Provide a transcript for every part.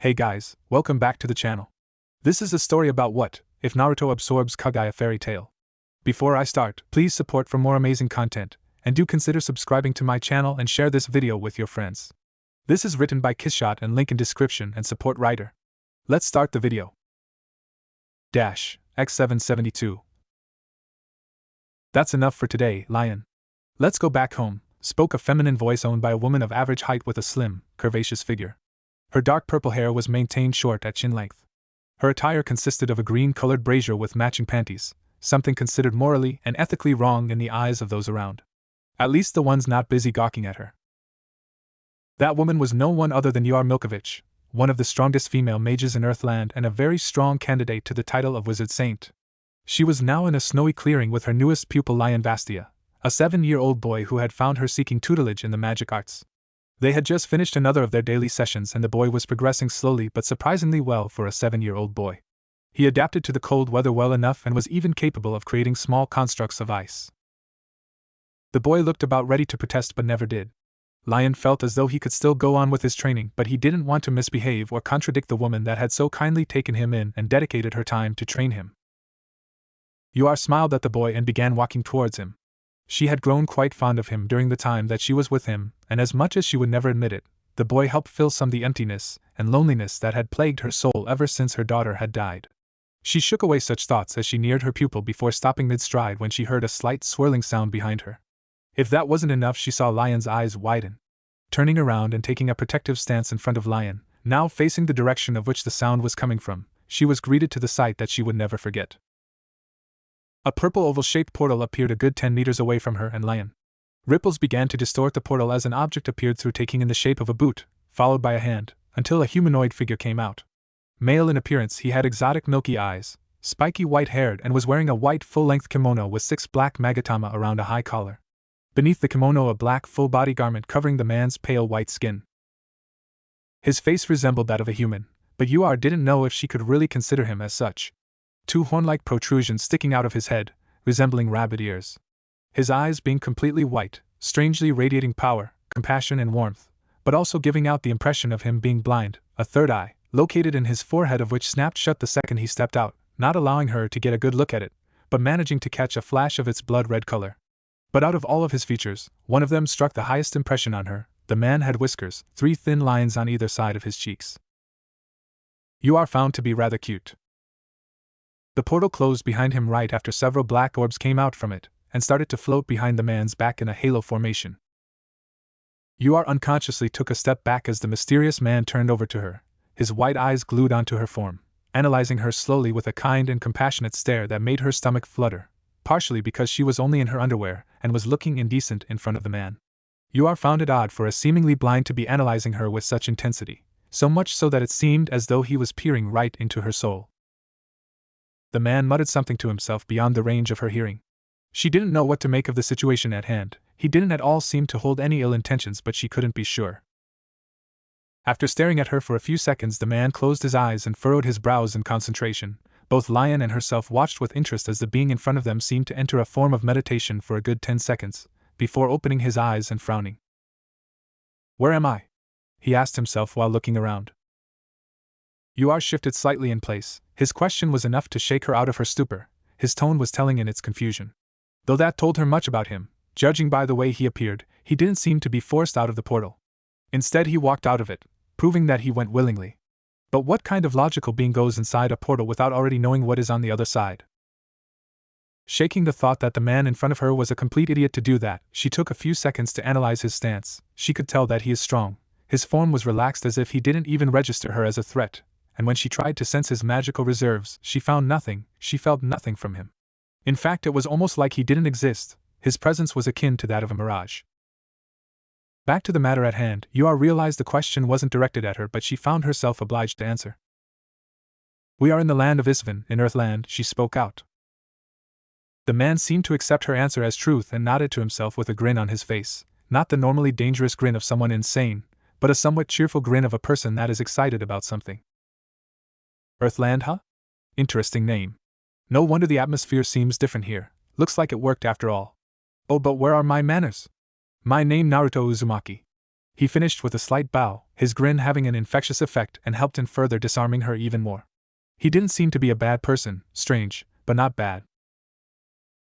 Hey guys, welcome back to the channel. This is a story about what if Naruto absorbs Kaguya Fairy Tail. Before I start, please support for more amazing content, and do consider subscribing to my channel and share this video with your friends. This is written by Kishshot and link in description and support writer. Let's start the video. X772. That's enough for today, Lion. Let's go back home, spoke a feminine voice owned by a woman of average height with a slim, curvaceous figure. Her dark purple hair was maintained short at chin length. Her attire consisted of a green-colored brassiere with matching panties, something considered morally and ethically wrong in the eyes of those around. At least the ones not busy gawking at her. That woman was no one other than Yar Milkovich, one of the strongest female mages in Earthland and a very strong candidate to the title of Wizard Saint. She was now in a snowy clearing with her newest pupil Lion Vastia, a 7-year-old boy who had found her seeking tutelage in the magic arts. They had just finished another of their daily sessions and the boy was progressing slowly but surprisingly well for a 7-year-old boy. He adapted to the cold weather well enough and was even capable of creating small constructs of ice. The boy looked about ready to protest but never did. Lion felt as though he could still go on with his training, but he didn't want to misbehave or contradict the woman that had so kindly taken him in and dedicated her time to train him. Yar smiled at the boy and began walking towards him. She had grown quite fond of him during the time that she was with him, and as much as she would never admit it, the boy helped fill some of the emptiness and loneliness that had plagued her soul ever since her daughter had died. She shook away such thoughts as she neared her pupil before stopping mid-stride when she heard a slight swirling sound behind her. If that wasn't enough, she saw Lion's eyes widen. Turning around and taking a protective stance in front of Lion, now facing the direction of which the sound was coming from, she was greeted to the sight that she would never forget. A purple oval-shaped portal appeared a good 10 meters away from her and Lion. Ripples began to distort the portal as an object appeared through, taking in the shape of a boot, followed by a hand, until a humanoid figure came out. Male in appearance, he had exotic milky eyes, spiky white-haired, and was wearing a white full-length kimono with 6 black magatama around a high collar. Beneath the kimono, a black full-body garment covering the man's pale white skin. His face resembled that of a human, but Yar didn't know if she could really consider him as such. 2 horn-like protrusions sticking out of his head, resembling rabbit ears. His eyes being completely white, strangely radiating power, compassion and warmth, but also giving out the impression of him being blind, a third eye, located in his forehead of which snapped shut the second he stepped out, not allowing her to get a good look at it, but managing to catch a flash of its blood-red color. But out of all of his features, one of them struck the highest impression on her. The man had whiskers, 3 thin lines on either side of his cheeks. Yar found to be rather cute. The portal closed behind him right after several black orbs came out from it, and started to float behind the man's back in a halo formation. Yar unconsciously took a step back as the mysterious man turned over to her, his white eyes glued onto her form, analyzing her slowly with a kind and compassionate stare that made her stomach flutter, partially because she was only in her underwear and was looking indecent in front of the man. Yar found it odd for a seemingly blind to be analyzing her with such intensity, so much so that it seemed as though he was peering right into her soul. The man muttered something to himself beyond the range of her hearing. She didn't know what to make of the situation at hand. He didn't at all seem to hold any ill intentions, but she couldn't be sure. After staring at her for a few seconds, the man closed his eyes and furrowed his brows in concentration. Both Lion and herself watched with interest as the being in front of them seemed to enter a form of meditation for a good 10 seconds, before opening his eyes and frowning. "Where am I?" he asked himself while looking around. Yar shifted slightly in place. His question was enough to shake her out of her stupor. His tone was telling in its confusion. Though that told her much about him, judging by the way he appeared, he didn't seem to be forced out of the portal. Instead, he walked out of it, proving that he went willingly. But what kind of logical being goes inside a portal without already knowing what is on the other side? Shaking the thought that the man in front of her was a complete idiot to do that, she took a few seconds to analyze his stance. She could tell that he is strong. His form was relaxed as if he didn't even register her as a threat. And when she tried to sense his magical reserves, she found nothing. She felt nothing from him. In fact, it was almost like he didn't exist. His presence was akin to that of a mirage. Back to the matter at hand, Yar realized the question wasn't directed at her, but she found herself obliged to answer. "We are in the land of Isvan, in Earthland," she spoke out. The man seemed to accept her answer as truth and nodded to himself with a grin on his face, not the normally dangerous grin of someone insane, but a somewhat cheerful grin of a person that is excited about something. Earthland, huh? Interesting name. No wonder the atmosphere seems different here. Looks like it worked after all. Oh, but where are my manners? My name Naruto Uzumaki. He finished with a slight bow, his grin having an infectious effect and helped in further disarming her even more. He didn't seem to be a bad person, strange, but not bad.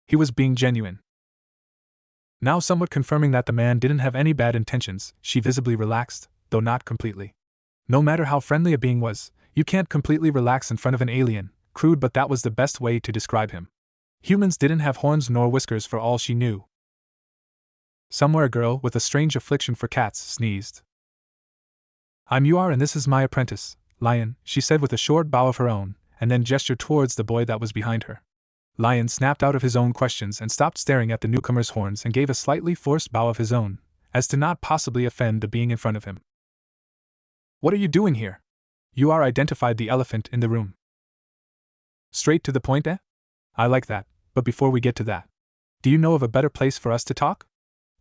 He was being genuine. Now somewhat confirming that the man didn't have any bad intentions, she visibly relaxed, though not completely. No matter how friendly a being was, you can't completely relax in front of an alien, crude, but that was the best way to describe him. Humans didn't have horns nor whiskers for all she knew. Somewhere a girl with a strange affliction for cats sneezed. "I'm Ur and this is my apprentice, Lion," she said with a short bow of her own, and then gestured towards the boy that was behind her. Lion snapped out of his own questions and stopped staring at the newcomer's horns and gave a slightly forced bow of his own, as to not possibly offend the being in front of him. "What are you doing here?" Ur identified the elephant in the room. "Straight to the point, eh? I like that, but before we get to that, do you know of a better place for us to talk?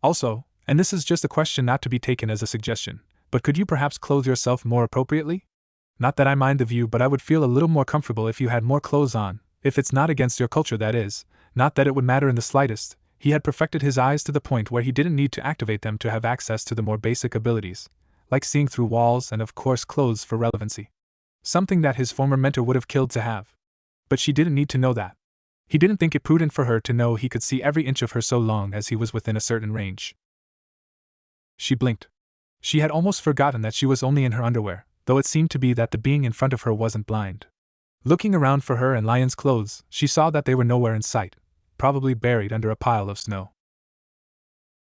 Also, and this is just a question not to be taken as a suggestion, but could you perhaps clothe yourself more appropriately? Not that I mind the view, but I would feel a little more comfortable if you had more clothes on, if it's not against your culture, that is, not that it would matter in the slightest." He had perfected his eyes to the point where he didn't need to activate them to have access to the more basic abilities, like seeing through walls and of course clothes for relevancy. Something that his former mentor would have killed to have. But she didn't need to know that. He didn't think it prudent for her to know he could see every inch of her so long as he was within a certain range. She blinked. She had almost forgotten that she was only in her underwear, though it seemed to be that the being in front of her wasn't blind. Looking around for her and Lion's clothes, she saw that they were nowhere in sight, probably buried under a pile of snow.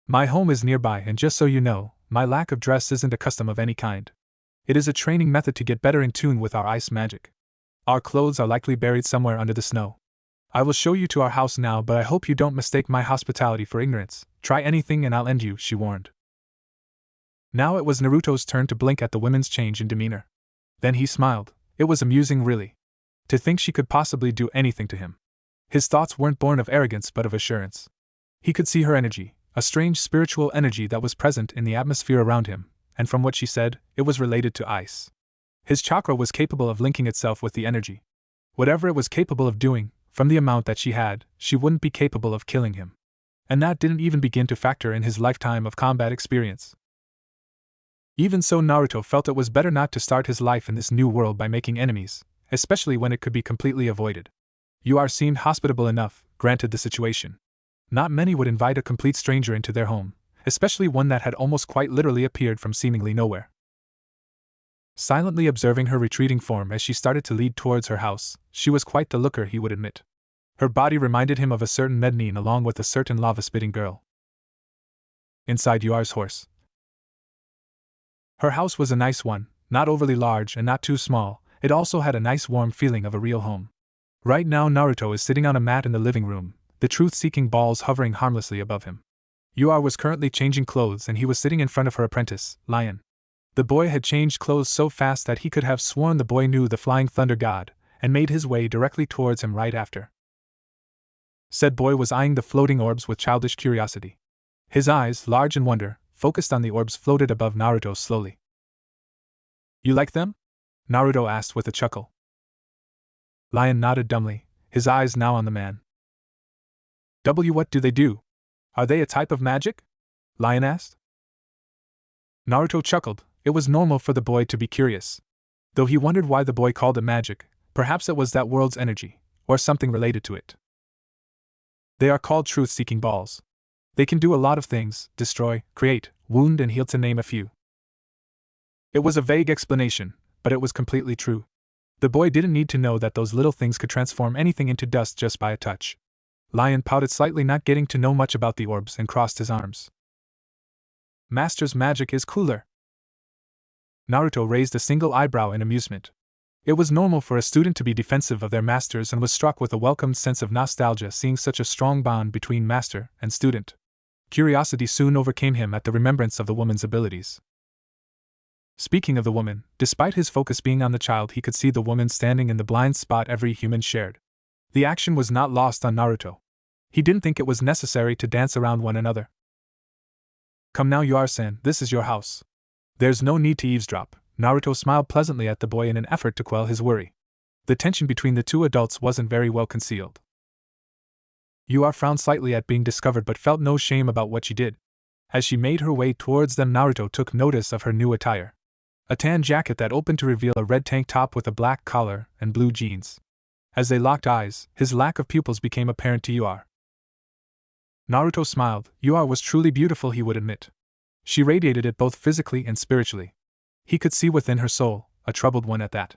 "My home is nearby, and just so you know, my lack of dress isn't a custom of any kind. It is a training method to get better in tune with our ice magic. Our clothes are likely buried somewhere under the snow. I will show you to our house now, but I hope you don't mistake my hospitality for ignorance. Try anything and I'll end you," she warned. Now it was Naruto's turn to blink at the woman's change in demeanor. Then he smiled. It was amusing, really. To think she could possibly do anything to him. His thoughts weren't born of arrogance but of assurance. He could see her energy, a strange spiritual energy that was present in the atmosphere around him, and from what she said, it was related to ice. His chakra was capable of linking itself with the energy. Whatever it was capable of doing, from the amount that she had, she wouldn't be capable of killing him. And that didn't even begin to factor in his lifetime of combat experience. Even so, Naruto felt it was better not to start his life in this new world by making enemies, especially when it could be completely avoided. Ur seemed hospitable enough, granted the situation. Not many would invite a complete stranger into their home, especially one that had almost quite literally appeared from seemingly nowhere. Silently observing her retreating form as she started to lead towards her house, she was quite the looker, he would admit. Her body reminded him of a certain Mednine along with a certain lava-spitting girl. Inside Ur's horse. Her house was a nice one, not overly large and not too small. It also had a nice warm feeling of a real home. Right now Naruto is sitting on a mat in the living room, the truth-seeking balls hovering harmlessly above him. Ur was currently changing clothes and he was sitting in front of her apprentice, Lion. The boy had changed clothes so fast that he could have sworn the boy knew the flying thunder god, and made his way directly towards him right after. Said boy was eyeing the floating orbs with childish curiosity. His eyes, large in wonder, focused on the orbs floated above Naruto slowly. "You like them?" Naruto asked with a chuckle. Lion nodded dumbly, his eyes now on the man. What do they do? Are they a type of magic?" Lion asked. Naruto chuckled. It was normal for the boy to be curious. Though he wondered why the boy called it magic, perhaps it was that world's energy, or something related to it. "They are called truth-seeking balls. They can do a lot of things: destroy, create, wound and heal, to name a few." It was a vague explanation, but it was completely true. The boy didn't need to know that those little things could transform anything into dust just by a touch. Lion pouted slightly, not getting to know much about the orbs, and crossed his arms. "Master's magic is cooler." Naruto raised a single eyebrow in amusement. It was normal for a student to be defensive of their masters and was struck with a welcomed sense of nostalgia seeing such a strong bond between master and student. Curiosity soon overcame him at the remembrance of the woman's abilities. Speaking of the woman, despite his focus being on the child, he could see the woman standing in the blind spot every human shared. The action was not lost on Naruto. He didn't think it was necessary to dance around one another. "Come now, Ur-san, this is your house. There's no need to eavesdrop." Naruto smiled pleasantly at the boy in an effort to quell his worry. The tension between the two adults wasn't very well concealed. Ur frowned slightly at being discovered but felt no shame about what she did. As she made her way towards them, Naruto took notice of her new attire. A tan jacket that opened to reveal a red tank top with a black collar and blue jeans. As they locked eyes, his lack of pupils became apparent to Ur. Naruto smiled. Ur was truly beautiful, he would admit. She radiated it both physically and spiritually. He could see within her soul, a troubled one at that.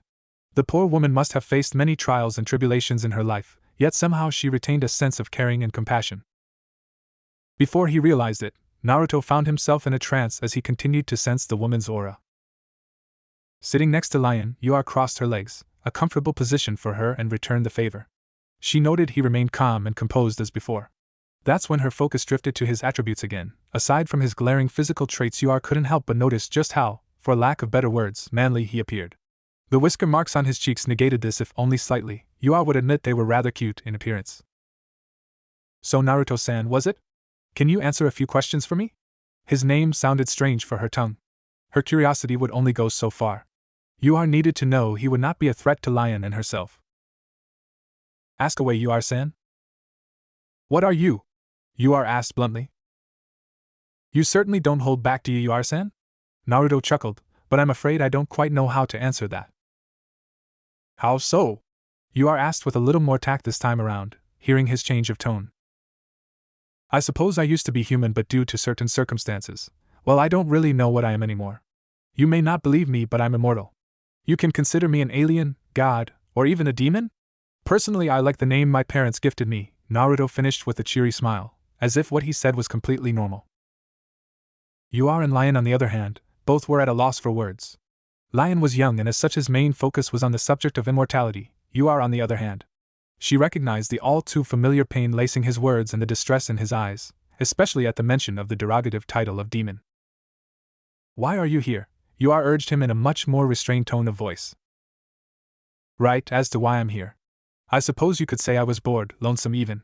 The poor woman must have faced many trials and tribulations in her life, yet somehow she retained a sense of caring and compassion. Before he realized it, Naruto found himself in a trance as he continued to sense the woman's aura. Sitting next to Lion, Ur crossed her legs, a comfortable position for her, and returned the favor. She noted he remained calm and composed as before. That's when her focus drifted to his attributes again. Aside from his glaring physical traits, Ur couldn't help but notice just how, for lack of better words, manly he appeared. The whisker marks on his cheeks negated this, if only slightly. Ur would admit they were rather cute in appearance. So Naruto-san, was it? Can you answer a few questions for me? His name sounded strange for her tongue. Her curiosity would only go so far. Ur needed to know he would not be a threat to Lion and herself. Ask away, Ur-san. What are you? Ur asked bluntly. You certainly don't hold back, do you, Ur-san? Naruto chuckled, but I'm afraid I don't quite know how to answer that. How so? Ur asked with a little more tact this time around, hearing his change of tone. I suppose I used to be human, but due to certain circumstances, well, I don't really know what I am anymore. You may not believe me, but I'm immortal. You can consider me an alien, god, or even a demon? Personally, I like the name my parents gifted me, Naruto finished with a cheery smile, as if what he said was completely normal. Ur and Lion, on the other hand, both were at a loss for words. Lion was young, and as such his main focus was on the subject of immortality. Ur, on the other hand. She recognized the all-too-familiar pain lacing his words and the distress in his eyes, especially at the mention of the derogative title of demon. Why are you here? Ur urged him in a much more restrained tone of voice. Right, as to why I'm here. I suppose you could say I was bored, lonesome even.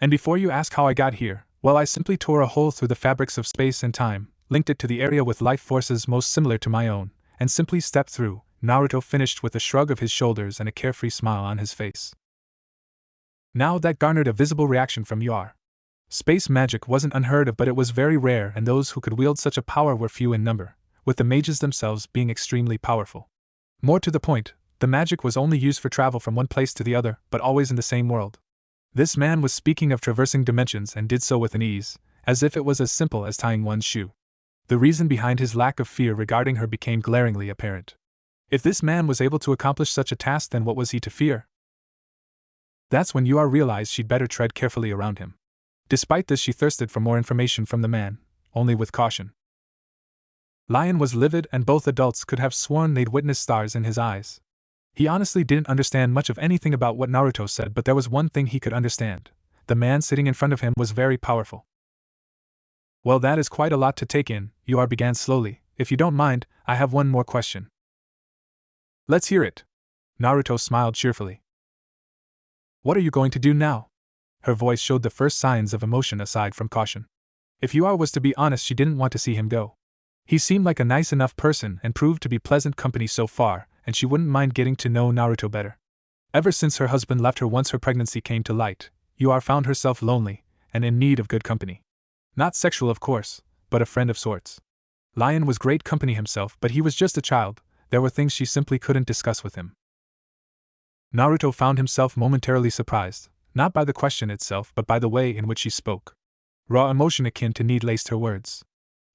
And before you ask how I got here, well, I simply tore a hole through the fabrics of space and time, linked it to the area with life forces most similar to my own, and simply stepped through. Naruto finished with a shrug of his shoulders and a carefree smile on his face. Now that garnered a visible reaction from Ur. Space magic wasn't unheard of, but it was very rare, and those who could wield such a power were few in number, with the mages themselves being extremely powerful. More to the point, the magic was only used for travel from one place to the other, but always in the same world. This man was speaking of traversing dimensions, and did so with an ease, as if it was as simple as tying one's shoe. The reason behind his lack of fear regarding her became glaringly apparent. If this man was able to accomplish such a task, then what was he to fear? That's when Ur realized she'd better tread carefully around him. Despite this, she thirsted for more information from the man, only with caution. Lion was livid, and both adults could have sworn they'd witnessed stars in his eyes. He honestly didn't understand much of anything about what Naruto said, but there was one thing he could understand. The man sitting in front of him was very powerful. Well, that is quite a lot to take in, Ur began slowly. If you don't mind, I have one more question. Let's hear it. Naruto smiled cheerfully. What are you going to do now? Her voice showed the first signs of emotion aside from caution. If Ur was to be honest, she didn't want to see him go. He seemed like a nice enough person and proved to be pleasant company so far, and she wouldn't mind getting to know Naruto better. Ever since her husband left her once her pregnancy came to light, Ur found herself lonely and in need of good company. Not sexual, of course, but a friend of sorts. Lion was great company himself, but he was just a child. There were things she simply couldn't discuss with him. Naruto found himself momentarily surprised, not by the question itself but by the way in which she spoke. Raw emotion akin to need laced her words.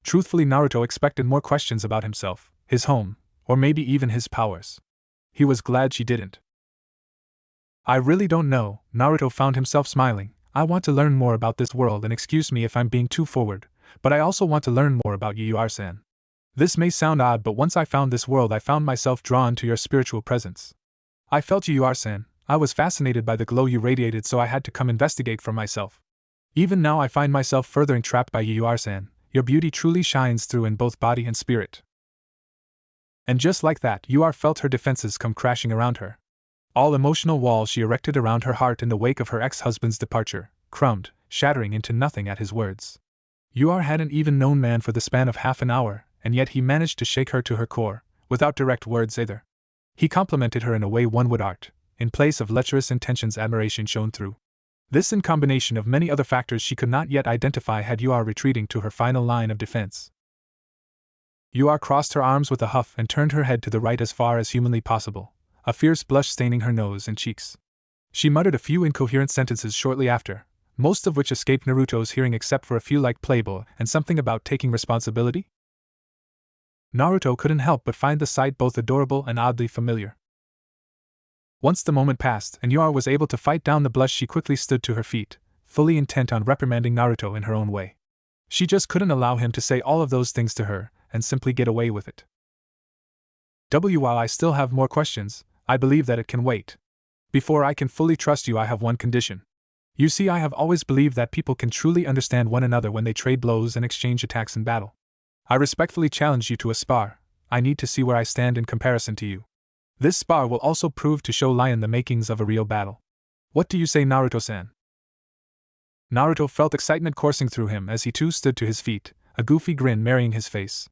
Truthfully, Naruto expected more questions about himself, his home, or maybe even his powers. He was glad she didn't. I really don't know, Naruto found himself smiling. I want to learn more about this world, and excuse me if I'm being too forward, but I also want to learn more about you, Ur-san. This may sound odd, but once I found this world, I found myself drawn to your spiritual presence. I felt you, Ur-san. I was fascinated by the glow you radiated, so I had to come investigate for myself. Even now I find myself further entrapped by you, Ur-san. Your beauty truly shines through in both body and spirit. And just like that, Ur felt her defenses come crashing around her. All emotional walls she erected around her heart in the wake of her ex-husband's departure crumbed, shattering into nothing at his words. Ur hadn't even known man for the span of half an hour, and yet he managed to shake her to her core, without direct words either. He complimented her in a way one would art. In place of lecherous intentions, admiration shone through. This, in combination of many other factors she could not yet identify, had Yua retreating to her final line of defense. Yua crossed her arms with a huff and turned her head to the right as far as humanly possible, a fierce blush staining her nose and cheeks. She muttered a few incoherent sentences shortly after, most of which escaped Naruto's hearing except for a few like playboy and something about taking responsibility. Naruto couldn't help but find the sight both adorable and oddly familiar. Once the moment passed and Yua was able to fight down the blush, she quickly stood to her feet, fully intent on reprimanding Naruto in her own way. She just couldn't allow him to say all of those things to her and simply get away with it. While I still have more questions, I believe that it can wait. Before I can fully trust you, I have one condition. You see, I have always believed that people can truly understand one another when they trade blows and exchange attacks in battle. I respectfully challenge you to a spar. I need to see where I stand in comparison to you. This spar will also prove to show Lion the makings of a real battle. What do you say, Naruto-san? Naruto felt excitement coursing through him as he too stood to his feet, a goofy grin marrying his face.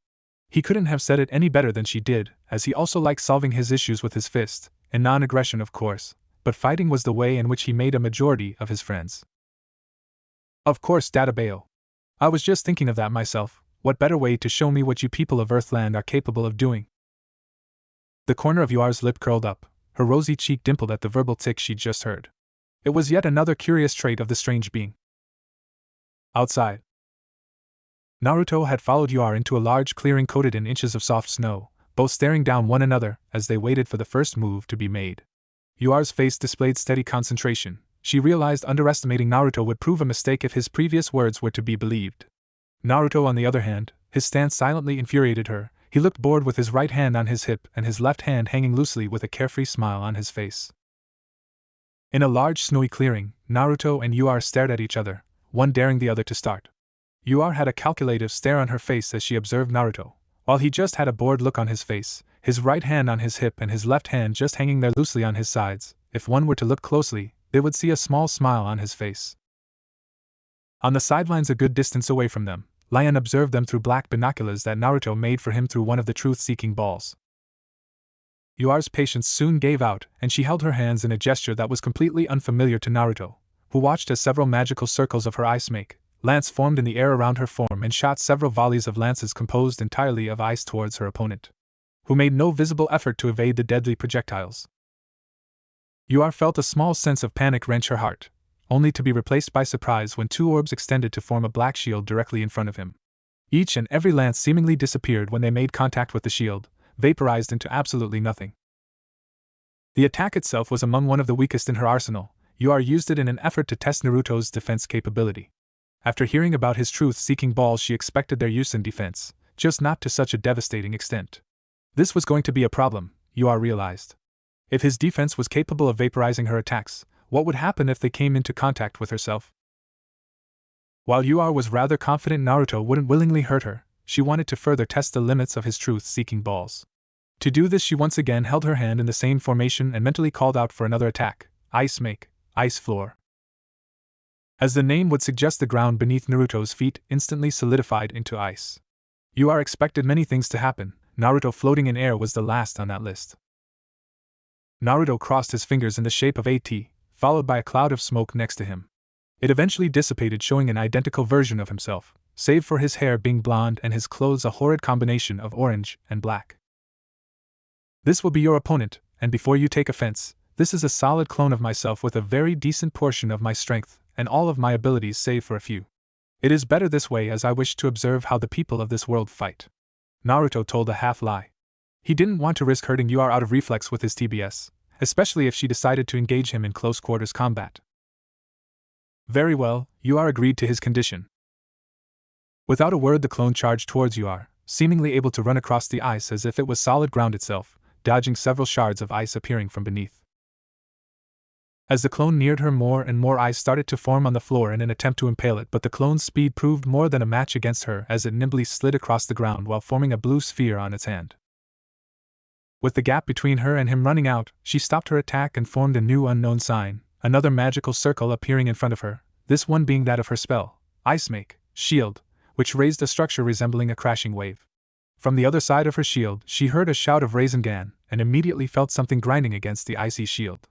He couldn't have said it any better than she did, as he also liked solving his issues with his fist, and non-aggression of course, but fighting was the way in which he made a majority of his friends. Of course, Databeo. I was just thinking of that myself. What better way to show me what you people of Earthland are capable of doing? The corner of Yua's lip curled up, her rosy cheek dimpled at the verbal tick she'd just heard. It was yet another curious trait of the strange being. Outside, Naruto had followed Yua into a large clearing coated in inches of soft snow, both staring down one another as they waited for the first move to be made. Yua's face displayed steady concentration. She realized underestimating Naruto would prove a mistake if his previous words were to be believed. Naruto, on the other hand, his stance silently infuriated her. He looked bored with his right hand on his hip and his left hand hanging loosely with a carefree smile on his face. In a large snowy clearing, Naruto and Yua stared at each other, one daring the other to start. Yua had a calculative stare on her face as she observed Naruto, while he just had a bored look on his face, his right hand on his hip and his left hand just hanging there loosely on his sides. If one were to look closely, they would see a small smile on his face. On the sidelines a good distance away from them, Lion observed them through black binoculars that Naruto made for him through one of the truth-seeking balls. Yua's patience soon gave out, and she held her hands in a gesture that was completely unfamiliar to Naruto, who watched as several magical circles of her ice lance formed in the air around her form and shot several volleys of lances composed entirely of ice towards her opponent, who made no visible effort to evade the deadly projectiles. Yua felt a small sense of panic wrench her heart, only to be replaced by surprise when two orbs extended to form a black shield directly in front of him. Each and every lance seemingly disappeared when they made contact with the shield, vaporized into absolutely nothing. The attack itself was among one of the weakest in her arsenal. Yua used it in an effort to test Naruto's defense capability. After hearing about his truth-seeking balls, she expected their use in defense, just not to such a devastating extent. This was going to be a problem, Yua realized. If his defense was capable of vaporizing her attacks, what would happen if they came into contact with herself? While Yua was rather confident Naruto wouldn't willingly hurt her, she wanted to further test the limits of his truth-seeking balls. To do this, she once again held her hand in the same formation and mentally called out for another attack: ice floor. As the name would suggest, the ground beneath Naruto's feet instantly solidified into ice. Yua expected many things to happen. Naruto floating in air was the last on that list. Naruto crossed his fingers in the shape of a T, followed by a cloud of smoke next to him. It eventually dissipated, showing an identical version of himself, save for his hair being blonde and his clothes a horrid combination of orange and black. This will be your opponent, and before you take offense, this is a solid clone of myself with a very decent portion of my strength and all of my abilities save for a few. It is better this way, as I wish to observe how the people of this world fight. Naruto told a half-lie. He didn't want to risk hurting Yua out of reflex with his TBS, especially if she decided to engage him in close-quarters combat. Very well, Yua agreed to his condition. Without a word, the clone charged towards Yua, seemingly able to run across the ice as if it was solid ground itself, dodging several shards of ice appearing from beneath. As the clone neared her, more and more ice started to form on the floor in an attempt to impale it, but the clone's speed proved more than a match against her as it nimbly slid across the ground while forming a blue sphere on its hand. With the gap between her and him running out, she stopped her attack and formed a new unknown sign, another magical circle appearing in front of her, this one being that of her spell, Ice Shield, which raised a structure resembling a crashing wave. From the other side of her shield, she heard a shout of Rasengan, and immediately felt something grinding against the icy shield.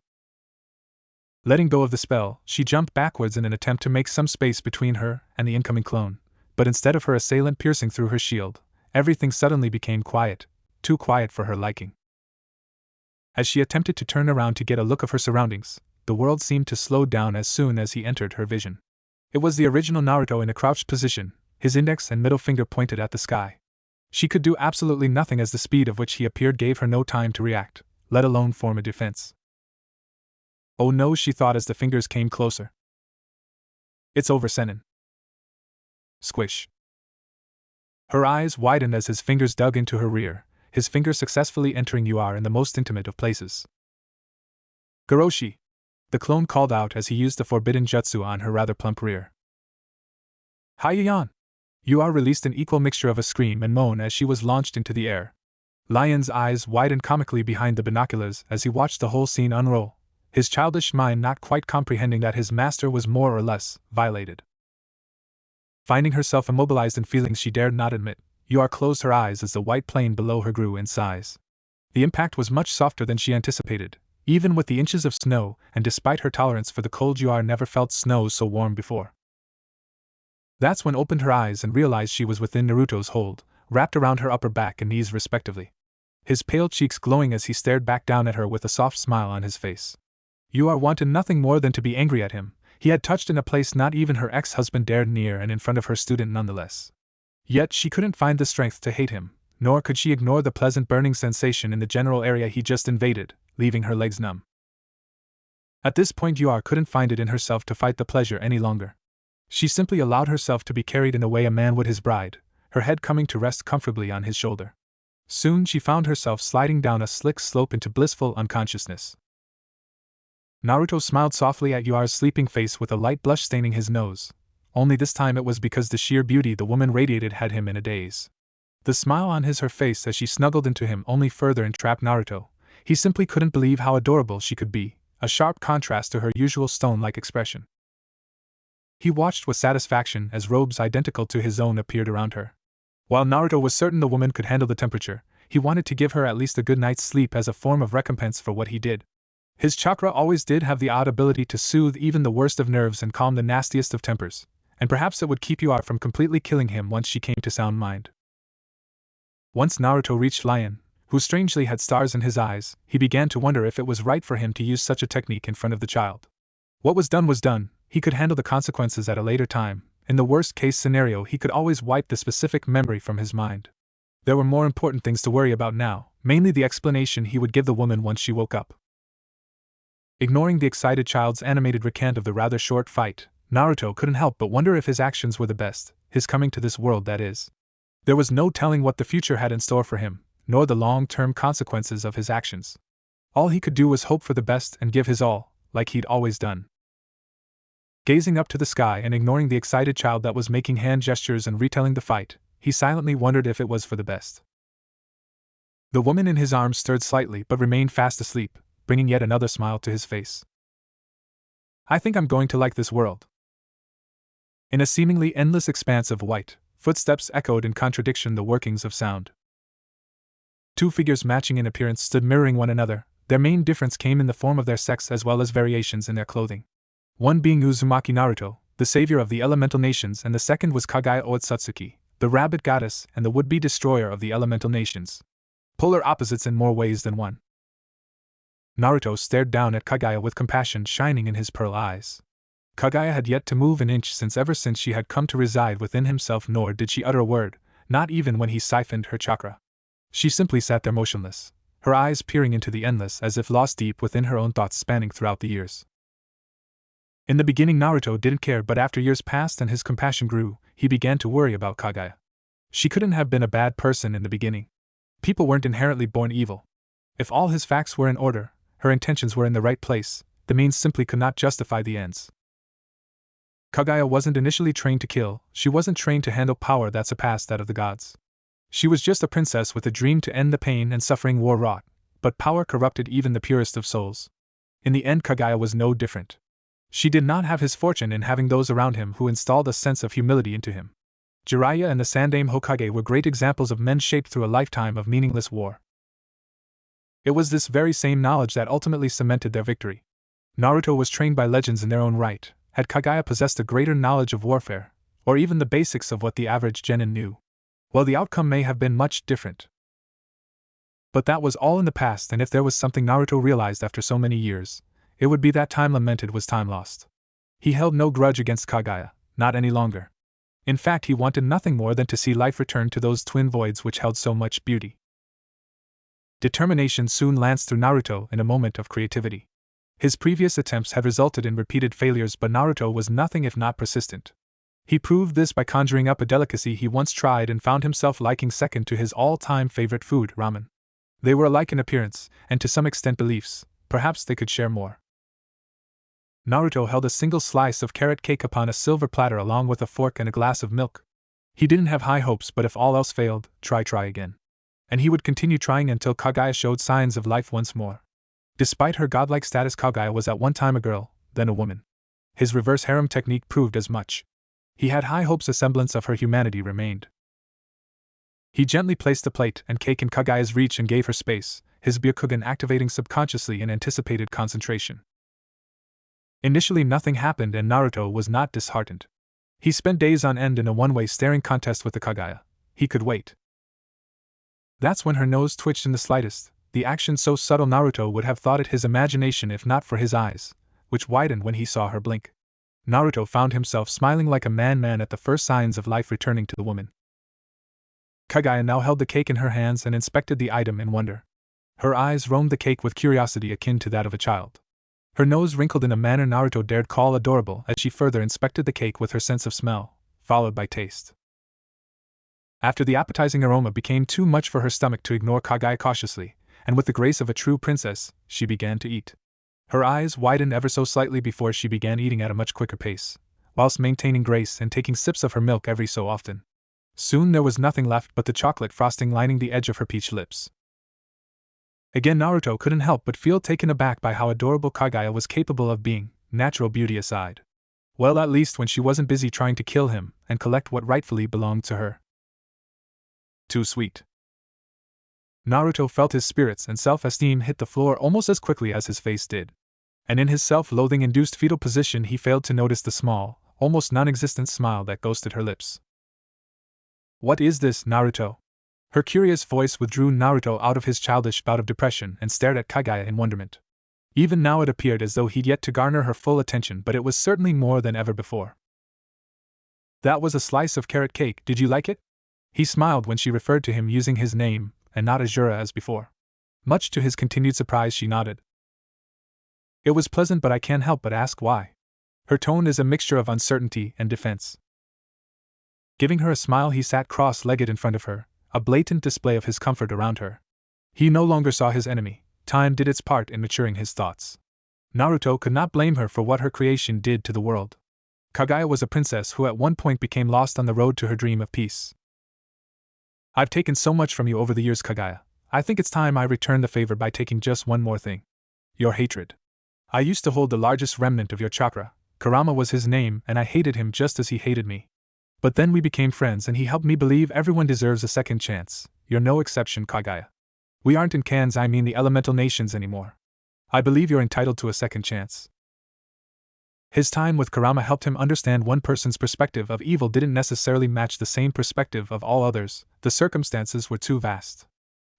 Letting go of the spell, she jumped backwards in an attempt to make some space between her and the incoming clone, but instead of her assailant piercing through her shield, everything suddenly became quiet, too quiet for her liking. As she attempted to turn around to get a look of her surroundings, the world seemed to slow down as soon as he entered her vision. It was the original Naruto in a crouched position, his index and middle finger pointed at the sky. She could do absolutely nothing as the speed of which he appeared gave her no time to react, let alone form a defense. Oh no, she thought as the fingers came closer. It's over, Senin. Squish. Her eyes widened as his fingers dug into her rear, his fingers successfully entering in the most intimate of places. Goroshi! The clone called out as he used the forbidden jutsu on her rather plump rear. Hi-yan! Released an equal mixture of a scream and moan as she was launched into the air. Lion's eyes widened comically behind the binoculars as he watched the whole scene unroll, his childish mind not quite comprehending that his master was more or less violated. Finding herself immobilized in feelings she dared not admit, closed her eyes as the white plane below her grew in size. The impact was much softer than she anticipated, even with the inches of snow, and despite her tolerance for the cold, never felt snow so warm before. That's when opened her eyes and realized she was within Naruto's hold, wrapped around her upper back and knees respectively. His pale cheeks glowing as he stared back down at her with a soft smile on his face. Wanted nothing more than to be angry at him. He had touched in a place not even her ex-husband dared near, and in front of her student nonetheless. Yet she couldn't find the strength to hate him, nor could she ignore the pleasant burning sensation in the general area he just invaded, leaving her legs numb. At this point couldn't find it in herself to fight the pleasure any longer. She simply allowed herself to be carried in the way a man would his bride, her head coming to rest comfortably on his shoulder. Soon she found herself sliding down a slick slope into blissful unconsciousness. Naruto smiled softly at Yua's sleeping face with a light blush staining his nose, only this time it was because the sheer beauty the woman radiated had him in a daze. The smile on her face as she snuggled into him only further entrapped Naruto. He simply couldn't believe how adorable she could be, a sharp contrast to her usual stone-like expression. He watched with satisfaction as robes identical to his own appeared around her. While Naruto was certain the woman could handle the temperature, he wanted to give her at least a good night's sleep as a form of recompense for what he did. His chakra always did have the odd ability to soothe even the worst of nerves and calm the nastiest of tempers, and perhaps it would keep from completely killing him once she came to sound mind. Once Naruto reached Lion, who strangely had stars in his eyes, he began to wonder if it was right for him to use such a technique in front of the child. What was done, he could handle the consequences at a later time. In the worst-case scenario, he could always wipe the specific memory from his mind. There were more important things to worry about now, mainly the explanation he would give the woman once she woke up. Ignoring the excited child's animated recount of the rather short fight, Naruto couldn't help but wonder if his actions were the best, his coming to this world, that is. There was no telling what the future had in store for him, nor the long-term consequences of his actions. All he could do was hope for the best and give his all, like he'd always done. Gazing up to the sky and ignoring the excited child that was making hand gestures and retelling the fight, he silently wondered if it was for the best. The woman in his arms stirred slightly but remained fast asleep, bringing yet another smile to his face. I think I'm going to like this world. In a seemingly endless expanse of white, footsteps echoed in contradiction the workings of sound. Two figures matching in appearance stood mirroring one another. Their main difference came in the form of their sex as well as variations in their clothing. One being Uzumaki Naruto, the savior of the elemental nations, and the second was Kaguya Otsutsuki, the rabbit goddess and the would-be destroyer of the elemental nations. Polar opposites in more ways than one. Naruto stared down at Kaguya with compassion shining in his pearl eyes. Kaguya had yet to move an inch ever since she had come to reside within himself, nor did she utter a word, not even when he siphoned her chakra. She simply sat there motionless, her eyes peering into the endless as if lost deep within her own thoughts spanning throughout the years. In the beginning Naruto didn't care, but after years passed and his compassion grew, he began to worry about Kaguya. She couldn't have been a bad person in the beginning. People weren't inherently born evil. If all his facts were in order, her intentions were in the right place, the means simply could not justify the ends. Kaguya wasn't initially trained to kill, she wasn't trained to handle power that surpassed that of the gods. She was just a princess with a dream to end the pain and suffering war wrought, but power corrupted even the purest of souls. In the end Kaguya was no different. She did not have his fortune in having those around him who installed a sense of humility into him. Jiraiya and the Sandaime Hokage were great examples of men shaped through a lifetime of meaningless war. It was this very same knowledge that ultimately cemented their victory. Naruto was trained by legends in their own right. Had Kaguya possessed a greater knowledge of warfare, or even the basics of what the average genin knew, well, the outcome may have been much different. But that was all in the past, and if there was something Naruto realized after so many years, it would be that time lamented was time lost. He held no grudge against Kaguya, not any longer. In fact, he wanted nothing more than to see life return to those twin voids which held so much beauty. Determination soon lanced through Naruto in a moment of creativity. His previous attempts had resulted in repeated failures, but Naruto was nothing if not persistent. He proved this by conjuring up a delicacy he once tried and found himself liking second to his all-time favorite food, ramen. They were alike in appearance, and to some extent beliefs. Perhaps they could share more. Naruto held a single slice of carrot cake upon a silver platter along with a fork and a glass of milk. He didn't have high hopes, but if all else failed, try again. And he would continue trying until Kaguya showed signs of life once more. Despite her godlike status, Kaguya was at one time a girl, then a woman. His reverse harem technique proved as much. He had high hopes a semblance of her humanity remained. He gently placed the plate and cake in Kaguya's reach and gave her space, his Byakugan activating subconsciously in anticipated concentration. Initially nothing happened and Naruto was not disheartened. He spent days on end in a one-way staring contest with the Kaguya. He could wait. That's when her nose twitched in the slightest, the action so subtle Naruto would have thought it his imagination if not for his eyes, which widened when he saw her blink. Naruto found himself smiling like a man at the first signs of life returning to the woman. Kaguya now held the cake in her hands and inspected the item in wonder. Her eyes roamed the cake with curiosity akin to that of a child. Her nose wrinkled in a manner Naruto dared call adorable as she further inspected the cake with her sense of smell, followed by taste. After the appetizing aroma became too much for her stomach to ignore Kaguya cautiously, and with the grace of a true princess, she began to eat. Her eyes widened ever so slightly before she began eating at a much quicker pace, whilst maintaining grace and taking sips of her milk every so often. Soon there was nothing left but the chocolate frosting lining the edge of her peach lips. Again Naruto couldn't help but feel taken aback by how adorable Kaguya was capable of being, natural beauty aside. Well, at least when she wasn't busy trying to kill him and collect what rightfully belonged to her. Too sweet. Naruto felt his spirits and self-esteem hit the floor almost as quickly as his face did. And in his self-loathing-induced fetal position he failed to notice the small, almost non-existent smile that ghosted her lips. What is this, Naruto? Her curious voice withdrew Naruto out of his childish bout of depression and stared at Kaguya in wonderment. Even now it appeared as though he'd yet to garner her full attention, but it was certainly more than ever before. That was a slice of carrot cake, did you like it? He smiled when she referred to him using his name, and not Azura as before. Much to his continued surprise she nodded. It was pleasant, but I can't help but ask why. Her tone is a mixture of uncertainty and defense. Giving her a smile he sat cross-legged in front of her, a blatant display of his comfort around her. He no longer saw his enemy. Time did its part in maturing his thoughts. Naruto could not blame her for what her creation did to the world. Kaguya was a princess who at one point became lost on the road to her dream of peace. I've taken so much from you over the years, Kaguya. I think it's time I return the favor by taking just one more thing. Your hatred. I used to hold the largest remnant of your chakra. Kurama was his name, and I hated him just as he hated me. But then we became friends and he helped me believe everyone deserves a second chance. You're no exception, Kaguya. We aren't in Kan's, I mean the elemental nations anymore. I believe you're entitled to a second chance. His time with Kurama helped him understand one person's perspective of evil didn't necessarily match the same perspective of all others. The circumstances were too vast.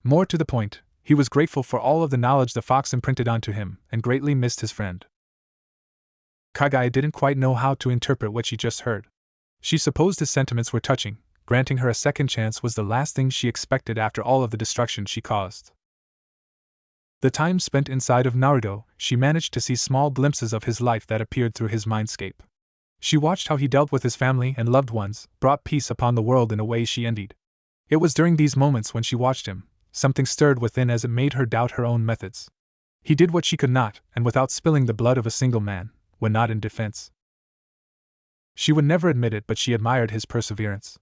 More to the point, he was grateful for all of the knowledge the fox imprinted onto him, and greatly missed his friend. Kaguya didn't quite know how to interpret what she just heard. She supposed his sentiments were touching. Granting her a second chance was the last thing she expected after all of the destruction she caused. The time spent inside of Naruto, she managed to see small glimpses of his life that appeared through his mindscape. She watched how he dealt with his family and loved ones, brought peace upon the world in a way she envied. It was during these moments when she watched him, something stirred within as it made her doubt her own methods. He did what she could not, and without spilling the blood of a single man, when not in defense. She would never admit it, but she admired his perseverance.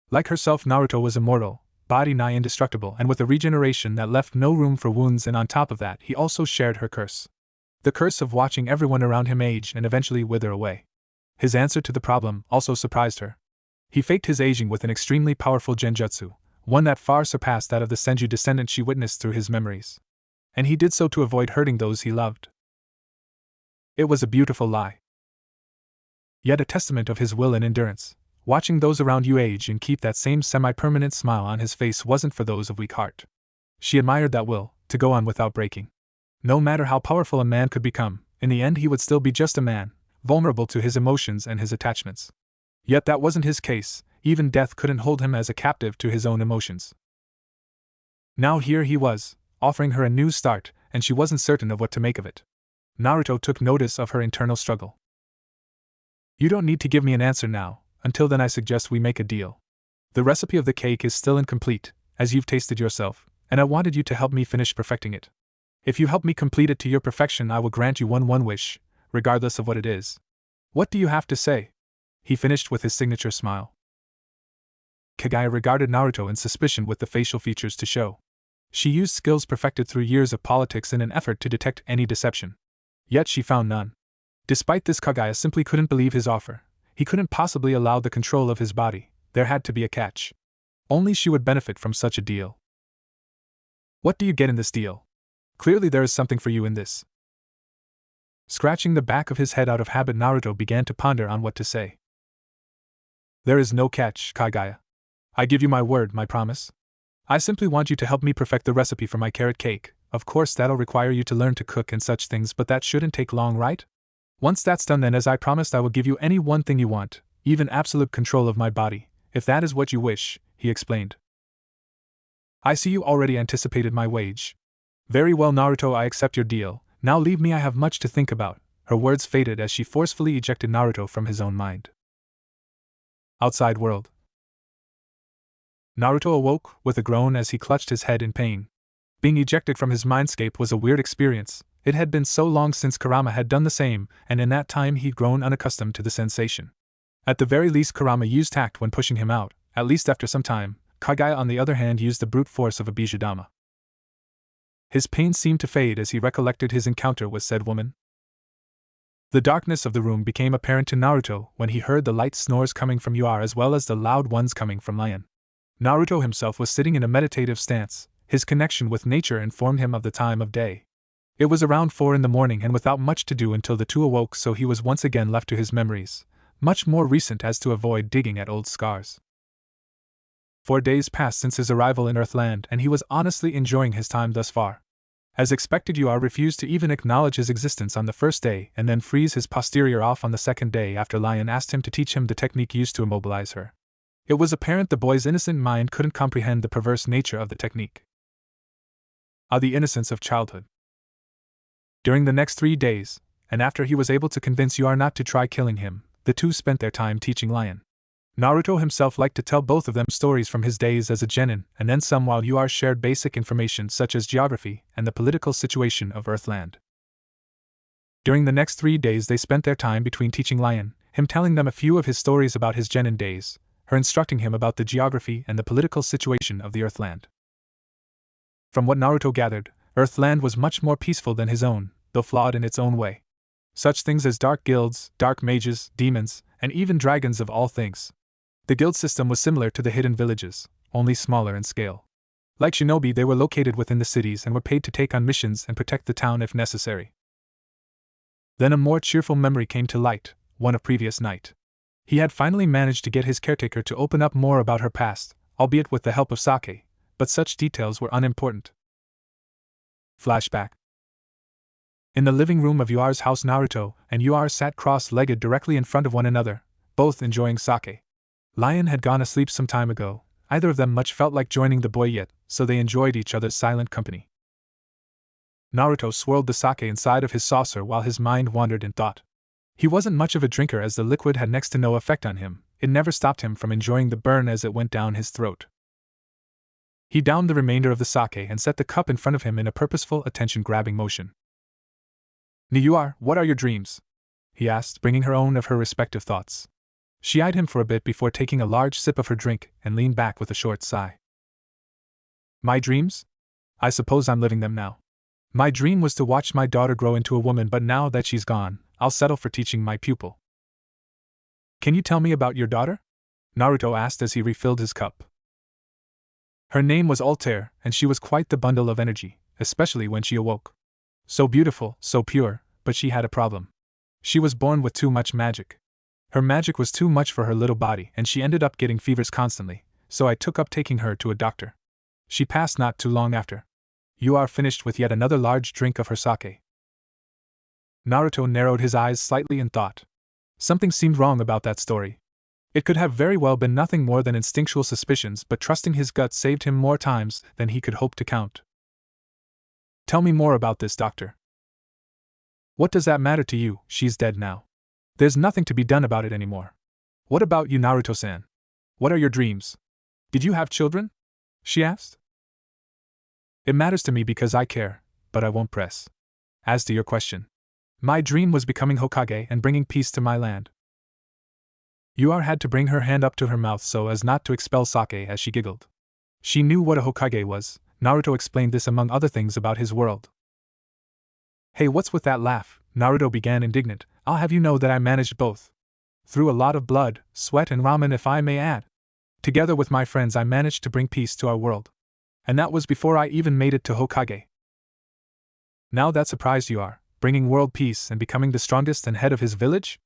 Like herself, Naruto was immortal, body nigh indestructible, and with a regeneration that left no room for wounds, and on top of that he also shared her curse. The curse of watching everyone around him age and eventually wither away. His answer to the problem also surprised her. He faked his aging with an extremely powerful genjutsu, one that far surpassed that of the Senju descendant she witnessed through his memories. And he did so to avoid hurting those he loved. It was a beautiful lie, yet a testament of his will and endurance. Watching those around you age and keep that same semi-permanent smile on his face wasn't for those of weak heart. She admired that will, to go on without breaking. No matter how powerful a man could become, in the end he would still be just a man, vulnerable to his emotions and his attachments. Yet that wasn't his case, even death couldn't hold him as a captive to his own emotions. Now here he was, offering her a new start, and she wasn't certain of what to make of it. Naruto took notice of her internal struggle. You don't need to give me an answer now. Until then I suggest we make a deal. The recipe of the cake is still incomplete, as you've tasted yourself, and I wanted you to help me finish perfecting it. If you help me complete it to your perfection I will grant you one wish, regardless of what it is. What do you have to say? He finished with his signature smile. Kaguya regarded Naruto in suspicion with the facial features to show. She used skills perfected through years of politics in an effort to detect any deception. Yet she found none. Despite this, Kaguya simply couldn't believe his offer. He couldn't possibly allow the control of his body. There had to be a catch. Only she would benefit from such a deal. What do you get in this deal? Clearly there is something for you in this. Scratching the back of his head out of habit, Naruto began to ponder on what to say. There is no catch, Kaguya. I give you my word, my promise. I simply want you to help me perfect the recipe for my carrot cake. Of course that'll require you to learn to cook and such things, but that shouldn't take long, right? Once that's done, then as I promised I will give you any one thing you want, even absolute control of my body, if that is what you wish, he explained. I see you already anticipated my wage. Very well, Naruto, I accept your deal. Now leave me, I have much to think about. Her words faded as she forcefully ejected Naruto from his own mind. Outside world. Naruto awoke with a groan as he clutched his head in pain. Being ejected from his mindscape was a weird experience. It had been so long since Kurama had done the same, and in that time he'd grown unaccustomed to the sensation. At the very least Kurama used tact when pushing him out, at least after some time. Kaguya on the other hand used the brute force of a Bijudama. His pain seemed to fade as he recollected his encounter with said woman. The darkness of the room became apparent to Naruto when he heard the light snores coming from Uar as well as the loud ones coming from Lion. Naruto himself was sitting in a meditative stance. His connection with nature informed him of the time of day. It was around 4 in the morning and without much to do until the two awoke, so he was once again left to his memories, much more recent as to avoid digging at old scars. 4 days passed since his arrival in Earthland and he was honestly enjoying his time thus far. As expected, Uar refused to even acknowledge his existence on the first day and then freeze his posterior off on the second day after Lion asked him to teach him the technique used to immobilize her. It was apparent the boy's innocent mind couldn't comprehend the perverse nature of the technique. The innocence of childhood. During the next 3 days, and after he was able to convince Uar not to try killing him, the two spent their time teaching Lion. Naruto himself liked to tell both of them stories from his days as a genin, and then some, while Uar shared basic information such as geography and the political situation of Earthland. During the next 3 days they spent their time between teaching Lion, him telling them a few of his stories about his genin days, her instructing him about the geography and the political situation of the Earthland. From what Naruto gathered, Earthland was much more peaceful than his own, though flawed in its own way. Such things as dark guilds, dark mages, demons, and even dragons of all things. The guild system was similar to the hidden villages, only smaller in scale. Like shinobi, they were located within the cities and were paid to take on missions and protect the town if necessary. Then a more cheerful memory came to light, one of previous night. He had finally managed to get his caretaker to open up more about her past, albeit with the help of sake, but such details were unimportant. Flashback. In the living room of Uar's house, Naruto and Uar sat cross-legged directly in front of one another, both enjoying sake. Lion had gone asleep some time ago. Either of them much felt like joining the boy yet, so they enjoyed each other's silent company. Naruto swirled the sake inside of his saucer while his mind wandered in thought. He wasn't much of a drinker as the liquid had next to no effect on him. It never stopped him from enjoying the burn as it went down his throat. He downed the remainder of the sake and set the cup in front of him in a purposeful, attention-grabbing motion. Uar, what are your dreams? He asked, bringing her own of her respective thoughts. She eyed him for a bit before taking a large sip of her drink and leaned back with a short sigh. My dreams? I suppose I'm living them now. My dream was to watch my daughter grow into a woman, but now that she's gone, I'll settle for teaching my pupil. Can you tell me about your daughter? Naruto asked as he refilled his cup. Her name was Altair, and she was quite the bundle of energy, especially when she awoke. So beautiful, so pure, but she had a problem. She was born with too much magic. Her magic was too much for her little body, and she ended up getting fevers constantly, so I took up taking her to a doctor. She passed not too long after. You are finished with yet another large drink of her sake. Naruto narrowed his eyes slightly in thought. Something seemed wrong about that story. It could have very well been nothing more than instinctual suspicions, but trusting his gut saved him more times than he could hope to count. Tell me more about this, doctor. What does that matter to you? She's dead now. There's nothing to be done about it anymore. What about you, Naruto-san? What are your dreams? Did you have children? She asked. It matters to me because I care, but I won't press. As to your question, my dream was becoming Hokage and bringing peace to my land. Yua had to bring her hand up to her mouth so as not to expel sake as she giggled. She knew what a Hokage was. Naruto explained this among other things about his world. Hey, what's with that laugh? Naruto began indignant. I'll have you know that I managed both. Through a lot of blood, sweat and ramen, if I may add. Together with my friends I managed to bring peace to our world. And that was before I even made it to Hokage. Now that surprised you are, bringing world peace and becoming the strongest and head of his village?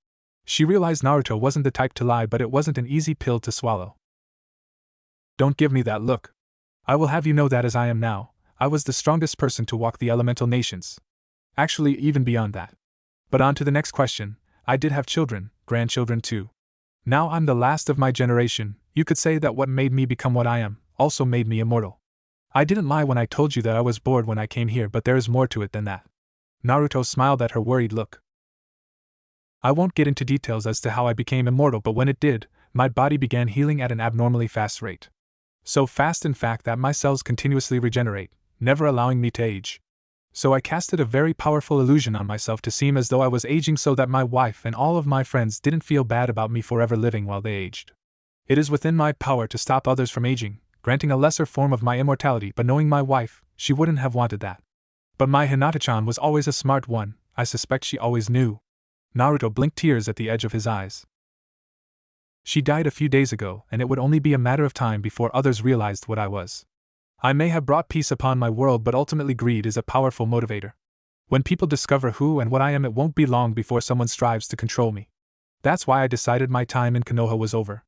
She realized Naruto wasn't the type to lie, but it wasn't an easy pill to swallow. Don't give me that look. I will have you know that as I am now, I was the strongest person to walk the elemental nations. Actually, even beyond that. But on to the next question. I did have children, grandchildren too. Now I'm the last of my generation. You could say that what made me become what I am also made me immortal. I didn't lie when I told you that I was bored when I came here, but there is more to it than that. Naruto smiled at her worried look. I won't get into details as to how I became immortal, but when it did, my body began healing at an abnormally fast rate. So fast, in fact, that my cells continuously regenerate, never allowing me to age. So I casted a very powerful illusion on myself to seem as though I was aging so that my wife and all of my friends didn't feel bad about me forever living while they aged. It is within my power to stop others from aging, granting a lesser form of my immortality, but knowing my wife, she wouldn't have wanted that. But my Hinata-chan was always a smart one, I suspect she always knew. Naruto blinked, tears at the edge of his eyes. She died a few days ago, and it would only be a matter of time before others realized what I was. I may have brought peace upon my world, but ultimately greed is a powerful motivator. When people discover who and what I am, it won't be long before someone strives to control me. That's why I decided my time in Konoha was over.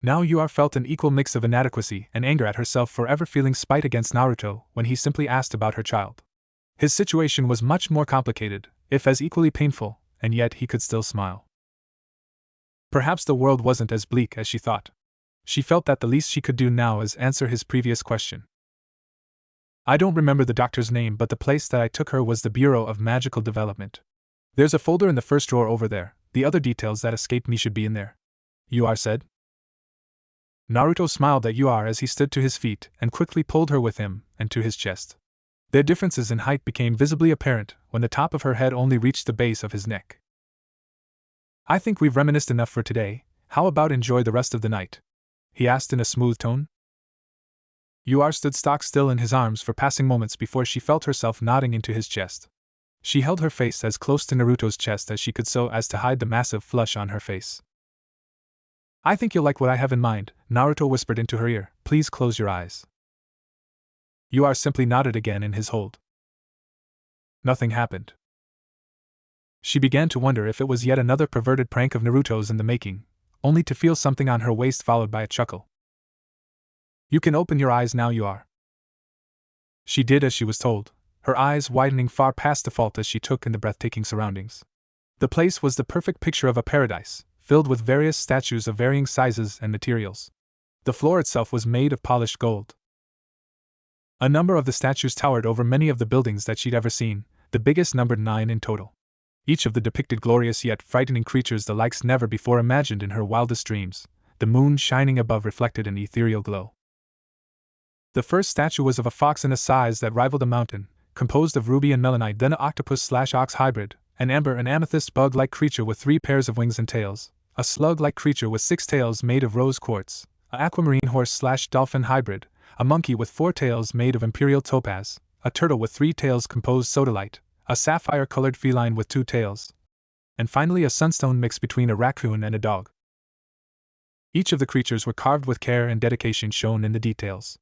Now Yua felt an equal mix of inadequacy and anger at herself for ever feeling spite against Naruto when he simply asked about her child. His situation was much more complicated, if as equally painful, and yet he could still smile. Perhaps the world wasn't as bleak as she thought. She felt that the least she could do now is answer his previous question. I don't remember the doctor's name, but the place that I took her was the Bureau of Magical Development. There's a folder in the first drawer over there. The other details that escaped me should be in there. Yua said. Naruto smiled at Yua as he stood to his feet and quickly pulled her with him and to his chest. Their differences in height became visibly apparent when the top of her head only reached the base of his neck. I think we've reminisced enough for today. How about enjoy the rest of the night? He asked in a smooth tone. Yua stood stock still in his arms for passing moments before she felt herself nodding into his chest. She held her face as close to Naruto's chest as she could so as to hide the massive flush on her face. I think you'll like what I have in mind, Naruto whispered into her ear. Please close your eyes. Yua simply nodded again in his hold. Nothing happened. She began to wonder if it was yet another perverted prank of Naruto's in the making, only to feel something on her waist followed by a chuckle. You can open your eyes now, Yua. She did as she was told, her eyes widening far past the fault as she took in the breathtaking surroundings. The place was the perfect picture of a paradise, filled with various statues of varying sizes and materials. The floor itself was made of polished gold. A number of the statues towered over many of the buildings that she'd ever seen, the biggest numbered 9 in total. Each of the depicted glorious yet frightening creatures the likes never before imagined in her wildest dreams, the moon shining above reflected an ethereal glow. The first statue was of a fox in a size that rivaled a mountain, composed of ruby and melanite, then an octopus/ox hybrid, an amber and amethyst bug-like creature with 3 pairs of wings and tails, a slug-like creature with 6 tails made of rose quartz, an aquamarine horse/dolphin hybrid, a monkey with 4 tails made of imperial topaz, a turtle with 3 tails composed sodalite, a sapphire-colored feline with 2 tails, and finally a sunstone mix between a raccoon and a dog. Each of the creatures were carved with care and dedication shown in the details.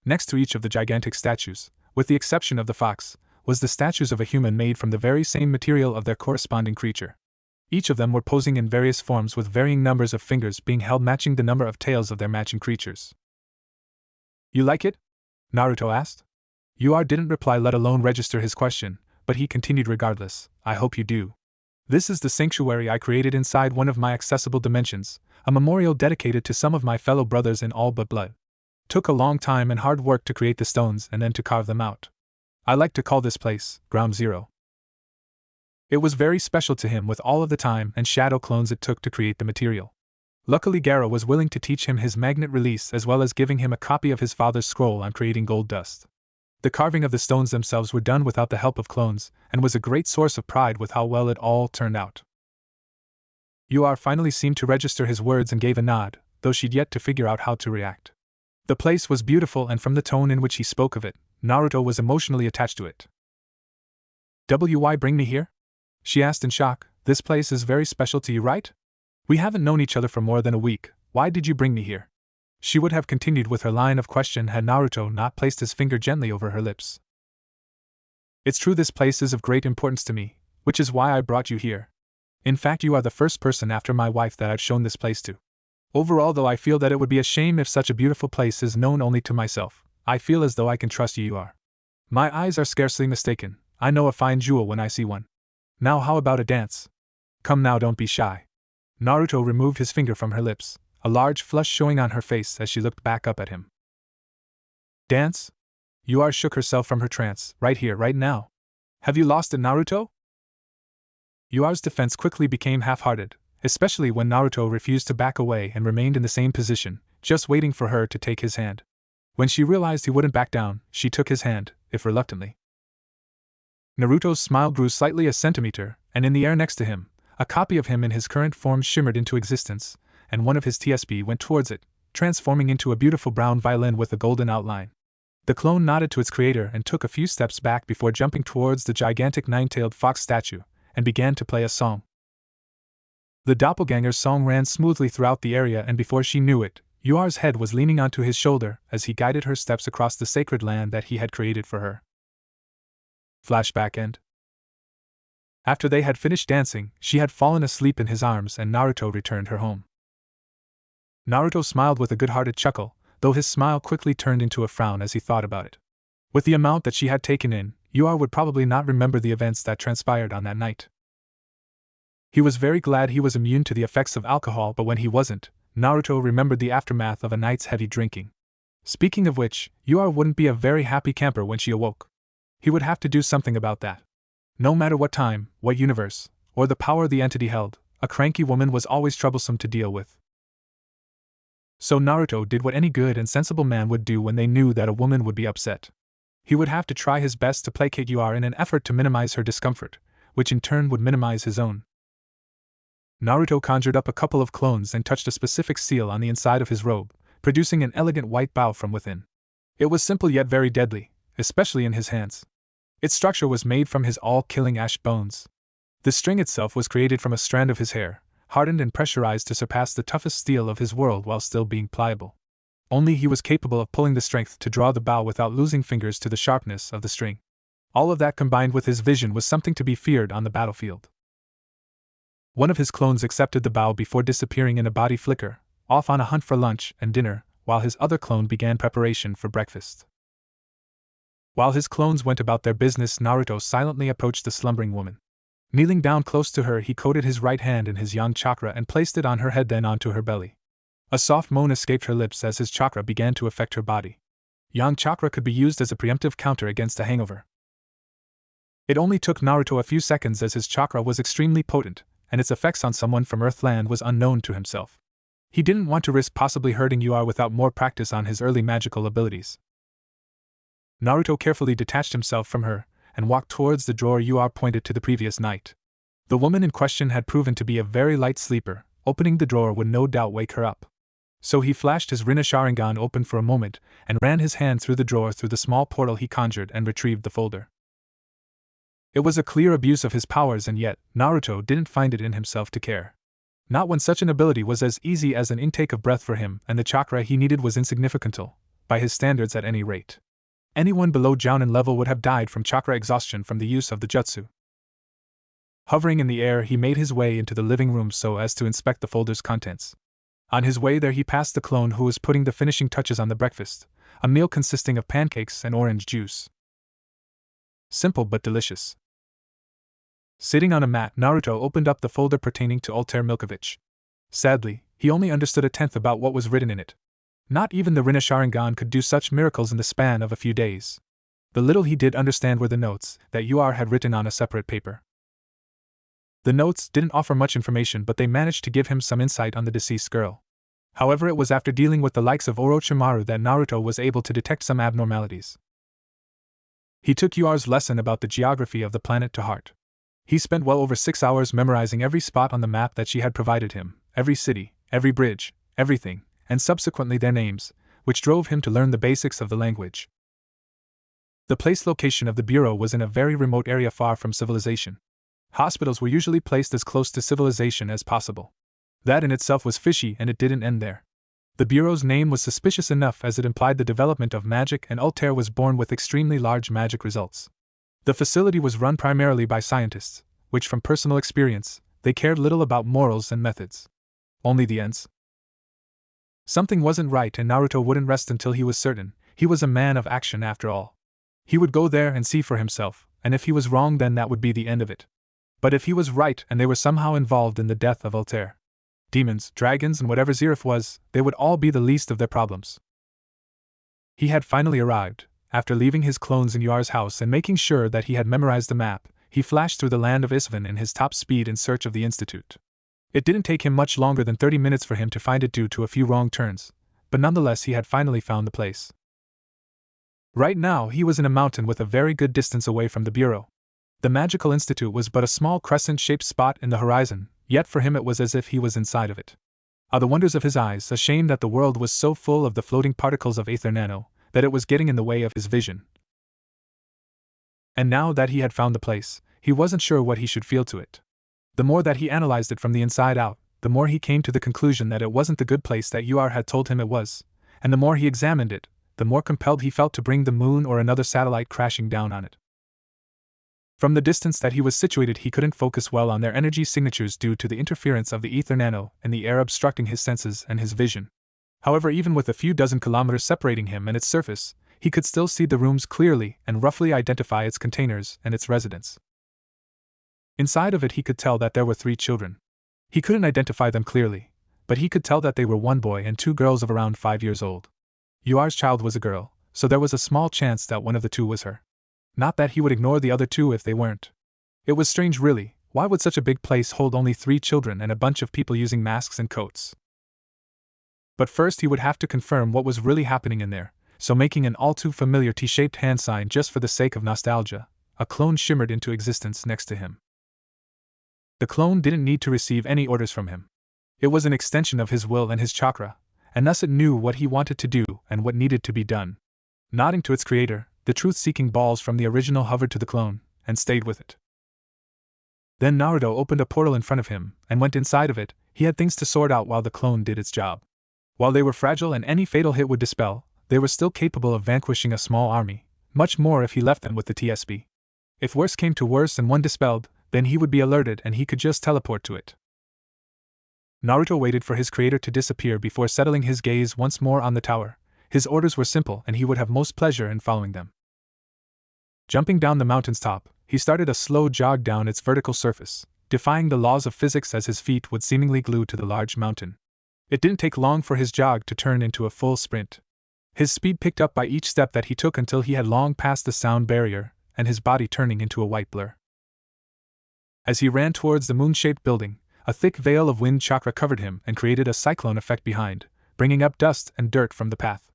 Next to each of the gigantic statues, with the exception of the fox, was the statues of a human made from the very same material of their corresponding creature. Each of them were posing in various forms with varying numbers of fingers being held matching the number of tails of their matching creatures. "You like it?" Naruto asked. Ur didn't reply, let alone register his question, but he continued regardless, "I hope you do. This is the sanctuary I created inside one of my accessible dimensions, a memorial dedicated to some of my fellow brothers in all but blood. Took a long time and hard work to create the stones and then to carve them out. I like to call this place Ground Zero." It was very special to him with all of the time and shadow clones it took to create the material. Luckily Gaara was willing to teach him his magnet release as well as giving him a copy of his father's scroll on creating gold dust. The carving of the stones themselves were done without the help of clones, and was a great source of pride with how well it all turned out. Ur finally seemed to register his words and gave a nod, though she'd yet to figure out how to react. The place was beautiful, and from the tone in which he spoke of it, Naruto was emotionally attached to it. "Why bring me here?" she asked in shock. "This place is very special to you, right? We haven't known each other for more than a week. Why did you bring me here?" She would have continued with her line of question had Naruto not placed his finger gently over her lips. "It's true, this place is of great importance to me, which is why I brought you here. In fact, you are the first person after my wife that I've shown this place to. Overall, though, I feel that it would be a shame if such a beautiful place is known only to myself. I feel as though I can trust you, Ur. My eyes are scarcely mistaken. I know a fine jewel when I see one. Now how about a dance? Come now, don't be shy." Naruto removed his finger from her lips, a large flush showing on her face as she looked back up at him. "Dance?" Ur shook herself from her trance. "Right here, right now. Have you lost it, Naruto?" Ur's defense quickly became half-hearted, especially when Naruto refused to back away and remained in the same position, just waiting for her to take his hand. When she realized he wouldn't back down, she took his hand, if reluctantly. Naruto's smile grew slightly a centimeter, and in the air next to him, a copy of him in his current form shimmered into existence, and one of his TSB went towards it, transforming into a beautiful brown violin with a golden outline. The clone nodded to its creator and took a few steps back before jumping towards the gigantic nine-tailed fox statue, and began to play a song. The doppelganger's song ran smoothly throughout the area, and before she knew it, Ur's head was leaning onto his shoulder as he guided her steps across the sacred land that he had created for her. Flashback end. After they had finished dancing, she had fallen asleep in his arms and Naruto returned her home. Naruto smiled with a good-hearted chuckle, though his smile quickly turned into a frown as he thought about it. With the amount that she had taken in, Ur would probably not remember the events that transpired on that night. He was very glad he was immune to the effects of alcohol, but when he wasn't, Naruto remembered the aftermath of a night's heavy drinking. Speaking of which, Ur wouldn't be a very happy camper when she awoke. He would have to do something about that. No matter what time, what universe, or the power the entity held, a cranky woman was always troublesome to deal with. So Naruto did what any good and sensible man would do when they knew that a woman would be upset. He would have to try his best to placate Ur in an effort to minimize her discomfort, which in turn would minimize his own. Naruto conjured up a couple of clones and touched a specific seal on the inside of his robe, producing an elegant white bow from within. It was simple yet very deadly, especially in his hands. Its structure was made from his all-killing ash bones. The string itself was created from a strand of his hair, hardened and pressurized to surpass the toughest steel of his world while still being pliable. Only he was capable of pulling the strength to draw the bow without losing fingers to the sharpness of the string. All of that combined with his vision was something to be feared on the battlefield. One of his clones accepted the bow before disappearing in a body flicker, off on a hunt for lunch and dinner, while his other clone began preparation for breakfast. While his clones went about their business, Naruto silently approached the slumbering woman. Kneeling down close to her, he coated his right hand in his yang chakra and placed it on her head, then onto her belly. A soft moan escaped her lips as his chakra began to affect her body. Yang chakra could be used as a preemptive counter against a hangover. It only took Naruto a few seconds as his chakra was extremely potent, and its effects on someone from Earthland was unknown to himself. He didn't want to risk possibly hurting Ur without more practice on his early magical abilities. Naruto carefully detached himself from her, and walked towards the drawer Ur pointed to the previous night. The woman in question had proven to be a very light sleeper. Opening the drawer would no doubt wake her up. So he flashed his Rinna Sharingan open for a moment, and ran his hand through the drawer through the small portal he conjured and retrieved the folder. It was a clear abuse of his powers, and yet, Naruto didn't find it in himself to care. Not when such an ability was as easy as an intake of breath for him, and the chakra he needed was insignificant, by his standards at any rate. Anyone below Jounin level would have died from chakra exhaustion from the use of the jutsu. Hovering in the air, he made his way into the living room so as to inspect the folder's contents. On his way there, he passed the clone who was putting the finishing touches on the breakfast, a meal consisting of pancakes and orange juice. Simple but delicious. Sitting on a mat, Naruto opened up the folder pertaining to Altair Milkovich. Sadly, he only understood a tenth about what was written in it. Not even the Rinna Sharingan could do such miracles in the span of a few days. The little he did understand were the notes that UR had written on a separate paper. The notes didn't offer much information, but they managed to give him some insight on the deceased girl. However, it was after dealing with the likes of Orochimaru that Naruto was able to detect some abnormalities. He took UR's lesson about the geography of the planet to heart. He spent well over 6 hours memorizing every spot on the map that she had provided him, every city, every bridge, everything, and subsequently their names, which drove him to learn the basics of the language. The place location of the bureau was in a very remote area far from civilization. Hospitals were usually placed as close to civilization as possible. That in itself was fishy, and it didn't end there. The bureau's name was suspicious enough as it implied the development of magic, and Altair was born with extremely large magic results. The facility was run primarily by scientists, which from personal experience, they cared little about morals and methods. Only the ends. Something wasn't right, and Naruto wouldn't rest until he was certain. He was a man of action after all. He would go there and see for himself, and if he was wrong, then that would be the end of it. But if he was right and they were somehow involved in the death of Altair, demons, dragons, and whatever Zerif was, they would all be the least of their problems. He had finally arrived. After leaving his clones in Yar's house and making sure that he had memorized the map, he flashed through the land of Isvan in his top speed in search of the institute. It didn't take him much longer than 30 minutes for him to find it due to a few wrong turns, but nonetheless he had finally found the place. Right now he was in a mountain with a very good distance away from the bureau. The magical institute was but a small crescent-shaped spot in the horizon, yet for him it was as if he was inside of it. Ah, the wonders of his eyes, a shame that the world was so full of the floating particles of Aether Nano, that it was getting in the way of his vision. And now that he had found the place, he wasn't sure what he should feel to it. The more that he analyzed it from the inside out, the more he came to the conclusion that it wasn't the good place that UR had told him it was, and the more he examined it, the more compelled he felt to bring the moon or another satellite crashing down on it. From the distance that he was situated, he couldn't focus well on their energy signatures due to the interference of the Aether Nano and the air obstructing his senses and his vision. However, even with a few dozen kilometers separating him and its surface, he could still see the rooms clearly and roughly identify its containers and its residents. Inside of it he could tell that there were 3 children. He couldn't identify them clearly, but he could tell that they were 1 boy and 2 girls of around 5 years old. UR's child was a girl, so there was a small chance that one of the 2 was her. Not that he would ignore the other 2 if they weren't. It was strange really, why would such a big place hold only 3 children and a bunch of people using masks and coats? But first he would have to confirm what was really happening in there, so making an all too familiar T-shaped hand sign just for the sake of nostalgia, a clone shimmered into existence next to him. The clone didn't need to receive any orders from him. It was an extension of his will and his chakra, and thus it knew what he wanted to do and what needed to be done. Nodding to its creator, the truth-seeking balls from the original hovered to the clone, and stayed with it. Then Naruto opened a portal in front of him, and went inside of it. He had things to sort out while the clone did its job. While they were fragile and any fatal hit would dispel, they were still capable of vanquishing a small army, much more if he left them with the TSB. If worse came to worse and one dispelled, then he would be alerted and he could just teleport to it. Naruto waited for his creator to disappear before settling his gaze once more on the tower. His orders were simple and he would have most pleasure in following them. Jumping down the mountain's top, he started a slow jog down its vertical surface, defying the laws of physics as his feet would seemingly glue to the large mountain. It didn't take long for his jog to turn into a full sprint. His speed picked up by each step that he took until he had long passed the sound barrier, and his body turning into a white blur. As he ran towards the moon-shaped building, a thick veil of wind chakra covered him and created a cyclone effect behind, bringing up dust and dirt from the path.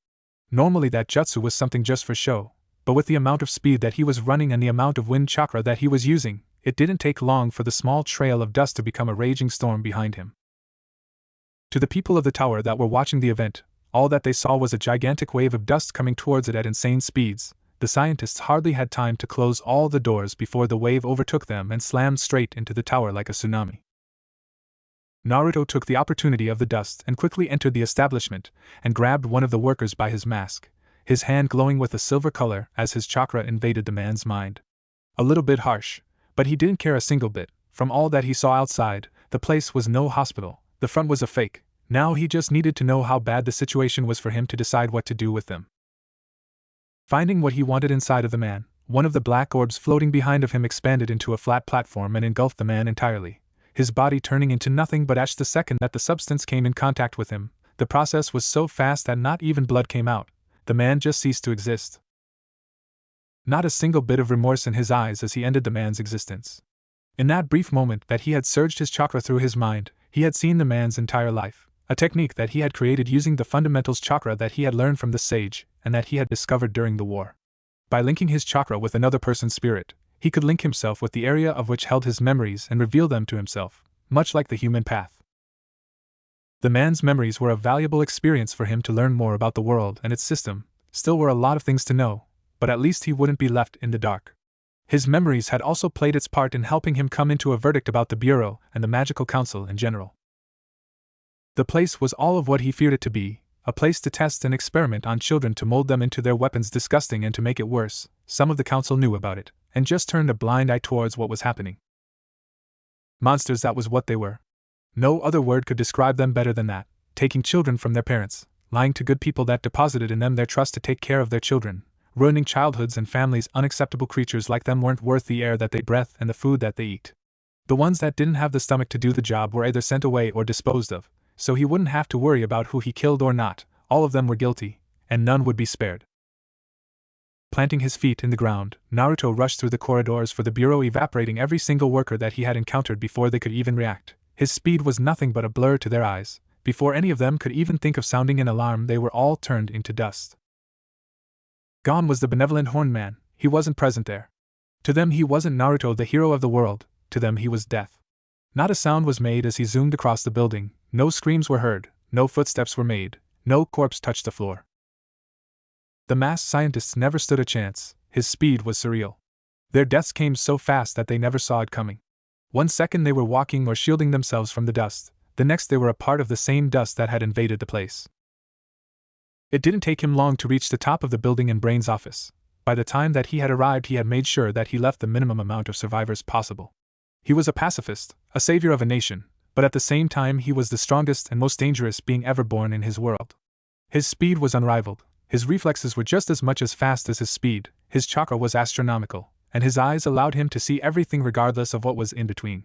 Normally that jutsu was something just for show, but with the amount of speed that he was running and the amount of wind chakra that he was using, it didn't take long for the small trail of dust to become a raging storm behind him. To the people of the tower that were watching the event, all that they saw was a gigantic wave of dust coming towards it at insane speeds. The scientists hardly had time to close all the doors before the wave overtook them and slammed straight into the tower like a tsunami. Naruto took the opportunity of the dust and quickly entered the establishment and grabbed one of the workers by his mask. his hand glowing with a silver color as his chakra invaded the man's mind. A little bit harsh, but he didn't care a single bit. From all that he saw outside, the place was no hospital, the front was a fake. Now he just needed to know how bad the situation was for him to decide what to do with them. Finding what he wanted inside of the man, one of the black orbs floating behind of him expanded into a flat platform and engulfed the man entirely, his body turning into nothing but ash the second that the substance came in contact with him. The process was so fast that not even blood came out. The man just ceased to exist. Not a single bit of remorse in his eyes as he ended the man's existence. In that brief moment that he had surged his chakra through his mind, he had seen the man's entire life, a technique that he had created using the fundamentals chakra that he had learned from the sage and that he had discovered during the war. By linking his chakra with another person's spirit, he could link himself with the area of which held his memories and reveal them to himself, much like the human path. The man's memories were a valuable experience for him to learn more about the world and its system. Still were a lot of things to know, but at least he wouldn't be left in the dark. His memories had also played its part in helping him come into a verdict about the Bureau and the Magical Council in general. The place was all of what he feared it to be, a place to test and experiment on children to mold them into their weapons. Disgusting, and to make it worse, some of the council knew about it, and just turned a blind eye towards what was happening. Monsters, that was what they were. No other word could describe them better than that, taking children from their parents, lying to good people that deposited in them their trust to take care of their children, ruining childhoods and families. Unacceptable creatures like them weren't worth the air that they breathe and the food that they eat. The ones that didn't have the stomach to do the job were either sent away or disposed of, so he wouldn't have to worry about who he killed or not. All of them were guilty, and none would be spared. Planting his feet in the ground, Naruto rushed through the corridors for the bureau, evaporating every single worker that he had encountered before they could even react. His speed was nothing but a blur to their eyes. Before any of them could even think of sounding an alarm, they were all turned into dust. Gone was the benevolent horned man. He wasn't present there. To them he wasn't Naruto, the hero of the world. To them he was death. Not a sound was made as he zoomed across the building. No screams were heard. No footsteps were made. No corpse touched the floor. The masked scientists never stood a chance. His speed was surreal. Their deaths came so fast that they never saw it coming. 1 second they were walking or shielding themselves from the dust. The next they were a part of the same dust that had invaded the place. It didn't take him long to reach the top of the building in Brain's office. By the time that he had arrived, he had made sure that he left the minimum amount of survivors possible. He was a pacifist, a savior of a nation, but at the same time he was the strongest and most dangerous being ever born in his world. His speed was unrivaled, his reflexes were just as much as fast as his speed, his chakra was astronomical, and his eyes allowed him to see everything regardless of what was in between.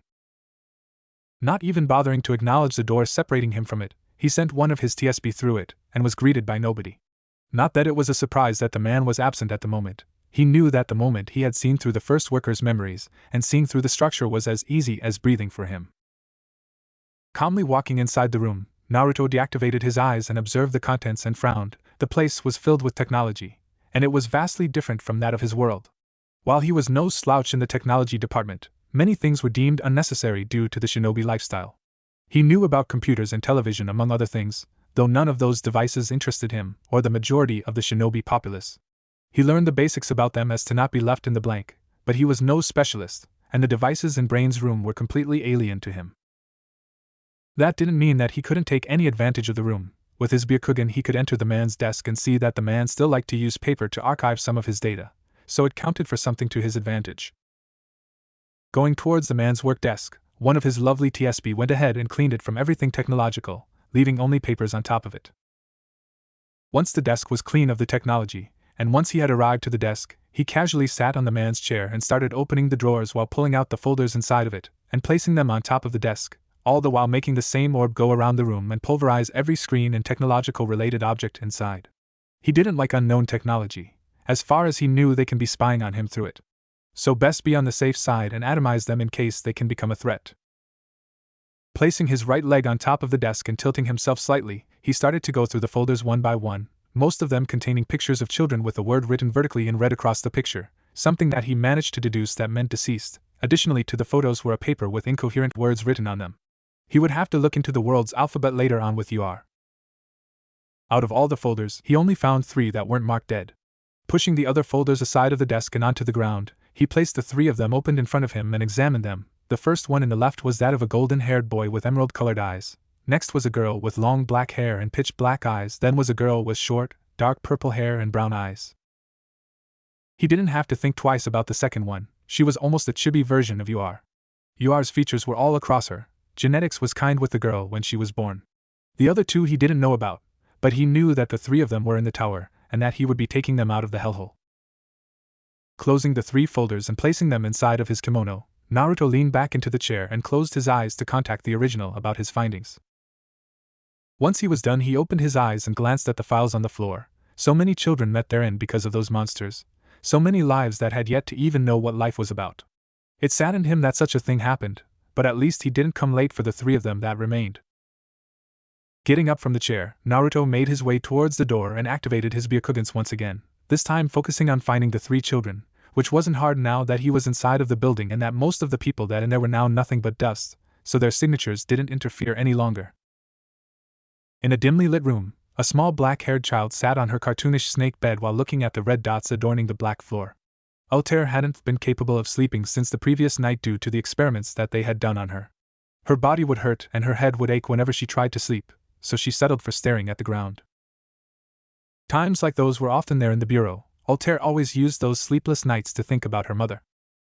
Not even bothering to acknowledge the door separating him from it, he sent one of his TSB through it, and was greeted by nobody. Not that it was a surprise that the man was absent at the moment. He knew that the moment he had seen through the first worker's memories, and seeing through the structure was as easy as breathing for him. Calmly walking inside the room, Naruto deactivated his eyes and observed the contents and frowned. The place was filled with technology, and it was vastly different from that of his world. While he was no slouch in the technology department, many things were deemed unnecessary due to the shinobi lifestyle. He knew about computers and television among other things, though none of those devices interested him or the majority of the shinobi populace. He learned the basics about them as to not be left in the blank, but he was no specialist, and the devices in Brain's room were completely alien to him. That didn't mean that he couldn't take any advantage of the room. With his Byakugan he could enter the man's desk and see that the man still liked to use paper to archive some of his data, so it counted for something to his advantage. Going towards the man's work desk, one of his lovely TSB went ahead and cleaned it from everything technological, leaving only papers on top of it. Once the desk was clean of the technology, and once he had arrived to the desk, he casually sat on the man's chair and started opening the drawers while pulling out the folders inside of it, and placing them on top of the desk, all the while making the same orb go around the room and pulverize every screen and technological-related object inside. He didn't like unknown technology. As far as he knew, they can be spying on him through it. So best be on the safe side and atomize them in case they can become a threat. Placing his right leg on top of the desk and tilting himself slightly, he started to go through the folders one by one, most of them containing pictures of children with a word written vertically in red across the picture, something that he managed to deduce that meant deceased. Additionally to the photos were a paper with incoherent words written on them. He would have to look into the world's alphabet later on with UR. Out of all the folders, he only found 3 that weren't marked dead. Pushing the other folders aside of the desk and onto the ground, he placed the 3 of them opened in front of him and examined them. The first one in the left was that of a golden-haired boy with emerald-colored eyes. Next was a girl with long black hair and pitch black eyes. Then was a girl with short, dark purple hair and brown eyes. He didn't have to think twice about the second one. She was almost a chibi version of Yuar. Yuar's features were all across her. Genetics was kind with the girl when she was born. The other two he didn't know about, but he knew that the three of them were in the tower, and that he would be taking them out of the hellhole. Closing the 3 folders and placing them inside of his kimono, Naruto leaned back into the chair and closed his eyes to contact the original about his findings. Once he was done, he opened his eyes and glanced at the files on the floor. So many children met therein because of those monsters. So many lives that had yet to even know what life was about. It saddened him that such a thing happened, but at least he didn't come late for the 3 of them that remained. Getting up from the chair, Naruto made his way towards the door and activated his Byakugans once again, this time focusing on finding the 3 children, which wasn't hard now that he was inside of the building and that most of the people that in there were now nothing but dust, so their signatures didn't interfere any longer. In a dimly lit room, a small black-haired child sat on her cartoonish snake bed while looking at the red dots adorning the black floor. Altair hadn't been capable of sleeping since the previous night due to the experiments that they had done on her. Her body would hurt and her head would ache whenever she tried to sleep, so she settled for staring at the ground. Times like those were often there in the bureau. Altair always used those sleepless nights to think about her mother.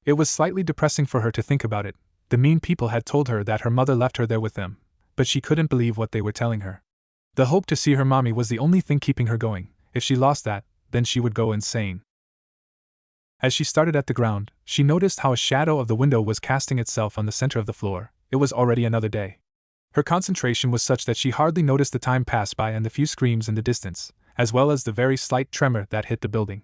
It was slightly depressing for her to think about it. The mean people had told her that her mother left her there with them, but she couldn't believe what they were telling her. The hope to see her mommy was the only thing keeping her going. If she lost that, then she would go insane. As she started at the ground, she noticed how a shadow of the window was casting itself on the center of the floor. It was already another day. Her concentration was such that she hardly noticed the time pass by and the few screams in the distance, as well as the very slight tremor that hit the building.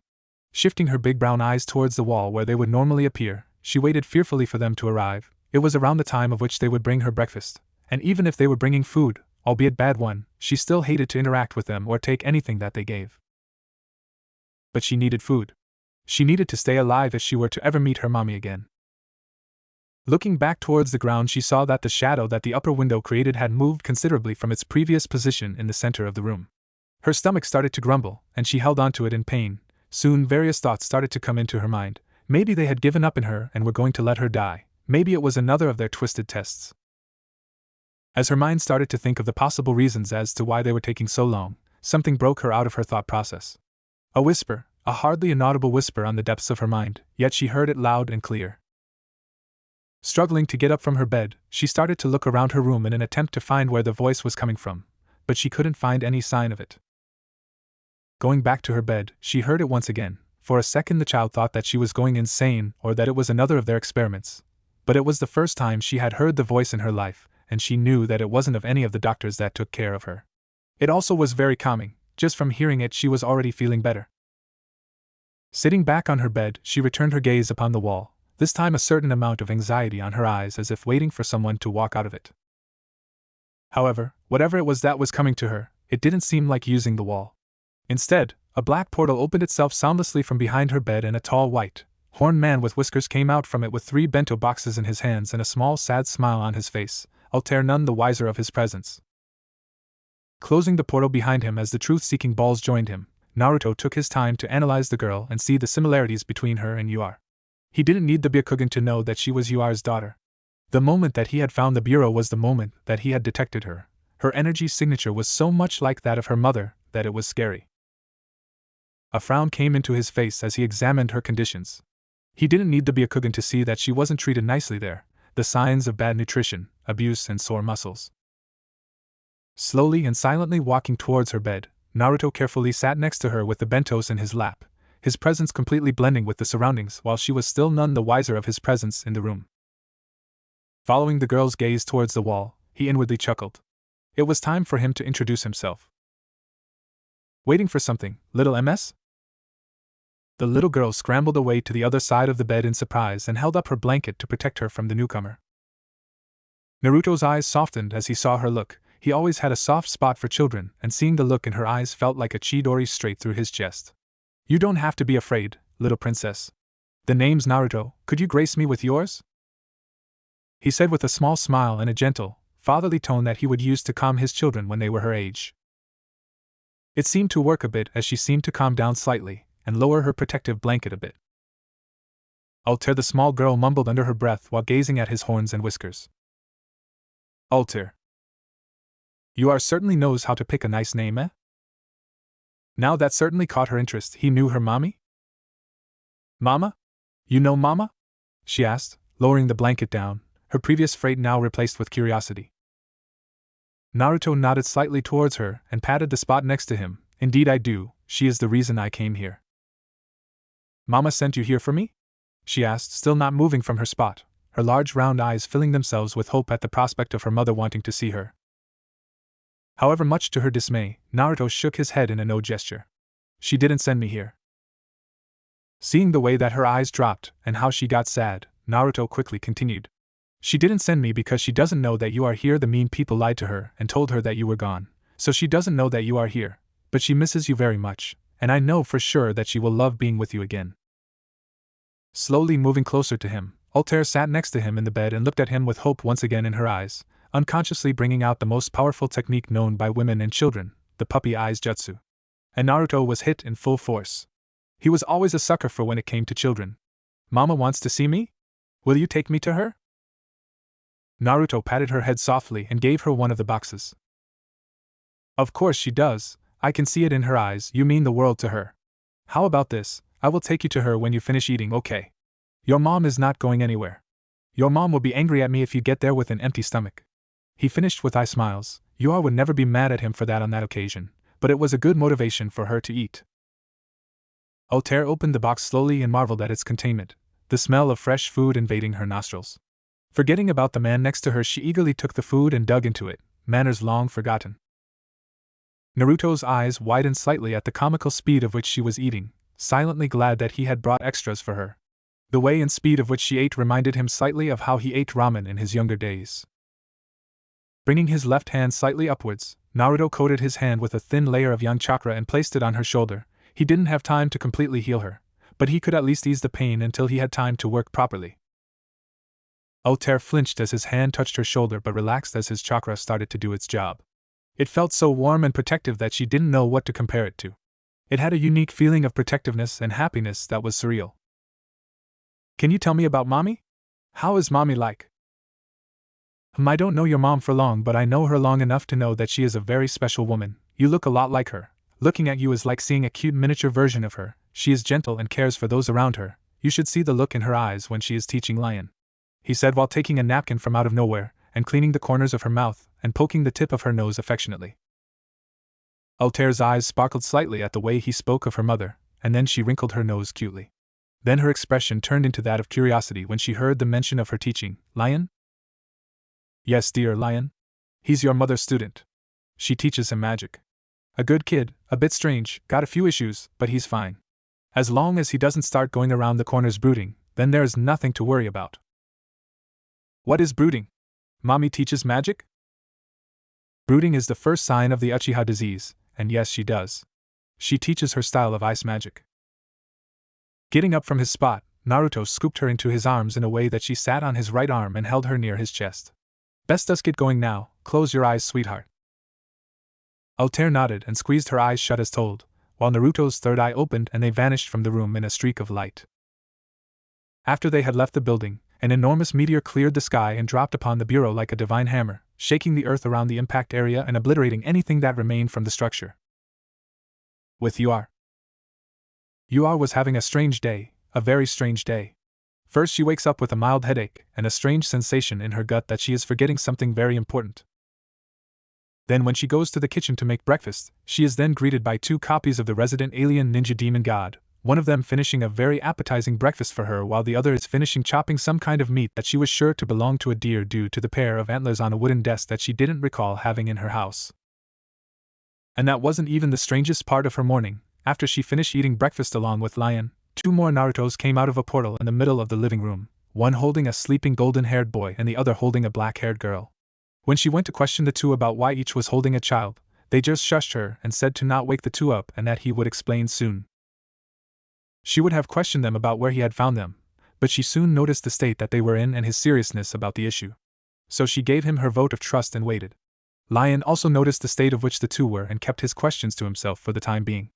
Shifting her big brown eyes towards the wall where they would normally appear, she waited fearfully for them to arrive. It was around the time of which they would bring her breakfast, and even if they were bringing food, albeit bad one, she still hated to interact with them or take anything that they gave. But she needed food. She needed to stay alive if she were to ever meet her mommy again. Looking back towards the ground, she saw that the shadow that the upper window created had moved considerably from its previous position in the center of the room. Her stomach started to grumble, and she held onto it in pain. Soon various thoughts started to come into her mind. Maybe they had given up in her and were going to let her die. Maybe it was another of their twisted tests. As her mind started to think of the possible reasons as to why they were taking so long, something broke her out of her thought process. A whisper, a hardly inaudible whisper on the depths of her mind, yet she heard it loud and clear. Struggling to get up from her bed, she started to look around her room in an attempt to find where the voice was coming from, but she couldn't find any sign of it. Going back to her bed, she heard it once again. For a second the child thought that she was going insane or that it was another of their experiments. But it was the first time she had heard the voice in her life, and she knew that it wasn't of any of the doctors that took care of her. It also was very calming. Just from hearing it she was already feeling better. Sitting back on her bed, she returned her gaze upon the wall, this time a certain amount of anxiety on her eyes as if waiting for someone to walk out of it. However, whatever it was that was coming to her, it didn't seem like using the wall. Instead, a black portal opened itself soundlessly from behind her bed and a tall white, horned man with whiskers came out from it with 3 bento boxes in his hands and a small sad smile on his face, Altair none the wiser of his presence. Closing the portal behind him as the truth-seeking balls joined him, Naruto took his time to analyze the girl and see the similarities between her and Yuar. He didn't need the Byakugan to know that she was Yuar's daughter. The moment that he had found the bureau was the moment that he had detected her. Her energy signature was so much like that of her mother that it was scary. A frown came into his face as he examined her conditions. He didn't need the Byakugan to see that she wasn't treated nicely there, the signs of bad nutrition, abuse and sore muscles. Slowly and silently walking towards her bed, Naruto carefully sat next to her with the bentos in his lap, his presence completely blending with the surroundings while she was still none the wiser of his presence in the room. Following the girl's gaze towards the wall, he inwardly chuckled. It was time for him to introduce himself. Waiting for something, little MS? The little girl scrambled away to the other side of the bed in surprise and held up her blanket to protect her from the newcomer. Naruto's eyes softened as he saw her look. He always had a soft spot for children, and seeing the look in her eyes felt like a chidori straight through his chest. You don't have to be afraid, little princess. The name's Naruto, could you grace me with yours? He said with a small smile and a gentle, fatherly tone that he would use to calm his children when they were her age. It seemed to work a bit as she seemed to calm down slightly and lower her protective blanket a bit. Altair, the small girl mumbled under her breath while gazing at his horns and whiskers. Altair. Yuar certainly knows how to pick a nice name, eh? Now that certainly caught her interest. He knew her mommy? Mama? You know Mama? She asked, lowering the blanket down, her previous freight now replaced with curiosity. Naruto nodded slightly towards her and patted the spot next to him. Indeed I do, she is the reason I came here. Mama sent you here for me? She asked, still not moving from her spot, her large round eyes filling themselves with hope at the prospect of her mother wanting to see her. However, much to her dismay, Naruto shook his head in a no gesture. She didn't send me here. Seeing the way that her eyes dropped and how she got sad, Naruto quickly continued. She didn't send me because she doesn't know that you are here. The mean people lied to her and told her that you were gone, so she doesn't know that you are here, but she misses you very much, and I know for sure that she will love being with you again. Slowly moving closer to him, Altair sat next to him in the bed and looked at him with hope once again in her eyes, unconsciously bringing out the most powerful technique known by women and children, the puppy eyes jutsu. And Naruto was hit in full force. He was always a sucker for when it came to children. Mama wants to see me? Will you take me to her? Naruto patted her head softly and gave her one of the boxes. Of course she does, I can see it in her eyes. You mean the world to her. How about this, I will take you to her when you finish eating, okay? Your mom is not going anywhere. Your mom will be angry at me if you get there with an empty stomach. He finished with eye smiles. Yua would never be mad at him for that on that occasion, but it was a good motivation for her to eat. Altair opened the box slowly and marveled at its containment, the smell of fresh food invading her nostrils. Forgetting about the man next to her, she eagerly took the food and dug into it, manners long forgotten. Naruto's eyes widened slightly at the comical speed of which she was eating, silently glad that he had brought extras for her. The way and speed of which she ate reminded him slightly of how he ate ramen in his younger days. Bringing his left hand slightly upwards, Naruto coated his hand with a thin layer of yang chakra and placed it on her shoulder. He didn't have time to completely heal her, but he could at least ease the pain until he had time to work properly. Altair flinched as his hand touched her shoulder but relaxed as his chakra started to do its job. It felt so warm and protective that she didn't know what to compare it to. It had a unique feeling of protectiveness and happiness that was surreal. Can you tell me about Mommy? How is Mommy like? I don't know your mom for long, but I know her long enough to know that she is a very special woman. You look a lot like her. Looking at you is like seeing a cute miniature version of her. She is gentle and cares for those around her. You should see the look in her eyes when she is teaching Lion, he said while taking a napkin from out of nowhere and cleaning the corners of her mouth and poking the tip of her nose affectionately. Altair's eyes sparkled slightly at the way he spoke of her mother, and then she wrinkled her nose cutely. Then her expression turned into that of curiosity when she heard the mention of her teaching. Lion? Yes, dear Lion. He's your mother's student. She teaches him magic. A good kid, a bit strange, got a few issues, but he's fine. As long as he doesn't start going around the corners brooding, then there is nothing to worry about. What is brooding? Mommy teaches magic? Brooding is the first sign of the Uchiha disease, and yes, she does. She teaches her style of ice magic. Getting up from his spot, Naruto scooped her into his arms in a way that she sat on his right arm and held her near his chest. Best us get going now, close your eyes, sweetheart. Altair nodded and squeezed her eyes shut as told, while Naruto's third eye opened and they vanished from the room in a streak of light. After they had left the building, an enormous meteor cleared the sky and dropped upon the bureau like a divine hammer, shaking the earth around the impact area and obliterating anything that remained from the structure. With Ur was having a strange day, a very strange day. First she wakes up with a mild headache and a strange sensation in her gut that she is forgetting something very important. Then when she goes to the kitchen to make breakfast, she is then greeted by 2 copies of the resident alien ninja demon god, one of them finishing a very appetizing breakfast for her while the other is finishing chopping some kind of meat that she was sure to belong to a deer due to the pair of antlers on a wooden desk that she didn't recall having in her house. And that wasn't even the strangest part of her morning. After she finished eating breakfast along with Lion, 2 more Narutos came out of a portal in the middle of the living room, one holding a sleeping golden-haired boy and the other holding a black-haired girl. When she went to question the 2 about why each was holding a child, they just shushed her and said to not wake the 2 up and that he would explain soon. She would have questioned them about where he had found them, but she soon noticed the state that they were in and his seriousness about the issue. So she gave him her vote of trust and waited. Lion also noticed the state of which the 2 were and kept his questions to himself for the time being.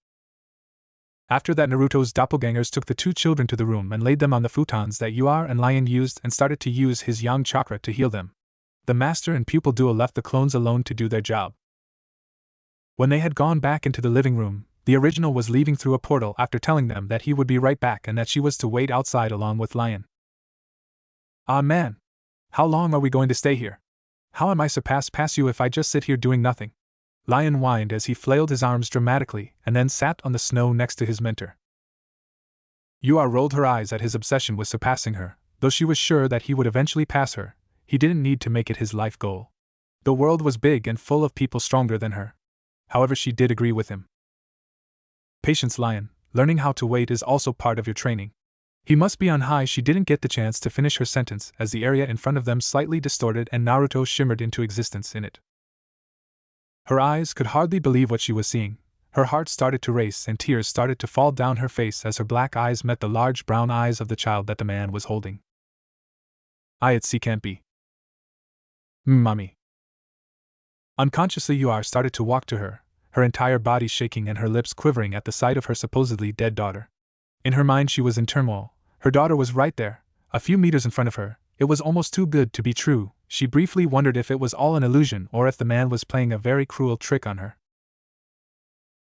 After that, Naruto's doppelgangers took the 2 children to the room and laid them on the futons that Ur and Lion used and started to use his yang chakra to heal them. The master and pupil duo left the clones alone to do their job. When they had gone back into the living room, The original was leaving through a portal after telling them that he would be right back and that she was to wait outside along with Lion. Ah man! How long are we going to stay here? How am I supposed pass you if I just sit here doing nothing? Lion whined as he flailed his arms dramatically and then sat on the snow next to his mentor. Yua rolled her eyes at his obsession with surpassing her, though she was sure that he would eventually pass her. He didn't need to make it his life goal. The world was big and full of people stronger than her. However, she did agree with him. Patience, Lion. Learning how to wait is also part of your training. He must be on high. She didn't get the chance to finish her sentence as the area in front of them slightly distorted and Naruto shimmered into existence in it. Her eyes could hardly believe what she was seeing. Her heart started to race and tears started to fall down her face as her black eyes met the large brown eyes of the child that the man was holding. It can't be. Mommy. Unconsciously, Yua started to walk to her, her entire body shaking and her lips quivering at the sight of her supposedly dead daughter. In her mind, she was in turmoil. Her daughter was right there, a few meters in front of her. It was almost too good to be true. She briefly wondered if it was all an illusion or if the man was playing a very cruel trick on her.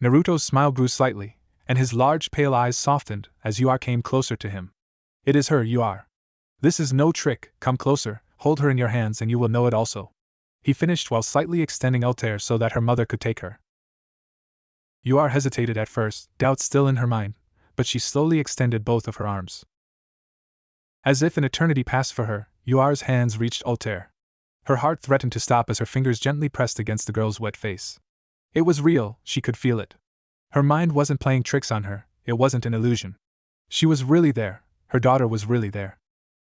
Naruto's smile grew slightly, and his large pale eyes softened as Yua came closer to him. It is her, Yua. This is no trick. Come closer, hold her in your hands and you will know it also. He finished while slightly extending Altair so that her mother could take her. Yua hesitated at first, doubt still in her mind, but she slowly extended both of her arms. As if an eternity passed for her, Yua's hands reached Altair. Her heart threatened to stop as her fingers gently pressed against the girl's wet face. It was real, she could feel it. Her mind wasn't playing tricks on her, it wasn't an illusion. She was really there, her daughter was really there.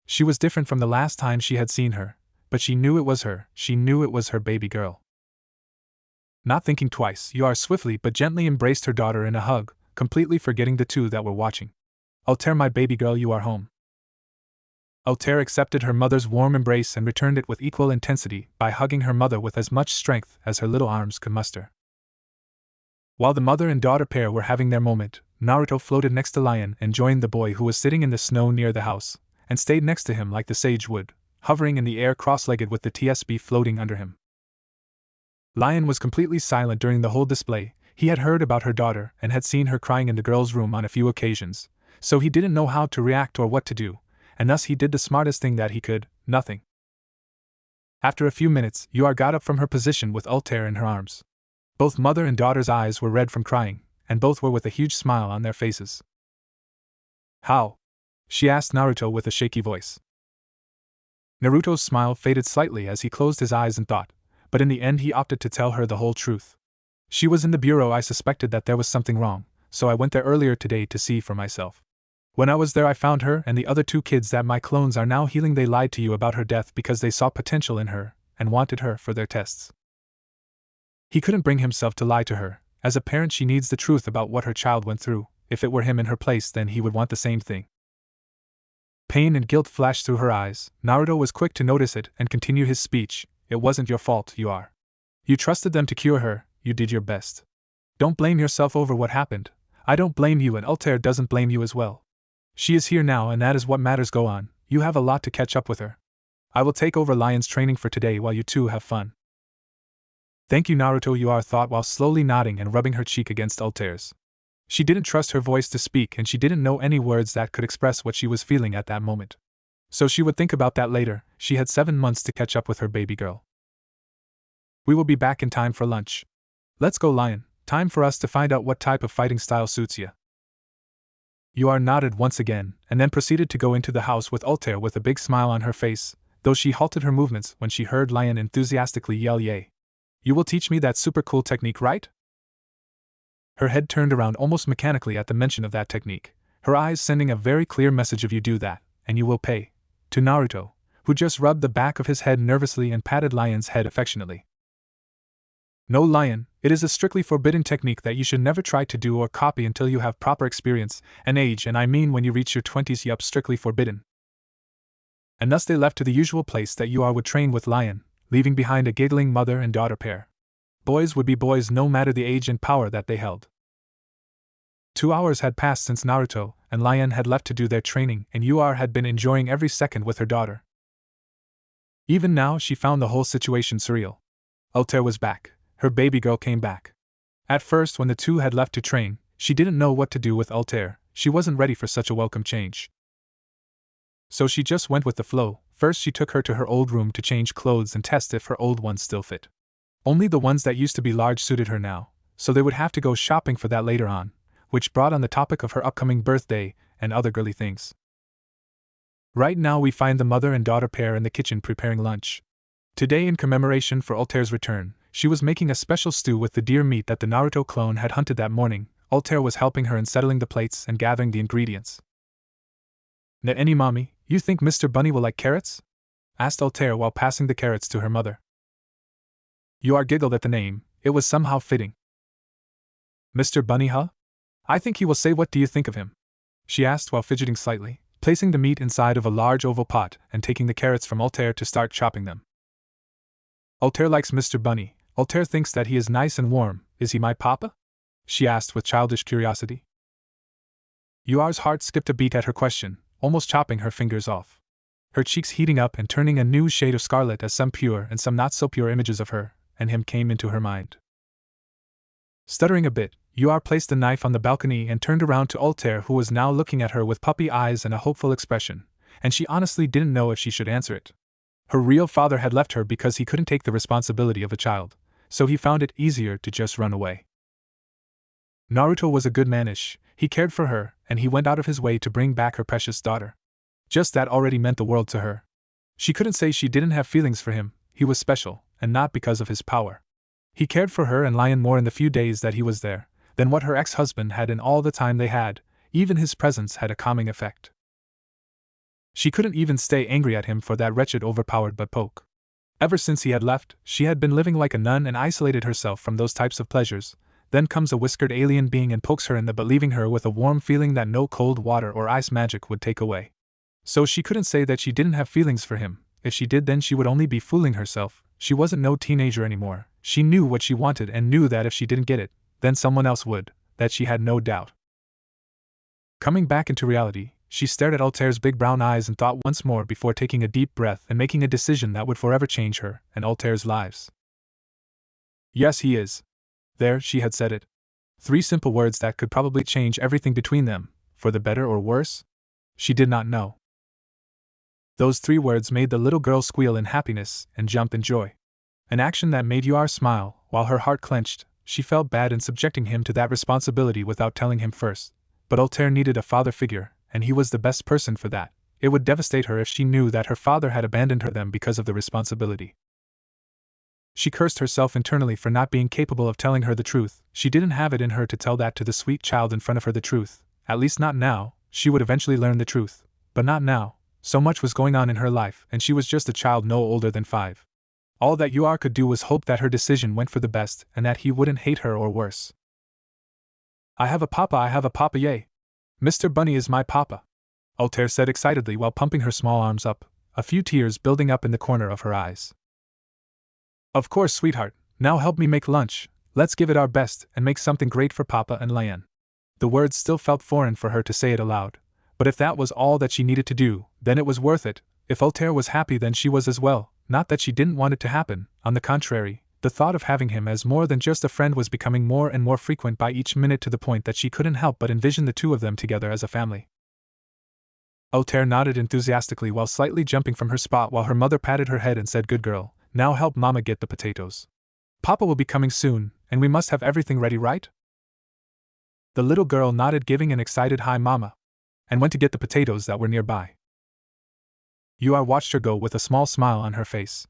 She was different from the last time she had seen her, but she knew it was her, she knew it was her baby girl. Not thinking twice, Yua swiftly but gently embraced her daughter in a hug, completely forgetting the two that were watching. Altair, my baby girl, you are home. Altair accepted her mother's warm embrace and returned it with equal intensity by hugging her mother with as much strength as her little arms could muster. While the mother and daughter pair were having their moment, Naruto floated next to Lion and joined the boy who was sitting in the snow near the house, and stayed next to him like the sage would, hovering in the air cross-legged with the TSB floating under him. Lion was completely silent during the whole display. He had heard about her daughter and had seen her crying in the girl's room on a few occasions, so he didn't know how to react or what to do, and thus he did the smartest thing that he could, nothing. After a few minutes, Yua got up from her position with Altair in her arms. Both mother and daughter's eyes were red from crying, and both were with a huge smile on their faces. How? She asked Naruto with a shaky voice. Naruto's smile faded slightly as he closed his eyes in thought, but in the end he opted to tell her the whole truth. She was in the bureau. I suspected that there was something wrong, so I went there earlier today to see for myself. When I was there I found her and the other two kids that my clones are now healing. They lied to you about her death because they saw potential in her, and wanted her for their tests. He couldn't bring himself to lie to her. As a parent she needs the truth about what her child went through. If it were him in her place then he would want the same thing. Pain and guilt flashed through her eyes. Naruto was quick to notice it and continued his speech. It wasn't your fault, Yua. You trusted them to cure her, you did your best. Don't blame yourself over what happened. I don't blame you and Altair doesn't blame you as well. She is here now and that is what matters. Go on, you have a lot to catch up with her. I will take over Lion's training for today while you two have fun. Thank you, Naruto, Yua thought while slowly nodding and rubbing her cheek against Altair's. She didn't trust her voice to speak and she didn't know any words that could express what she was feeling at that moment. So she would think about that later. She had 7 months to catch up with her baby girl. We will be back in time for lunch. Let's go, Lion. Time for us to find out what type of fighting style suits you. Yua nodded once again, and then proceeded to go into the house with Altair with a big smile on her face, though she halted her movements when she heard Lion enthusiastically yell yay. You will teach me that super cool technique, right? Her head turned around almost mechanically at the mention of that technique, her eyes sending a very clear message of you do that, and you will pay. To Naruto, who just rubbed the back of his head nervously and patted Lion's head affectionately. No, Lion, it is a strictly forbidden technique that you should never try to do or copy until you have proper experience and age, and I mean when you reach your 20s. Yup, strictly forbidden. And thus they left to the usual place that Yua would train with Lion, leaving behind a giggling mother and daughter pair. Boys would be boys no matter the age and power that they held. 2 hours had passed since Naruto and Lion had left to do their training, and Yua had been enjoying every second with her daughter. Even now she found the whole situation surreal. Altair was back. Her baby girl came back. At first, when the two had left to train, She didn't know what to do with Altair. She wasn't ready for such a welcome change. So she just went with the flow. First she took her to her old room to change clothes and test if her old ones still fit. Only the ones that used to be large suited her now, so they would have to go shopping for that later on, which brought on the topic of her upcoming birthday and other girly things. Right now we find the mother and daughter pair in the kitchen preparing lunch. Today, in commemoration for Altair's return, she was making a special stew with the deer meat that the Naruto clone had hunted that morning. Altair was helping her in settling the plates and gathering the ingredients. "Any mommy, you think Mr. Bunny will like carrots?" asked Altair while passing the carrots to her mother. Yuar giggled at the name. It was somehow fitting. "Mr. Bunny, huh? I think he will say, what do you think of him?" she asked while fidgeting slightly, placing the meat inside of a large oval pot and taking the carrots from Altair to start chopping them. "Altair likes Mr. Bunny. Altair thinks that he is nice and warm. Is he my papa?" she asked with childish curiosity. Yuar's heart skipped a beat at her question, almost chopping her fingers off. Her cheeks heating up and turning a new shade of scarlet as some pure and some not so pure images of her and him came into her mind. Stuttering a bit, Yuar placed the knife on the balcony and turned around to Altair, who was now looking at her with puppy eyes and a hopeful expression, and she honestly didn't know if she should answer it. Her real father had left her because he couldn't take the responsibility of a child, so he found it easier to just run away. Naruto was a good man-ish. He cared for her, and he went out of his way to bring back her precious daughter. Just that already meant the world to her. She couldn't say she didn't have feelings for him. He was special, and not because of his power. He cared for her and Lion more in the few days that he was there than what her ex-husband had in all the time they had. Even his presence had a calming effect. She couldn't even stay angry at him for that wretched overpowered butt poke. Ever since he had left, she had been living like a nun and isolated herself from those types of pleasures. Then comes a whiskered alien being and pokes her in the butt, leaving her with a warm feeling that no cold water or ice magic would take away. So she couldn't say that she didn't have feelings for him. If she did, then she would only be fooling herself. She wasn't no teenager anymore. She knew what she wanted and knew that if she didn't get it, then someone else would, that she had no doubt. Coming back into reality, she stared at Altair's big brown eyes and thought once more before taking a deep breath and making a decision that would forever change her and Altair's lives. Yes, he is. There, she had said it. 3 simple words that could probably change everything between them, for the better or worse? She did not know. Those 3 words made the little girl squeal in happiness and jump in joy. An action that made Yuar smile, while her heart clenched. She felt bad in subjecting him to that responsibility without telling him first. But Altair needed a father figure, and he was the best person for that. It would devastate her if she knew that her father had abandoned her them because of the responsibility. She cursed herself internally for not being capable of telling her the truth. She didn't have it in her to tell that to the sweet child in front of her the truth. At least not now. She would eventually learn the truth. But not now. So much was going on in her life, and she was just a child no older than 5. All that Yuar could do was hope that her decision went for the best and that he wouldn't hate her or worse. I have a papa, yay! Mr. Bunny is my papa, Altair said excitedly while pumping her small arms up, a few tears building up in the corner of her eyes. Of course, sweetheart, now help me make lunch. Let's give it our best and make something great for Papa and Lion. The words still felt foreign for her to say it aloud, but if that was all that she needed to do, then it was worth it. If Altair was happy, then she was as well. Not that she didn't want it to happen, on the contrary, the thought of having him as more than just a friend was becoming more and more frequent by each minute, to the point that she couldn't help but envision the 2 of them together as a family. Altair nodded enthusiastically while slightly jumping from her spot, while her mother patted her head and said, "Good girl, now help Mama get the potatoes. Papa will be coming soon, and we must have everything ready, right?" The little girl nodded, giving an excited "Hi, Mama," and went to get the potatoes that were nearby. Yuar watched her go with a small smile on her face.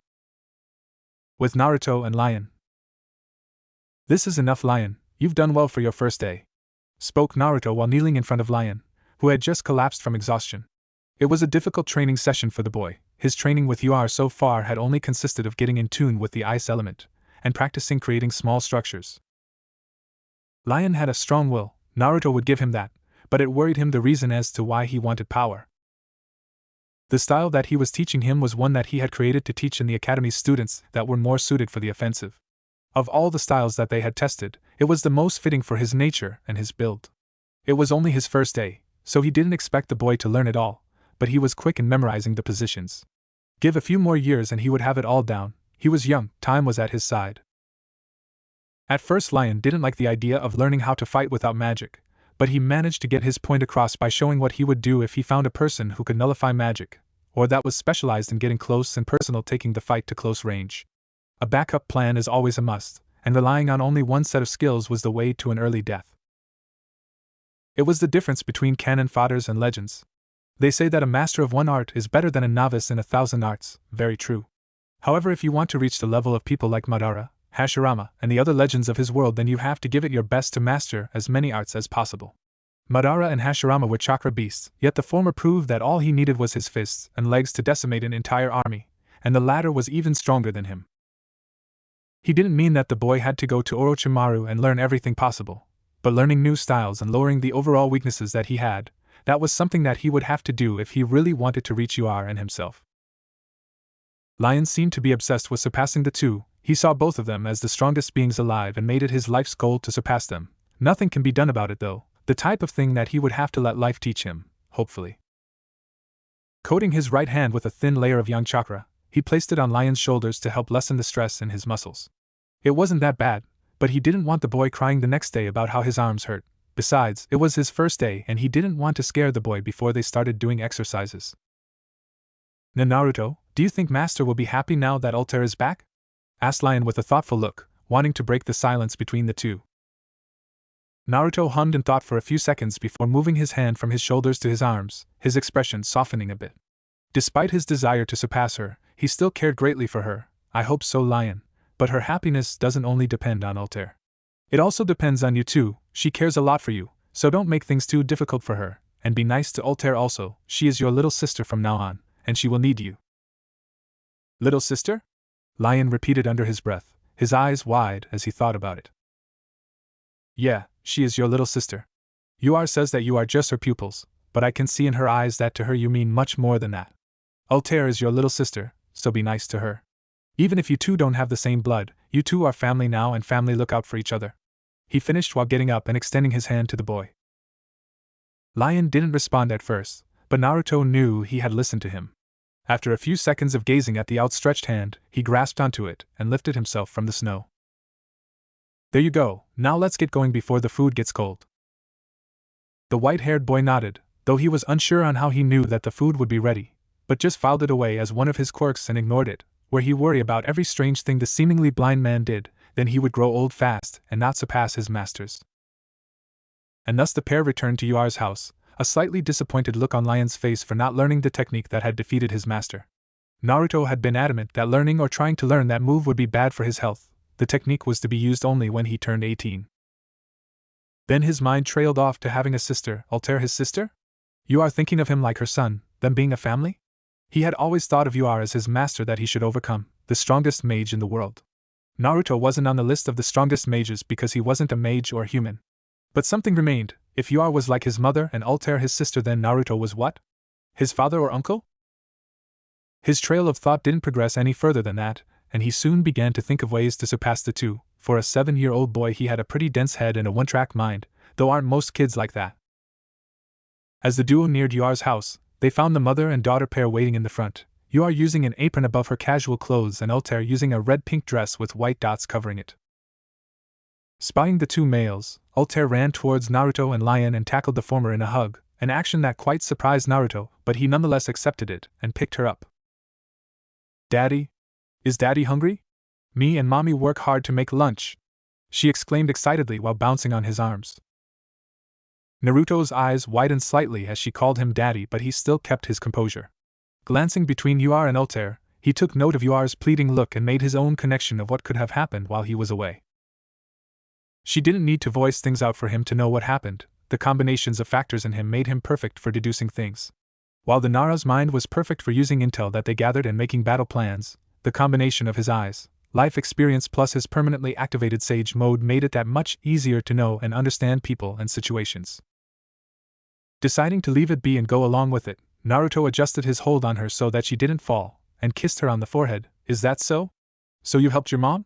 With Naruto and Lion. "This is enough, Lion. You've done well for your first day," spoke Naruto while kneeling in front of Lion, who had just collapsed from exhaustion. It was a difficult training session for the boy. His training with Yuar so far had only consisted of getting in tune with the ice element and practicing creating small structures. Lion had a strong will, Naruto would give him that, but it worried him the reason as to why he wanted power. The style that he was teaching him was one that he had created to teach in the academy's students that were more suited for the offensive. Of all the styles that they had tested, it was the most fitting for his nature and his build. It was only his first day, so he didn't expect the boy to learn it all, but he was quick in memorizing the positions. Give a few more years and he would have it all down. He was young, time was at his side. At first, Lion didn't like the idea of learning how to fight without magic, but he managed to get his point across by showing what he would do if he found a person who could nullify magic, or that was specialized in getting close and personal, taking the fight to close range. A backup plan is always a must, and relying on only one set of skills was the way to an early death. It was the difference between canon fodders and legends. They say that a master of one art is better than a novice in 1,000 arts, very true. However, if you want to reach the level of people like Madara, Hashirama, and the other legends of his world, then you have to give it your best to master as many arts as possible. Madara and Hashirama were chakra beasts, yet the former proved that all he needed was his fists and legs to decimate an entire army, and the latter was even stronger than him. He didn't mean that the boy had to go to Orochimaru and learn everything possible, but learning new styles and lowering the overall weaknesses that he had, that was something that he would have to do if he really wanted to reach UR and himself. Lion seemed to be obsessed with surpassing the two. He saw both of them as the strongest beings alive and made it his life's goal to surpass them. Nothing can be done about it though, the type of thing that he would have to let life teach him, hopefully. Coating his right hand with a thin layer of yang chakra, he placed it on Lion's shoulders to help lessen the stress in his muscles. It wasn't that bad, but he didn't want the boy crying the next day about how his arms hurt. Besides, it was his first day and he didn't want to scare the boy before they started doing exercises. Naruto, do you think Master will be happy now that Altair is back? Asked Lion with a thoughtful look, wanting to break the silence between the two. Naruto hummed and thought for a few seconds before moving his hand from his shoulders to his arms, his expression softening a bit. Despite his desire to surpass her, he still cared greatly for her. I hope so, Lion, but her happiness doesn't only depend on Altair. It also depends on you too. She cares a lot for you, so don't make things too difficult for her, and be nice to Altair also. She is your little sister from now on, and she will need you. Little sister? Lion repeated under his breath, his eyes wide as he thought about it. Yeah, she is your little sister. UR says that you are just her pupils, but I can see in her eyes that to her you mean much more than that. Altair is your little sister, so be nice to her. Even if you two don't have the same blood, you two are family now and family look out for each other. He finished while getting up and extending his hand to the boy. Lion didn't respond at first, but Naruto knew he had listened to him. After a few seconds of gazing at the outstretched hand, he grasped onto it and lifted himself from the snow. There you go, now let's get going before the food gets cold. The white-haired boy nodded, though he was unsure on how he knew that the food would be ready, but just filed it away as one of his quirks and ignored it, where he worried about every strange thing the seemingly blind man did, then he would grow old fast and not surpass his masters. And thus the pair returned to UR's house, a slightly disappointed look on Lion's face for not learning the technique that had defeated his master. Naruto had been adamant that learning or trying to learn that move would be bad for his health. The technique was to be used only when he turned 18. Then his mind trailed off to having a sister. Altair his sister? You are thinking of him like her son, them being a family? He had always thought of UR as his master that he should overcome, the strongest mage in the world. Naruto wasn't on the list of the strongest mages because he wasn't a mage or human. But something remained. If UR was like his mother and Altair his sister, then Naruto was what? His father or uncle? His trail of thought didn't progress any further than that, and he soon began to think of ways to surpass the two. For a 7-year-old boy, he had a pretty dense head and a one-track mind, though aren't most kids like that. As the duo neared UR's house, they found the mother and daughter pair waiting in the front, UR using an apron above her casual clothes and Altair using a red-pink dress with white dots covering it. Spying the two males, Altair ran towards Naruto and Lion and tackled the former in a hug, an action that quite surprised Naruto, but he nonetheless accepted it and picked her up. Daddy? Is Daddy hungry? Me and Mommy work hard to make lunch, she exclaimed excitedly while bouncing on his arms. Naruto's eyes widened slightly as she called him Daddy, but he still kept his composure. Glancing between UR and Altair, he took note of UR's pleading look and made his own connection of what could have happened while he was away. She didn't need to voice things out for him to know what happened. The combinations of factors in him made him perfect for deducing things. While the Nara's mind was perfect for using intel that they gathered and making battle plans, the combination of his eyes, life experience plus his permanently activated sage mode made it that much easier to know and understand people and situations. Deciding to leave it be and go along with it, Naruto adjusted his hold on her so that she didn't fall, and kissed her on the forehead. Is that so? So you helped your mom?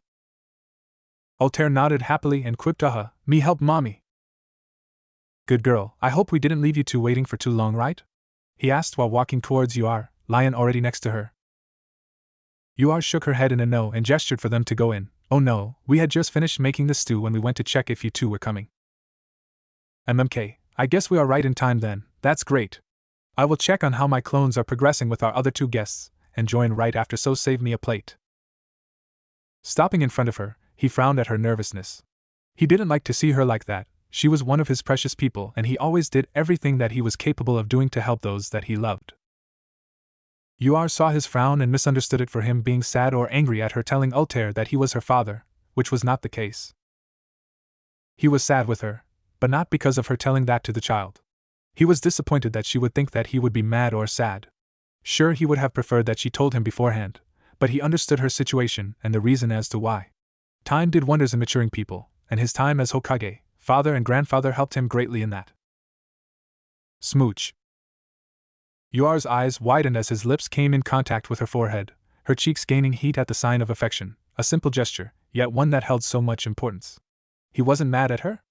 Altair nodded happily and quipped, me help mommy. Good girl, I hope we didn't leave you two waiting for too long, right? He asked while walking towards UR, Lion already next to her. UR shook her head in a no and gestured for them to go in. Oh no, we had just finished making the stew when we went to check if you two were coming. MMK, I guess we are right in time then, that's great. I will check on how my clones are progressing with our other two guests, and join right after, so save me a plate. Stopping in front of her, he frowned at her nervousness. He didn't like to see her like that. She was one of his precious people and he always did everything that he was capable of doing to help those that he loved. Yuar saw his frown and misunderstood it for him being sad or angry at her telling Altair that he was her father, which was not the case. He was sad with her, but not because of her telling that to the child. He was disappointed that she would think that he would be mad or sad. Sure, he would have preferred that she told him beforehand, but he understood her situation and the reason as to why. Time did wonders in maturing people, and his time as Hokage, father and grandfather helped him greatly in that. Smooch. Yuar's eyes widened as his lips came in contact with her forehead, her cheeks gaining heat at the sign of affection, a simple gesture, yet one that held so much importance. He wasn't mad at her?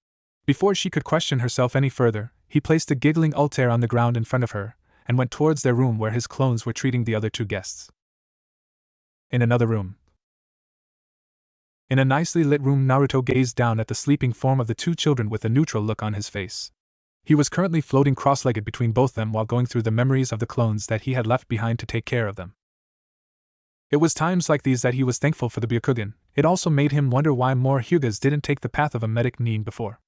Before she could question herself any further, he placed a giggling Altair on the ground in front of her, and went towards their room where his clones were treating the other two guests. In another room. In a nicely lit room, Naruto gazed down at the sleeping form of the two children with a neutral look on his face. He was currently floating cross-legged between both them while going through the memories of the clones that he had left behind to take care of them. It was times like these that he was thankful for the Byakugan. It also made him wonder why more Hyugas didn't take the path of a medic nin before.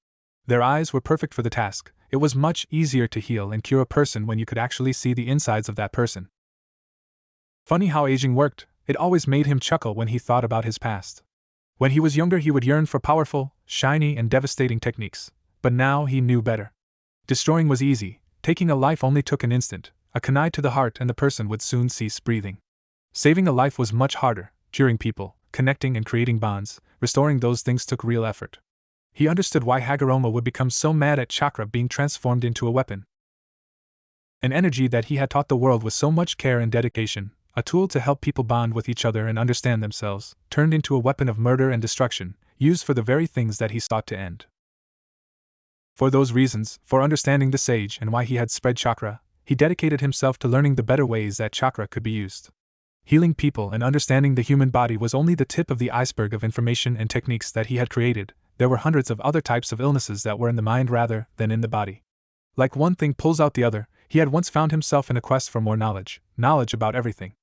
Their eyes were perfect for the task. It was much easier to heal and cure a person when you could actually see the insides of that person. Funny how aging worked. It always made him chuckle when he thought about his past. When he was younger, he would yearn for powerful, shiny, and devastating techniques, but now he knew better. Destroying was easy, taking a life only took an instant, a kunai to the heart and the person would soon cease breathing. Saving a life was much harder, curing people, connecting and creating bonds, restoring those things took real effort. He understood why Hagoromo would become so mad at chakra being transformed into a weapon. An energy that he had taught the world with so much care and dedication, a tool to help people bond with each other and understand themselves, turned into a weapon of murder and destruction, used for the very things that he sought to end. For those reasons, for understanding the sage and why he had spread chakra, he dedicated himself to learning the better ways that chakra could be used. Healing people and understanding the human body was only the tip of the iceberg of information and techniques that he had created. There were hundreds of other types of illnesses that were in the mind rather than in the body. Like one thing pulls out the other, he had once found himself in a quest for more knowledge about everything.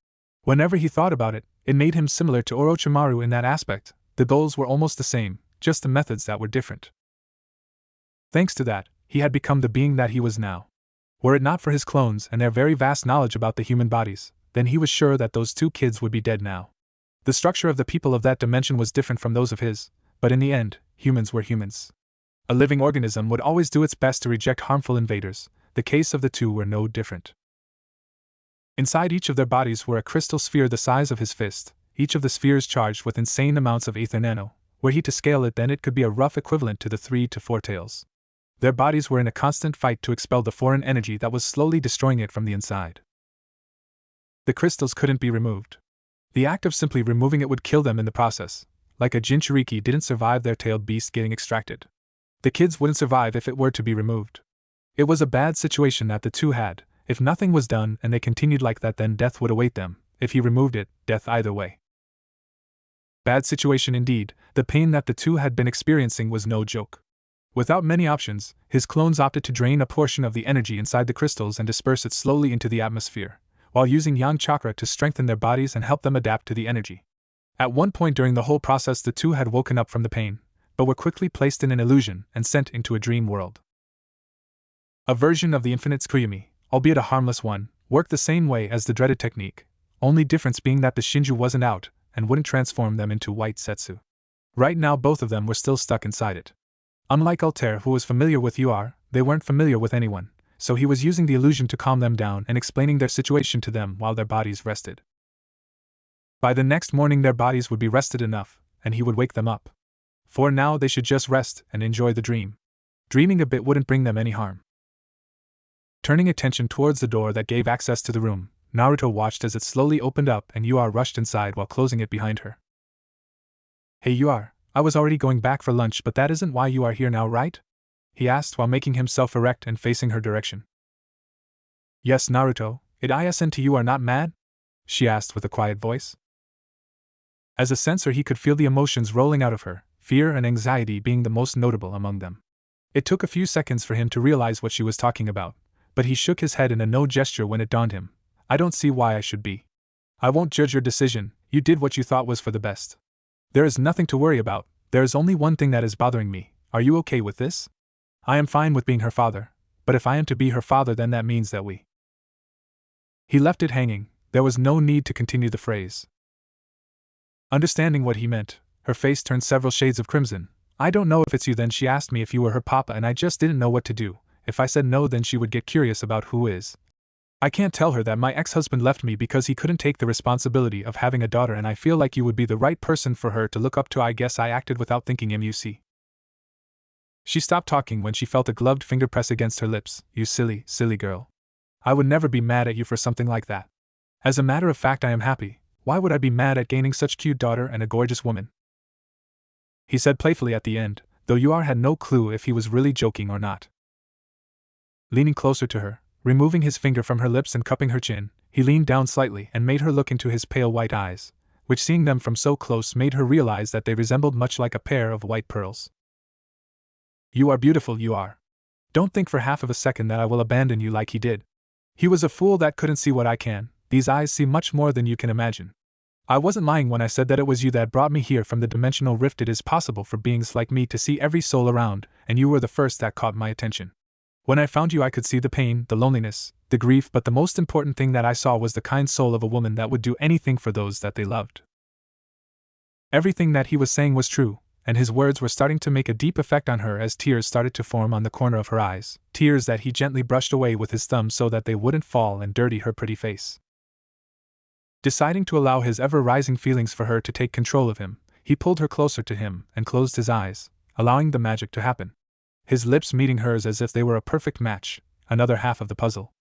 Whenever he thought about it, it made him similar to Orochimaru in that aspect. The goals were almost the same, just the methods that were different. Thanks to that, he had become the being that he was now. Were it not for his clones and their very vast knowledge about the human bodies, then he was sure that those two kids would be dead now. The structure of the people of that dimension was different from those of his, but in the end, humans were humans. A living organism would always do its best to reject harmful invaders. The case of the two were no different. Inside each of their bodies were a crystal sphere the size of his fist, each of the spheres charged with insane amounts of aether nano. Were he to scale it, then it could be a rough equivalent to the 3 to 4 tails. Their bodies were in a constant fight to expel the foreign energy that was slowly destroying it from the inside. The crystals couldn't be removed. The act of simply removing it would kill them in the process. Like a Jinchuriki didn't survive their tailed beast getting extracted. The kids wouldn't survive if it were to be removed. It was a bad situation that the two had. If nothing was done and they continued like that, then death would await them. If he removed it, death either way. Bad situation indeed. The pain that the two had been experiencing was no joke. Without many options, his clones opted to drain a portion of the energy inside the crystals and disperse it slowly into the atmosphere, while using yang chakra to strengthen their bodies and help them adapt to the energy. At one point during the whole process, the two had woken up from the pain, but were quickly placed in an illusion and sent into a dream world. A version of the infinite Tsukuyumi, albeit a harmless one, worked the same way as the dreaded technique, only difference being that the Shinju wasn't out and wouldn't transform them into white Setsu. Right now both of them were still stuck inside it. Unlike Altair, who was familiar with UR, they weren't familiar with anyone, so he was using the illusion to calm them down and explaining their situation to them while their bodies rested. By the next morning their bodies would be rested enough, and he would wake them up. For now they should just rest and enjoy the dream. Dreaming a bit wouldn't bring them any harm. Turning attention towards the door that gave access to the room, Naruto watched as it slowly opened up and UR rushed inside while closing it behind her. "Hey UR, I was already going back for lunch, but that isn't why you are here now, right?" he asked while making himself erect and facing her direction. "Yes, Naruto, it isn't you are not mad?" she asked with a quiet voice. As a sensor he could feel the emotions rolling out of her, fear and anxiety being the most notable among them. It took a few seconds for him to realize what she was talking about, but he shook his head in a no gesture when it dawned him. I don't see why I should be. I won't judge your decision, you did what you thought was for the best. There is nothing to worry about, there is only one thing that is bothering me. Are you okay with this? I am fine with being her father, but if I am to be her father, then that means that we. He left it hanging, there was no need to continue the phrase. Understanding what he meant, her face turned several shades of crimson. I don't know if it's you. Then she asked me if you were her papa, and I just didn't know what to do. If I said no, then she would get curious about who is. I can't tell her that my ex-husband left me because he couldn't take the responsibility of having a daughter, and I feel like you would be the right person for her to look up to. I guess I acted without thinking, MUC. She stopped talking when she felt a gloved finger press against her lips. You silly, silly girl. I would never be mad at you for something like that. As a matter of fact, I am happy. Why would I be mad at gaining such cute daughter and a gorgeous woman? He said playfully at the end, though Yuar had no clue if he was really joking or not. Leaning closer to her, removing his finger from her lips and cupping her chin, he leaned down slightly and made her look into his pale white eyes, which seeing them from so close made her realize that they resembled much like a pair of white pearls. You are beautiful, you are. Don't think for half of a second that I will abandon you like he did. He was a fool that couldn't see what I can. These eyes see much more than you can imagine. I wasn't lying when I said that it was you that brought me here from the dimensional rift. It is possible for beings like me to see every soul around, and you were the first that caught my attention. When I found you, I could see the pain, the loneliness, the grief, but the most important thing that I saw was the kind soul of a woman that would do anything for those that they loved. Everything that he was saying was true, and his words were starting to make a deep effect on her as tears started to form on the corner of her eyes, tears that he gently brushed away with his thumb so that they wouldn't fall and dirty her pretty face. Deciding to allow his ever-rising feelings for her to take control of him, he pulled her closer to him and closed his eyes, allowing the magic to happen. His lips meeting hers as if they were a perfect match, another half of the puzzle.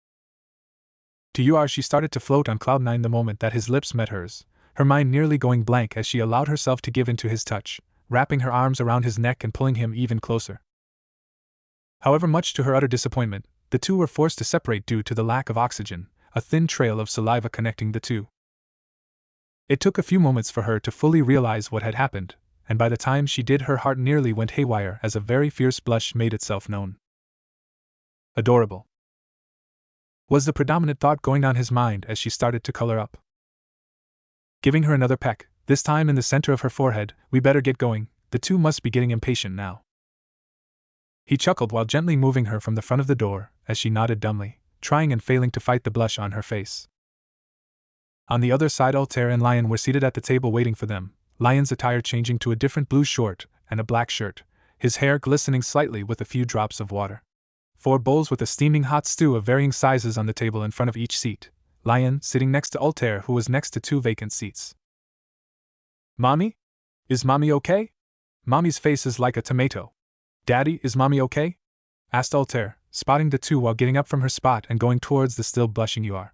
To Yuar, she started to float on cloud nine the moment that his lips met hers, her mind nearly going blank as she allowed herself to give into his touch, wrapping her arms around his neck and pulling him even closer. However, much to her utter disappointment, the two were forced to separate due to the lack of oxygen, a thin trail of saliva connecting the two. It took a few moments for her to fully realize what had happened, and by the time she did, her heart nearly went haywire as a very fierce blush made itself known. Adorable, was the predominant thought going on his mind as she started to color up. Giving her another peck, this time in the center of her forehead. We better get going, the two must be getting impatient now. He chuckled while gently moving her from the front of the door, as she nodded dumbly, trying and failing to fight the blush on her face. On the other side, Altair and Lion were seated at the table waiting for them, Lion's attire changing to a different blue short and a black shirt, his hair glistening slightly with a few drops of water. 4 bowls with a steaming hot stew of varying sizes on the table in front of each seat, Lion sitting next to Altair, who was next to 2 vacant seats. Mommy? Is Mommy okay? Mommy's face is like a tomato. Daddy, is Mommy okay? Asked Altair, spotting the two while getting up from her spot and going towards the still blushing Yuar.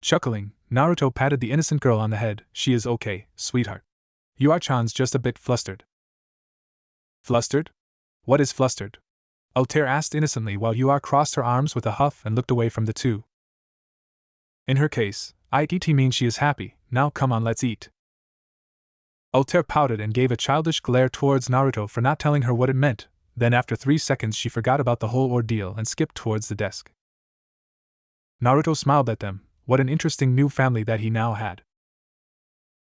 Chuckling, Naruto patted the innocent girl on the head. She is okay, sweetheart. Yuar-chan's just a bit flustered. Flustered? What is flustered? Altair asked innocently while Yuar crossed her arms with a huff and looked away from the two. In her case, it means she is happy. Now come on, let's eat. Altair pouted and gave a childish glare towards Naruto for not telling her what it meant. Then after 3 seconds she forgot about the whole ordeal and skipped towards the desk. Naruto smiled at them. What an interesting new family that he now had.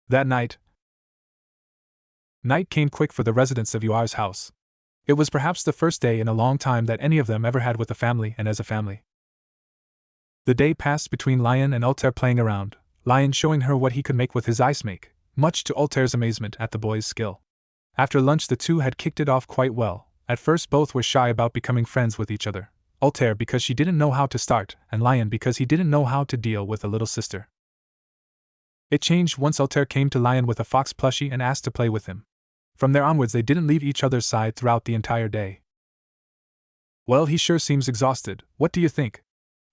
That night came quick for the residents of Yuar's house. It was perhaps the first day in a long time that any of them ever had with a family and as a family. The day passed between Lion and Altair playing around, Lion showing her what he could make with his ice make, much to Altair's amazement at the boy's skill. After lunch the two had kicked it off quite well. At first both were shy about becoming friends with each other. Altair because she didn't know how to start, and Lion because he didn't know how to deal with a little sister. It changed once Altair came to Lion with a fox plushie and asked to play with him. From there onwards they didn't leave each other's side throughout the entire day. Well, he sure seems exhausted, what do you think?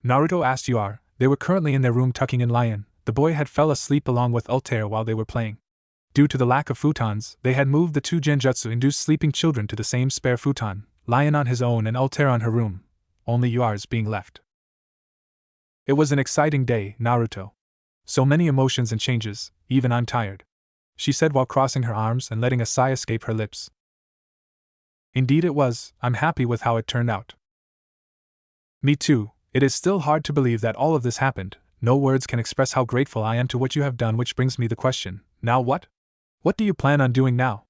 Naruto asked Yuar. They were currently in their room tucking in Lion. The boy had fell asleep along with Altair while they were playing. Due to the lack of futons, they had moved the 2 genjutsu-induced sleeping children to the same spare futon, Lion on his own and Altair on her room, only Yuar's being left. It was an exciting day, Naruto. So many emotions and changes, even I'm tired, she said while crossing her arms and letting a sigh escape her lips. Indeed it was. I'm happy with how it turned out. Me too. It is still hard to believe that all of this happened. No words can express how grateful I am to what you have done, which brings me the question, now what? What do you plan on doing now?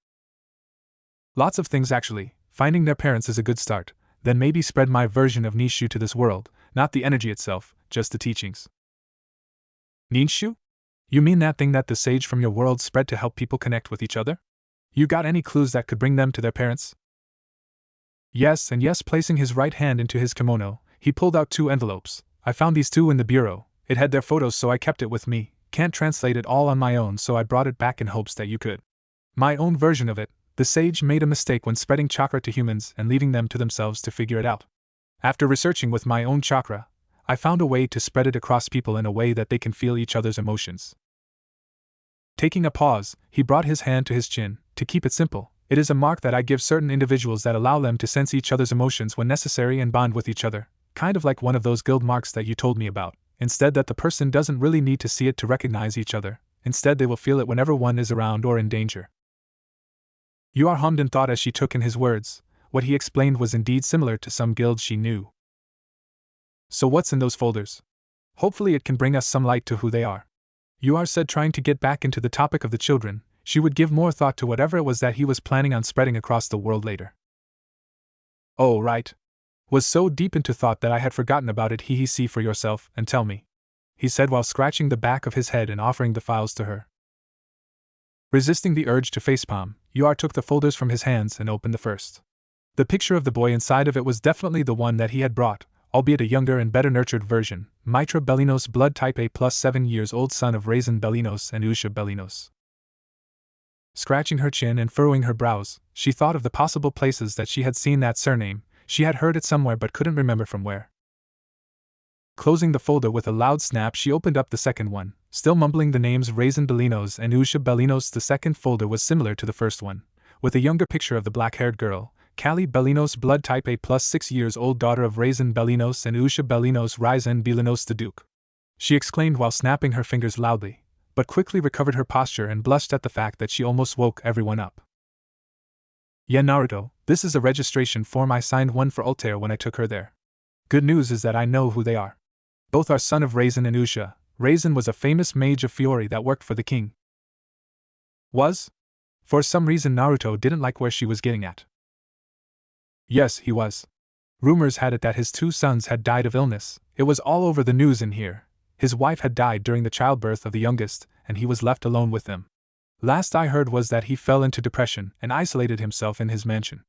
Lots of things actually. Finding their parents is a good start, then maybe spread my version of Nishu to this world, not the energy itself, just the teachings. Nishu? You mean that thing that the sage from your world spread to help people connect with each other? You got any clues that could bring them to their parents? Yes, and yes. Placing his right hand into his kimono, he pulled out 2 envelopes. I found these 2 in the bureau. It had their photos, so I kept it with me. Can't translate it all on my own, so I brought it back in hopes that you could. My own version of it. The sage made a mistake when spreading chakra to humans and leaving them to themselves to figure it out. After researching with my own chakra, I found a way to spread it across people in a way that they can feel each other's emotions. Taking a pause, he brought his hand to his chin. To keep it simple, it is a mark that I give certain individuals that allow them to sense each other's emotions when necessary and bond with each other, kind of like one of those guild marks that you told me about. Instead, that the person doesn't really need to see it to recognize each other. Instead, they will feel it whenever one is around or in danger. Yuar hummed and thought as she took in his words. What he explained was indeed similar to some guilds she knew. So what's in those folders? Hopefully it can bring us some light to who they are. Yuar said, trying to get back into the topic of the children. She would give more thought to whatever it was that he was planning on spreading across the world later. Oh, right. Was so deep into thought that I had forgotten about it. See for yourself and tell me, he said while scratching the back of his head and offering the files to her. Resisting the urge to facepalm, Yuar took the folders from his hands and opened the first. The picture of the boy inside of it was definitely the one that he had brought, albeit a younger and better nurtured version. Mitra Bellinos, blood type A plus 7 years old, son of Raisin Bellinos and Usha Bellinos. Scratching her chin and furrowing her brows, she thought of the possible places that she had seen that surname. She had heard it somewhere but couldn't remember from where. Closing the folder with a loud snap, she opened up the second one, still mumbling the names Raisin Bellinos and Usha Bellinos. The second folder was similar to the first one, with a younger picture of the black-haired girl, Callie Bellinos, blood type A plus 6 years old, daughter of Raisin Bellinos and Usha Bellinos. Raisin Bellinos the Duke. She exclaimed while snapping her fingers loudly, but quickly recovered her posture and blushed at the fact that she almost woke everyone up. Yeah, Naruto, this is a registration form. I signed one for Altair when I took her there. Good news is that I know who they are. Both are son of Raisin and Usha. Raisin was a famous mage of Fiori that worked for the king. Was? For some reason Naruto didn't like where she was getting at. Yes, he was. Rumors had it that his 2 sons had died of illness. It was all over the news in here. His wife had died during the childbirth of the youngest, and he was left alone with them. Last I heard was that he fell into depression and isolated himself in his mansion.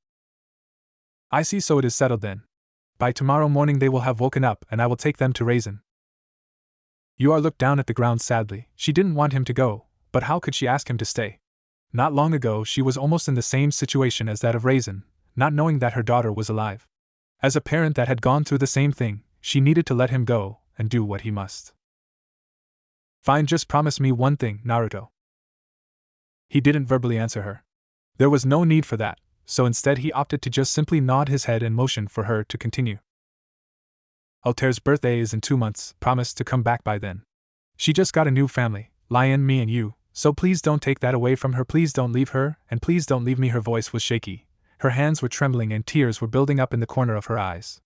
I see, so it is settled then. By tomorrow morning they will have woken up and I will take them to Raisin. Yuar looked down at the ground sadly. She didn't want him to go, but how could she ask him to stay? Not long ago she was almost in the same situation as that of Raisin, not knowing that her daughter was alive. As a parent that had gone through the same thing, she needed to let him go and do what he must. Fine, just promise me one thing, Naruto. He didn't verbally answer her. There was no need for that, so instead he opted to just simply nod his head and motion for her to continue. Altair's birthday is in 2 months, promise to come back by then. She just got a new family, Lion, me and you, so please don't take that away from her. Please don't leave her, and please don't leave me. Her voice was shaky. Her hands were trembling and tears were building up in the corner of her eyes.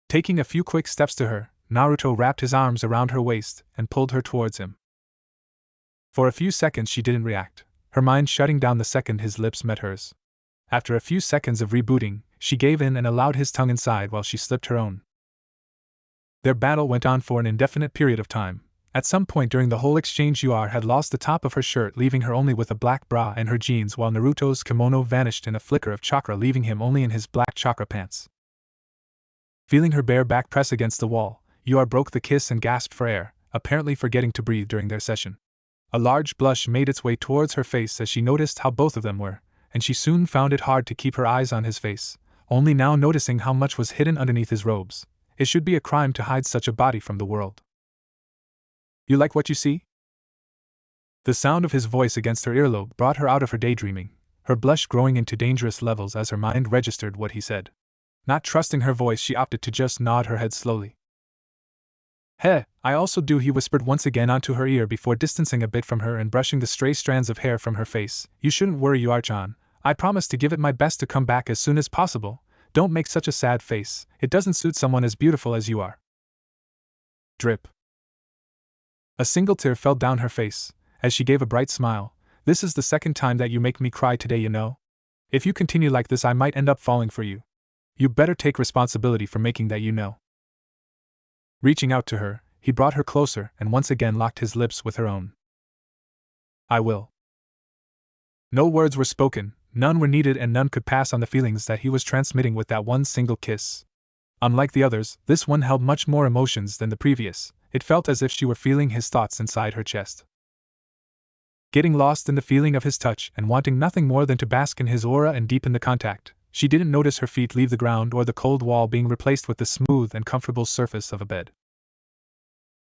Taking a few quick steps to her, Naruto wrapped his arms around her waist and pulled her towards him. For a few seconds she didn't react, her mind shutting down the second his lips met hers. After a few seconds of rebooting, she gave in and allowed his tongue inside while she slipped her own. Their battle went on for an indefinite period of time. At some point during the whole exchange, Yuar had lost the top of her shirt, leaving her only with a black bra and her jeans, while Naruto's kimono vanished in a flicker of chakra, leaving him only in his black chakra pants. Feeling her bare back press against the wall, Yuar broke the kiss and gasped for air, apparently forgetting to breathe during their session. A large blush made its way towards her face as she noticed how both of them were, and she soon found it hard to keep her eyes on his face, only now noticing how much was hidden underneath his robes. It should be a crime to hide such a body from the world. You like what you see? The sound of his voice against her earlobe brought her out of her daydreaming, her blush growing into dangerous levels as her mind registered what he said. Not trusting her voice, she opted to just nod her head slowly. Heh, I also do, he whispered once again onto her ear before distancing a bit from her and brushing the stray strands of hair from her face. You shouldn't worry, Yuar-chan. I promise to give it my best to come back as soon as possible. Don't make such a sad face, it doesn't suit someone as beautiful as you are. Drip. A single tear fell down her face, as she gave a bright smile. This is the second time that you make me cry today, you know. If you continue like this, I might end up falling for you. You better take responsibility for making that, you know. Reaching out to her, he brought her closer and once again locked his lips with her own. I will. No words were spoken, none were needed, and none could pass on the feelings that he was transmitting with that one single kiss. Unlike the others, this one held much more emotions than the previous. It felt as if she were feeling his thoughts inside her chest. Getting lost in the feeling of his touch and wanting nothing more than to bask in his aura and deepen the contact, she didn't notice her feet leave the ground or the cold wall being replaced with the smooth and comfortable surface of a bed.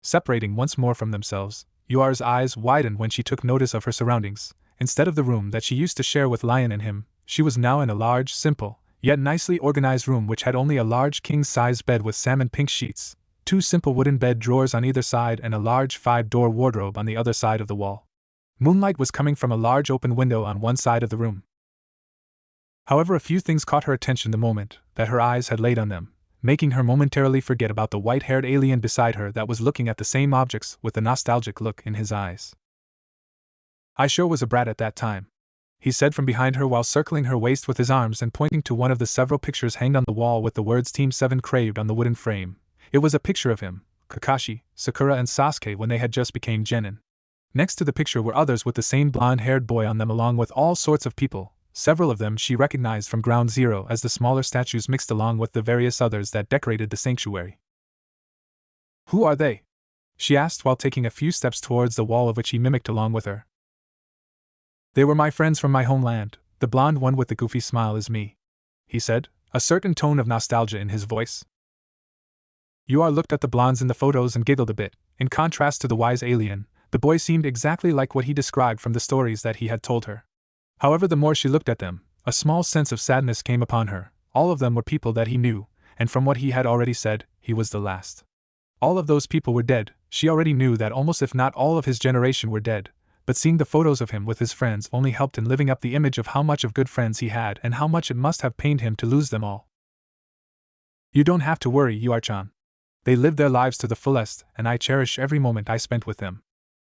Separating once more from themselves, Yuar's eyes widened when she took notice of her surroundings. Instead of the room that she used to share with Lion and him, she was now in a large, simple, yet nicely organized room which had only a large king-size bed with salmon pink sheets, 2 simple wooden bed drawers on either side, and a large 5-door wardrobe on the other side of the wall. Moonlight was coming from a large open window on one side of the room. However, a few things caught her attention the moment that her eyes had laid on them, making her momentarily forget about the white-haired alien beside her that was looking at the same objects with a nostalgic look in his eyes. I sure was a brat at that time, he said from behind her while circling her waist with his arms and pointing to one of the several pictures hanged on the wall with the words Team 7 craved on the wooden frame. It was a picture of him, Kakashi, Sakura and Sasuke when they had just became genin. Next to the picture were others with the same blonde-haired boy on them, along with all sorts of people. Several of them she recognized from Ground Zero as the smaller statues mixed along with the various others that decorated the sanctuary. Who are they? She asked while taking a few steps towards the wall of which he mimicked along with her. They were my friends from my homeland. The blonde one with the goofy smile is me, he said, a certain tone of nostalgia in his voice. Yuar looked at the blondes in the photos and giggled a bit. In contrast to the wise alien, the boy seemed exactly like what he described from the stories that he had told her. However, the more she looked at them, a small sense of sadness came upon her. All of them were people that he knew, and from what he had already said, he was the last. All of those people were dead. She already knew that almost if not all of his generation were dead, but seeing the photos of him with his friends only helped in living up the image of how much of good friends he had and how much it must have pained him to lose them all. You don't have to worry, Yuar-chan. They lived their lives to the fullest, and I cherish every moment I spent with them.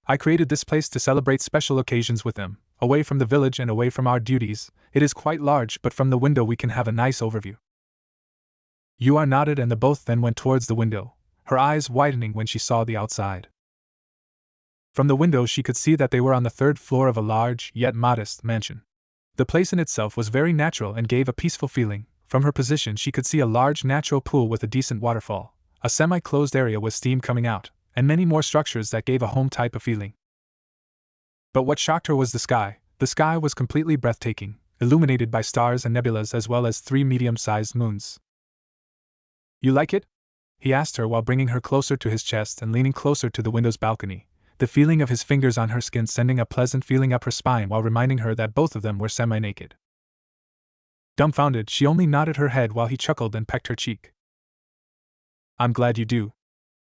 I created this place to celebrate special occasions with them, away from the village and away from our duties. It is quite large, but from the window we can have a nice overview. Yuar nodded and the both then went towards the window, her eyes widening when she saw the outside. From the window she could see that they were on the 3rd floor of a large, yet modest, mansion. The place in itself was very natural and gave a peaceful feeling. From her position she could see a large natural pool with a decent waterfall, a semi-closed area with steam coming out, and many more structures that gave a home type of feeling. But what shocked her was the sky. The sky was completely breathtaking, illuminated by stars and nebulas as well as 3 medium-sized moons. You like it? He asked her while bringing her closer to his chest and leaning closer to the window's balcony, the feeling of his fingers on her skin sending a pleasant feeling up her spine while reminding her that both of them were semi-naked. Dumbfounded, she only nodded her head while he chuckled and pecked her cheek. I'm glad you do.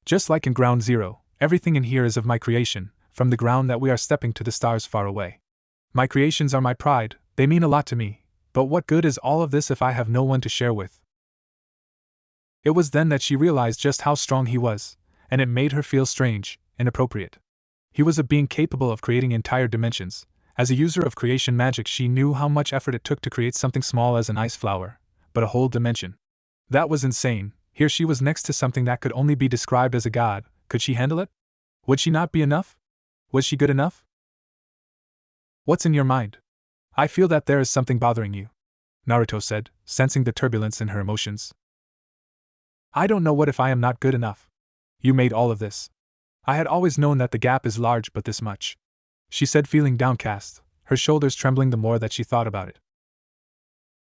Just like in Ground Zero, everything in here is of my creation, from the ground that we are stepping to the stars far away. My creations are my pride, they mean a lot to me, but what good is all of this if I have no one to share with? It was then that she realized just how strong he was, and it made her feel strange, inappropriate. He was a being capable of creating entire dimensions. As a user of creation magic, she knew how much effort it took to create something small as an ice flower, but a whole dimension. That was insane. Here she was next to something that could only be described as a god. Could she handle it? Would she not be enough? Was she good enough? What's in your mind? I feel that there is something bothering you, Naruto said, sensing the turbulence in her emotions. I don't know what if I am not good enough. You made all of this. I had always known that the gap is large, but this much, she said, feeling downcast, her shoulders trembling the more that she thought about it.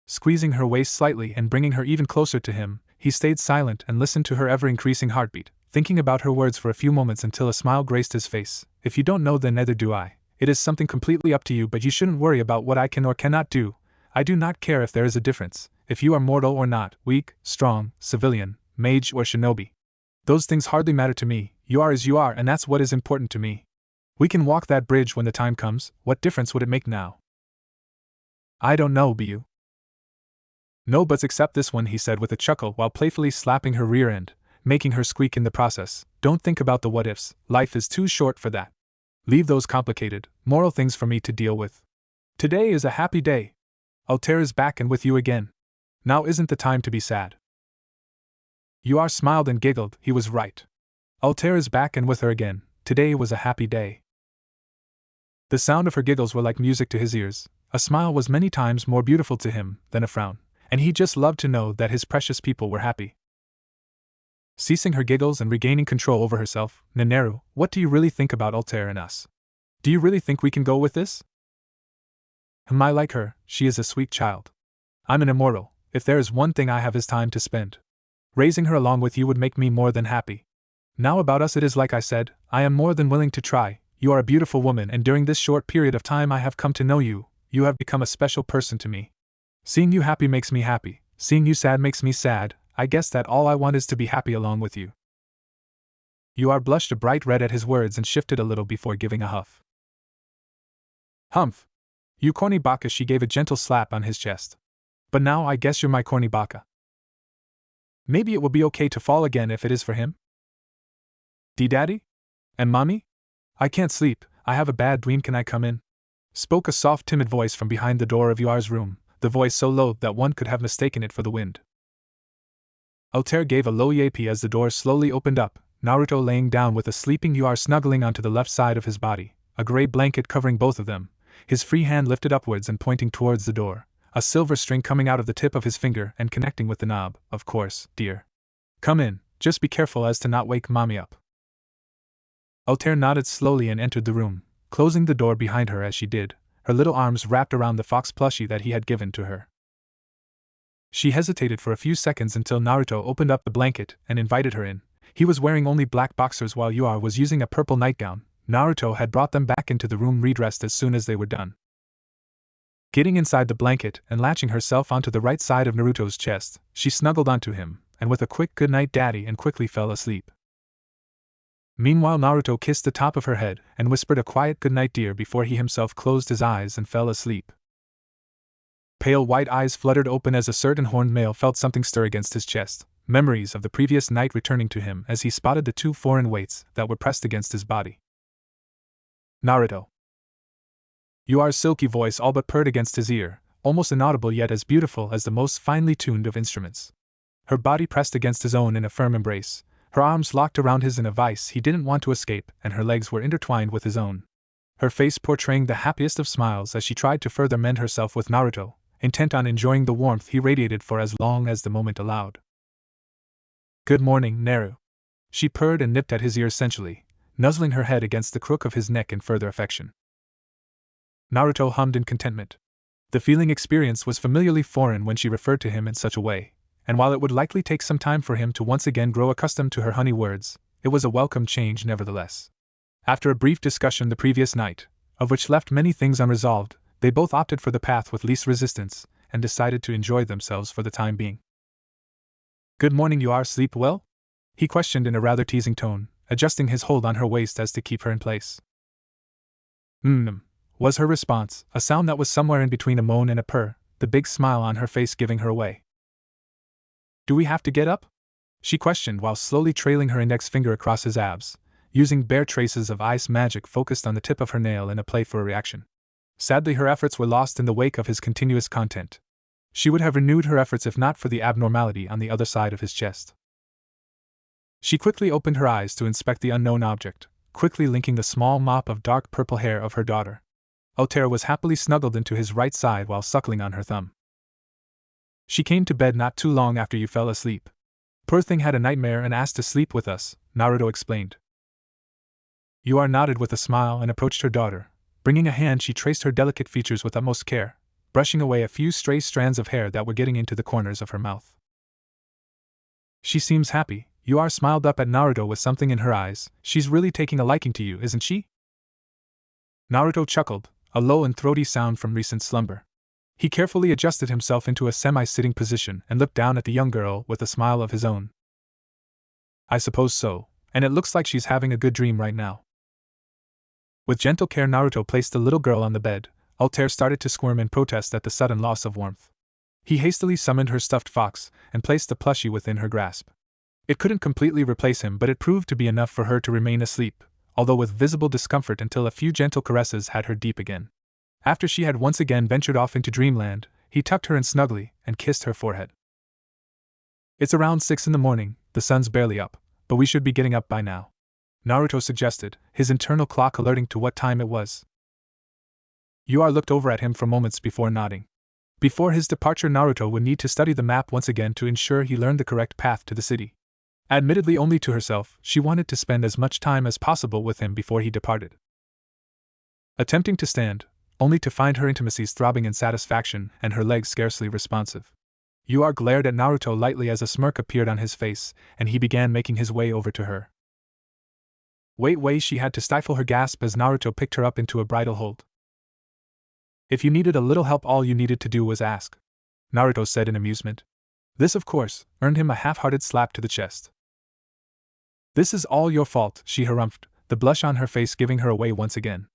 Squeezing her waist slightly and bringing her even closer to him, he stayed silent and listened to her ever-increasing heartbeat, thinking about her words for a few moments until a smile graced his face. If you don't know, then neither do I. It is something completely up to you, but you shouldn't worry about what I can or cannot do. I do not care if there is a difference, if you are mortal or not, weak, strong, civilian, mage or shinobi. Those things hardly matter to me. You are as you are, and that's what is important to me. We can walk that bridge when the time comes. What difference would it make now? I don't know, be you? No buts except this one, he said with a chuckle while playfully slapping her rear end, making her squeak in the process. Don't think about the what ifs, life is too short for that. Leave those complicated, moral things for me to deal with. Today is a happy day. Altair is back and with you again. Now isn't the time to be sad. Yar smiled and giggled, he was right. Altair is back and with her again, today was a happy day. The sound of her giggles were like music to his ears. A smile was many times more beautiful to him than a frown, and he just loved to know that his precious people were happy. Ceasing her giggles and regaining control over herself, Naneru, what do you really think about Altair and us? Do you really think we can go with this? I like her, she is a sweet child. I'm an immortal, if there is one thing I have is time to spend. Raising her along with you would make me more than happy. Now about us it is like I said, I am more than willing to try. You are a beautiful woman and during this short period of time I have come to know you, you have become a special person to me. Seeing you happy makes me happy, seeing you sad makes me sad, I guess that all I want is to be happy along with you. Yar blushed a bright red at his words and shifted a little before giving a huff. Humph! You corny baka, she gave a gentle slap on his chest. But now I guess you're my corny baka. Maybe it will be okay to fall again if it is for him? Daddy? And mommy? I can't sleep, I have a bad dream, can I come in? Spoke a soft timid voice from behind the door of Yar's room, the voice so low that one could have mistaken it for the wind. Altair gave a low yappy as the door slowly opened up, Naruto laying down with a sleeping Yar snuggling onto the left side of his body, a gray blanket covering both of them, his free hand lifted upwards and pointing towards the door, a silver string coming out of the tip of his finger and connecting with the knob. Of course, dear. Come in, just be careful as to not wake mommy up. Altair nodded slowly and entered the room, closing the door behind her as she did, her little arms wrapped around the fox plushie that he had given to her. She hesitated for a few seconds until Naruto opened up the blanket and invited her in. He was wearing only black boxers while Yar was using a purple nightgown. Naruto had brought them back into the room redressed as soon as they were done. Getting inside the blanket and latching herself onto the right side of Naruto's chest, she snuggled onto him, and with a quick good night daddy and quickly fell asleep. Meanwhile Naruto kissed the top of her head and whispered a quiet good night dear before he himself closed his eyes and fell asleep. Pale white eyes fluttered open as a certain horned male felt something stir against his chest, memories of the previous night returning to him as he spotted the two foreign weights that were pressed against his body. Naruto. Yar's silky voice all but purred against his ear, almost inaudible yet as beautiful as the most finely tuned of instruments. Her body pressed against his own in a firm embrace, her arms locked around his in a vice he didn't want to escape, and her legs were intertwined with his own. Her face portraying the happiest of smiles as she tried to further mend herself with Naruto, intent on enjoying the warmth he radiated for as long as the moment allowed. Good morning, Naru. She purred and nipped at his ear sensually, nuzzling her head against the crook of his neck in further affection. Naruto hummed in contentment. The feeling experienced was familiarly foreign when she referred to him in such a way, and while it would likely take some time for him to once again grow accustomed to her honey words, it was a welcome change nevertheless. After a brief discussion the previous night, of which left many things unresolved, they both opted for the path with least resistance, and decided to enjoy themselves for the time being. Good morning, Yar, sleep well? He questioned in a rather teasing tone, adjusting his hold on her waist as to keep her in place. Was her response, a sound that was somewhere in between a moan and a purr, the big smile on her face giving her away. Do we have to get up? She questioned while slowly trailing her index finger across his abs, using bare traces of ice magic focused on the tip of her nail in a play for a reaction. Sadly, her efforts were lost in the wake of his continuous content. She would have renewed her efforts if not for the abnormality on the other side of his chest. She quickly opened her eyes to inspect the unknown object, quickly linking the small mop of dark purple hair of her daughter. Altair was happily snuggled into his right side while suckling on her thumb. She came to bed not too long after you fell asleep. Poor thing had a nightmare and asked to sleep with us, Naruto explained. Yar nodded with a smile and approached her daughter. Bringing a hand, she traced her delicate features with utmost care, brushing away a few stray strands of hair that were getting into the corners of her mouth. She seems happy. Yar smiled up at Naruto with something in her eyes. She's really taking a liking to you, isn't she? Naruto chuckled, a low and throaty sound from recent slumber. He carefully adjusted himself into a semi-sitting position and looked down at the young girl with a smile of his own. I suppose so, and it looks like she's having a good dream right now. With gentle care, Naruto placed the little girl on the bed, Altair started to squirm in protest at the sudden loss of warmth. He hastily summoned her stuffed fox and placed the plushie within her grasp. It couldn't completely replace him, but it proved to be enough for her to remain asleep, although with visible discomfort until a few gentle caresses had her deep again. After she had once again ventured off into dreamland, he tucked her in snugly and kissed her forehead. It's around 6 in the morning, the sun's barely up, but we should be getting up by now, Naruto suggested, his internal clock alerting to what time it was. Ur looked over at him for moments before nodding. Before his departure, Naruto would need to study the map once again to ensure he learned the correct path to the city. Admittedly only to herself, she wanted to spend as much time as possible with him before he departed. Attempting to stand, only to find her intimacies throbbing in satisfaction and her legs scarcely responsive. Ur glared at Naruto lightly as a smirk appeared on his face, and he began making his way over to her. Wait, she had to stifle her gasp as Naruto picked her up into a bridal hold. If you needed a little help, all you needed to do was ask, Naruto said in amusement. This, of course, earned him a half-hearted slap to the chest. This is all your fault, she harumphed, the blush on her face giving her away once again.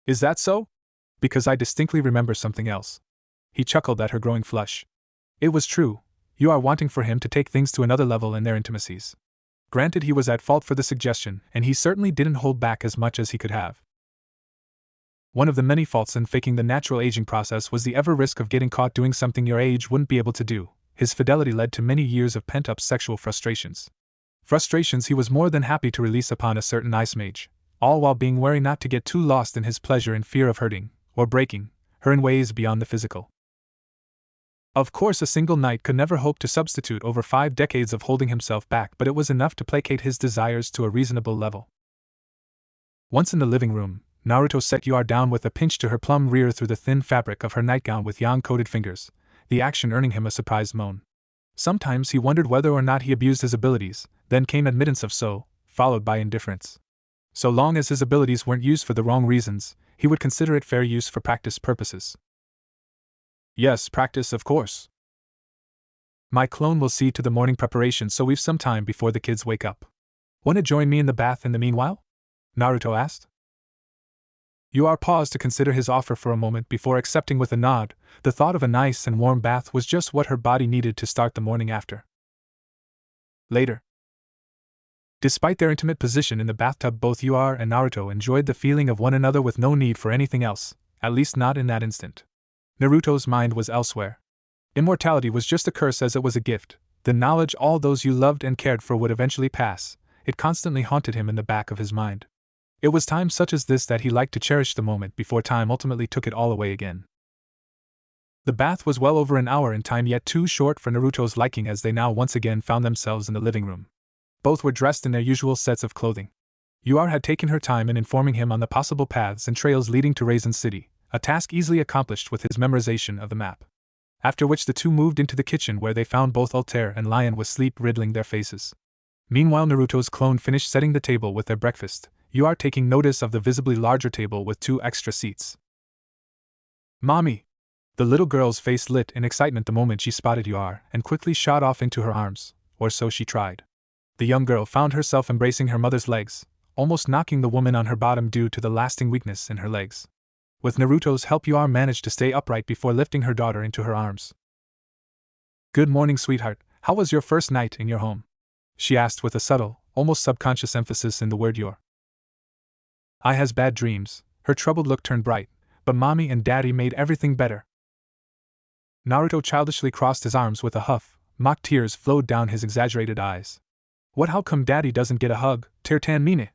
Is that so? Because I distinctly remember something else. He chuckled at her growing flush. It was true, you are wanting for him to take things to another level in their intimacies. Granted, he was at fault for the suggestion, and he certainly didn't hold back as much as he could have. One of the many faults in faking the natural aging process was the ever risk of getting caught doing something your age wouldn't be able to do. His fidelity led to many years of pent-up sexual frustrations. Frustrations he was more than happy to release upon a certain ice mage, all while being wary not to get too lost in his pleasure in fear of hurting, or breaking, her in ways beyond the physical. Of course, a single night could never hope to substitute over 5 decades of holding himself back, but it was enough to placate his desires to a reasonable level. Once in the living room, Naruto set Ur down with a pinch to her plum rear through the thin fabric of her nightgown with yang-coated fingers, the action earning him a surprised moan. Sometimes he wondered whether or not he abused his abilities, then came admittance of so, followed by indifference. So long as his abilities weren't used for the wrong reasons, he would consider it fair use for practice purposes. Yes, practice, of course. My clone will see to the morning preparation so we've some time before the kids wake up. Want to join me in the bath in the meanwhile? Naruto asked. Ur paused to consider his offer for a moment before accepting with a nod. The thought of a nice and warm bath was just what her body needed to start the morning after. Later. Despite their intimate position in the bathtub, both Ur and Naruto enjoyed the feeling of one another with no need for anything else, at least not in that instant. Naruto's mind was elsewhere. Immortality was just a curse as it was a gift. The knowledge all those you loved and cared for would eventually pass, it constantly haunted him in the back of his mind. It was time such as this that he liked to cherish the moment before time ultimately took it all away again. The bath was well over an hour in time, yet too short for Naruto's liking, as they now once again found themselves in the living room. Both were dressed in their usual sets of clothing. Ur had taken her time in informing him on the possible paths and trails leading to Raisin City, a task easily accomplished with his memorization of the map. After which the two moved into the kitchen, where they found both Altair and Lion with sleep riddling their faces. Meanwhile, Naruto's clone finished setting the table with their breakfast, Ur taking notice of the visibly larger table with 2 extra seats. Mommy! The little girl's face lit in excitement the moment she spotted Ur and quickly shot off into her arms, or so she tried. The young girl found herself embracing her mother's legs, almost knocking the woman on her bottom due to the lasting weakness in her legs. With Naruto's help, Ur managed to stay upright before lifting her daughter into her arms. Good morning, sweetheart. How was your first night in your home? She asked with a subtle, almost subconscious emphasis in the word your. I has bad dreams. Her troubled look turned bright, but Mommy and Daddy made everything better. Naruto childishly crossed his arms with a huff, mock tears flowed down his exaggerated eyes. What, how come Daddy doesn't get a hug, Tertan Mine?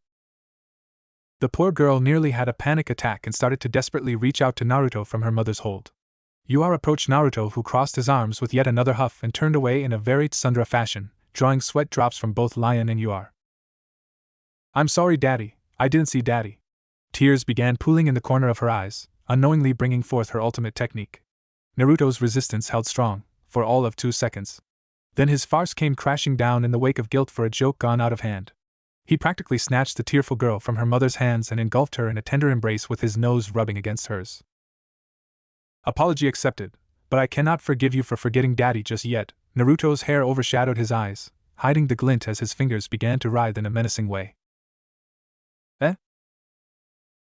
The poor girl nearly had a panic attack and started to desperately reach out to Naruto from her mother's hold. Ur approached Naruto, who crossed his arms with yet another huff and turned away in a very tsundere fashion, drawing sweat drops from both Lion and Ur. I'm sorry, Daddy, I didn't see Daddy. Tears began pooling in the corner of her eyes, unknowingly bringing forth her ultimate technique. Naruto's resistance held strong, for all of 2 seconds. Then his farce came crashing down in the wake of guilt for a joke gone out of hand. He practically snatched the tearful girl from her mother's hands and engulfed her in a tender embrace with his nose rubbing against hers. Apology accepted, but I cannot forgive you for forgetting Daddy just yet. Naruto's hair overshadowed his eyes, hiding the glint as his fingers began to writhe in a menacing way. Eh?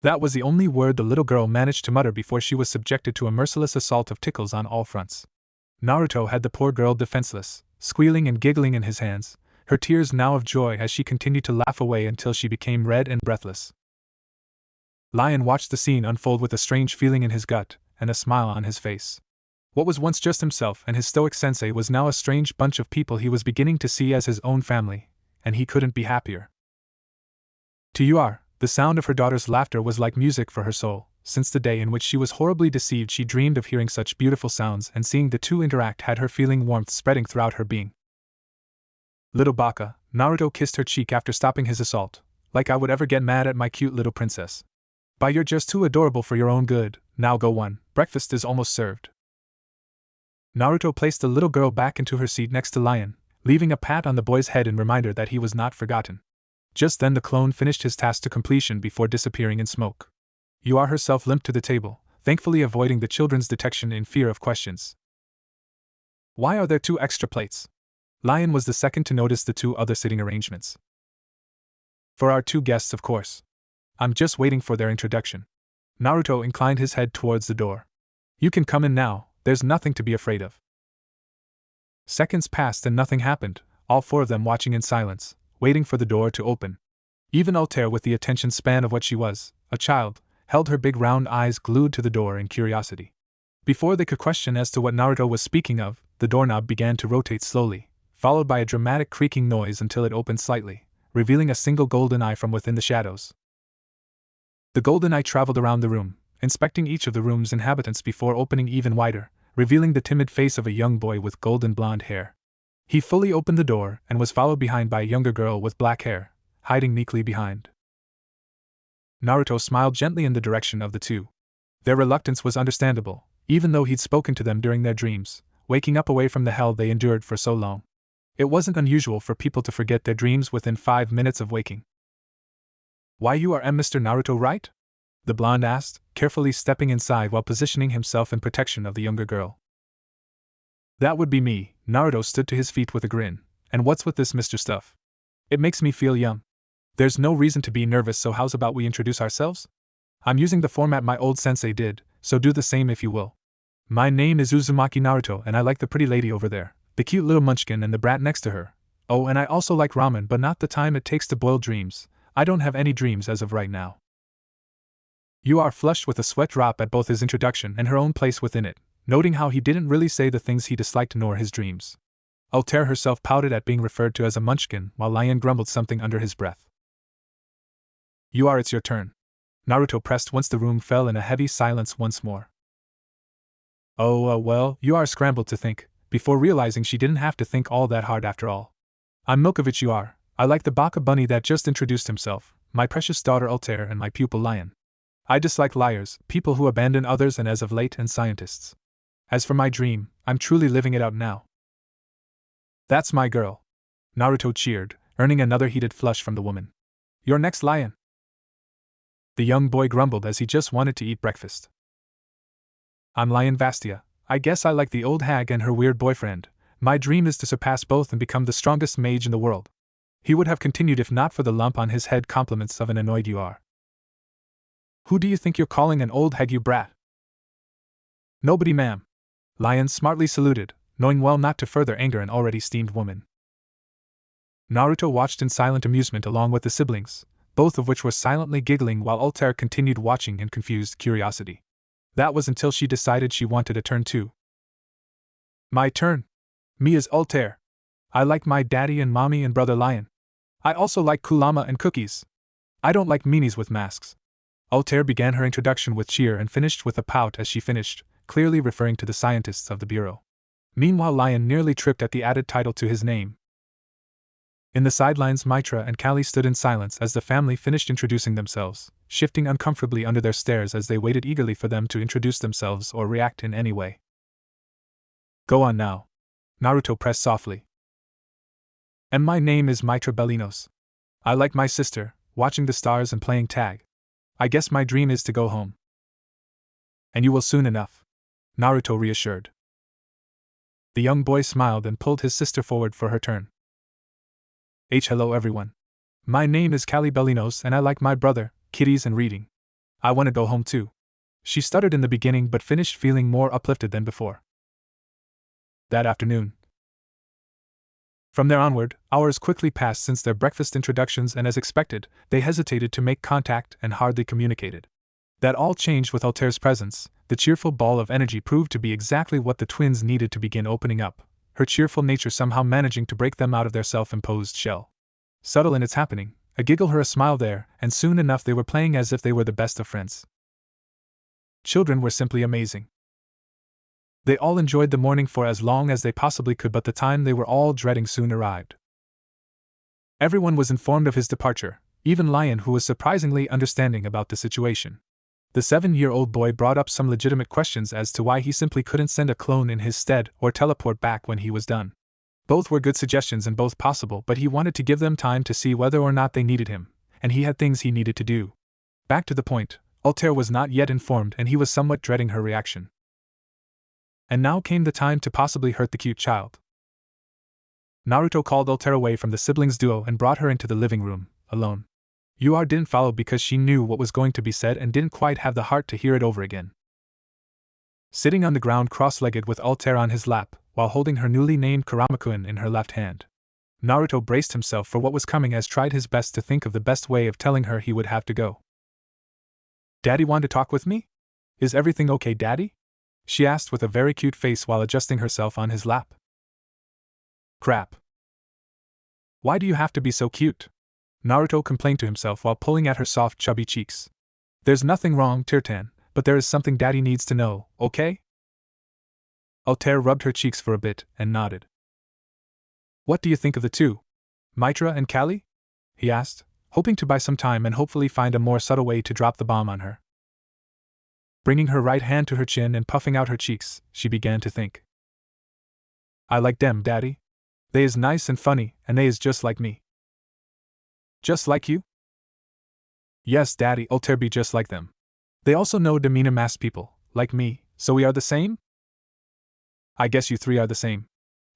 That was the only word the little girl managed to mutter before she was subjected to a merciless assault of tickles on all fronts. Naruto had the poor girl defenseless, squealing and giggling in his hands, her tears now of joy as she continued to laugh away until she became red and breathless. Lion watched the scene unfold with a strange feeling in his gut and a smile on his face. What was once just himself and his stoic sensei was now a strange bunch of people he was beginning to see as his own family, and he couldn't be happier. To Yuar, the sound of her daughter's laughter was like music for her soul. Since the day in which she was horribly deceived, she dreamed of hearing such beautiful sounds, and seeing the two interact had her feeling warmth spreading throughout her being. Little Baka, Naruto kissed her cheek after stopping his assault. Like I would ever get mad at my cute little princess. But you're just too adorable for your own good. Now go on, breakfast is almost served. Naruto placed the little girl back into her seat next to Lion, leaving a pat on the boy's head in reminder that he was not forgotten. Just then the clone finished his task to completion before disappearing in smoke. Yuar herself limped to the table, thankfully avoiding the children's detection in fear of questions. Why are there 2 extra plates? Lion was the second to notice the 2 other sitting arrangements. For our 2 guests, of course. I'm just waiting for their introduction. Naruto inclined his head towards the door. You can come in now, there's nothing to be afraid of. Seconds passed and nothing happened, all 4 of them watching in silence, waiting for the door to open. Even Altair, with the attention span of what she was, a child, held her big round eyes glued to the door in curiosity. Before they could question as to what Naruto was speaking of, the doorknob began to rotate slowly, followed by a dramatic creaking noise until it opened slightly, revealing a single golden eye from within the shadows. The golden eye traveled around the room, inspecting each of the room's inhabitants before opening even wider, revealing the timid face of a young boy with golden blonde hair. He fully opened the door and was followed behind by a younger girl with black hair, hiding meekly behind. Naruto smiled gently in the direction of the 2. Their reluctance was understandable, even though he'd spoken to them during their dreams, waking up away from the hell they endured for so long. It wasn't unusual for people to forget their dreams within 5 minutes of waking. Why, you are Mr. Naruto, right? The blonde asked, carefully stepping inside while positioning himself in protection of the younger girl. That would be me. Naruto stood to his feet with a grin. And what's with this Mr. stuff? It makes me feel young. There's no reason to be nervous, so how's about we introduce ourselves? I'm using the format my old sensei did, so do the same if you will. My name is Uzumaki Naruto, and I like the pretty lady over there, the cute little munchkin, and the brat next to her. Oh, and I also like ramen, but not the time it takes to boil dreams. I don't have any dreams as of right now. You are flushed with a sweat drop at both his introduction and her own place within it, noting how he didn't really say the things he disliked nor his dreams. Altair herself pouted at being referred to as a munchkin, while Lion grumbled something under his breath. It's your turn. Naruto pressed once the room fell in a heavy silence once more. Well, scrambled to think, before realizing she didn't have to think all that hard after all. I'm Milkovich Yuar. I like the baka bunny that just introduced himself, my precious daughter Altair, and my pupil Lion. I dislike liars, people who abandon others, and as of late, and scientists. As for my dream, I'm truly living it out now. That's my girl. Naruto cheered, earning another heated flush from the woman. You're next, Lion. The young boy grumbled as he just wanted to eat breakfast. I'm Lion Vastia. I guess I like the old hag and her weird boyfriend. My dream is to surpass both and become the strongest mage in the world. He would have continued if not for the lump on his head compliments of an annoyed Yuar. Who do you think you're calling an old hag, you brat? Nobody, ma'am. Lion smartly saluted, knowing well not to further anger an already steamed woman. Naruto watched in silent amusement along with the siblings, both of which were silently giggling while Altair continued watching in confused curiosity. That was until she decided she wanted a turn too. My turn. Me is Altair. I like my daddy and mommy and brother Lion. I also like Kurama and cookies. I don't like meanies with masks. Altair began her introduction with cheer and finished with a pout as she finished, clearly referring to the scientists of the bureau. Meanwhile, Lion nearly tripped at the added title to his name. In the sidelines, Mitra and Kali stood in silence as the family finished introducing themselves, shifting uncomfortably under their stares as they waited eagerly for them to introduce themselves or react in any way. Go on now. Naruto pressed softly. And my name is Mitra Bellinos. I like my sister, watching the stars and playing tag. I guess my dream is to go home. And you will soon enough. Naruto reassured. The young boy smiled and pulled his sister forward for her turn. Hello everyone. My name is Kali Bellinos and I like my brother, kitties and reading. I want to go home too. She stuttered in the beginning but finished feeling more uplifted than before. That afternoon. From there onward, hours quickly passed since their breakfast introductions, and as expected, they hesitated to make contact and hardly communicated. That all changed with Altair's presence. The cheerful ball of energy proved to be exactly what the twins needed to begin opening up, her cheerful nature somehow managing to break them out of their self-imposed shell. Subtle in its happening, a giggle her a smile there, and soon enough they were playing as if they were the best of friends. Children were simply amazing. They all enjoyed the morning for as long as they possibly could, but the time they were all dreading soon arrived. Everyone was informed of his departure, even Lion, who was surprisingly understanding about the situation. The 7-year-old boy brought up some legitimate questions as to why he simply couldn't send a clone in his stead or teleport back when he was done. Both were good suggestions and both possible, but he wanted to give them time to see whether or not they needed him, and he had things he needed to do. Back to the point, Altair was not yet informed and he was somewhat dreading her reaction. And now came the time to possibly hurt the cute child. Naruto called Altair away from the siblings duo and brought her into the living room, alone. Yua didn't follow because she knew what was going to be said and didn't quite have the heart to hear it over again. Sitting on the ground cross-legged with Altair on his lap, while holding her newly named Kurama-kun in her left hand, Naruto braced himself for what was coming as tried his best to think of the best way of telling her he would have to go. "Daddy want to talk with me? Is everything okay, Daddy?" she asked with a very cute face while adjusting herself on his lap. "Crap. Why do you have to be so cute?" Naruto complained to himself while pulling at her soft, chubby cheeks. "There's nothing wrong, Tirtan, but there is something Daddy needs to know, okay?" Altair rubbed her cheeks for a bit and nodded. "What do you think of the two? Mitra and Kali?" he asked, hoping to buy some time and hopefully find a more subtle way to drop the bomb on her. Bringing her right hand to her chin and puffing out her cheeks, she began to think. "I like them, Daddy. They is nice and funny, and they is just like me." "Just like you?" "Yes, Daddy, Altair be just like them. They also know demeanor mass people, like me, so we are the same?" "I guess you three are the same."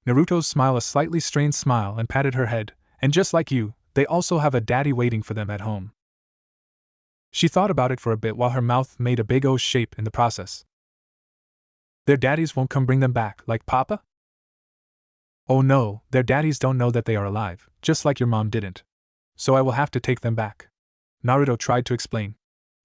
Naruto smiled a slightly strained smile and patted her head, "and just like you, they also have a daddy waiting for them at home." She thought about it for a bit while her mouth made a big O shape in the process. "Their daddies won't come bring them back, like Papa?" "Oh no, their daddies don't know that they are alive, just like your mom didn't. So I will have to take them back." Naruto tried to explain.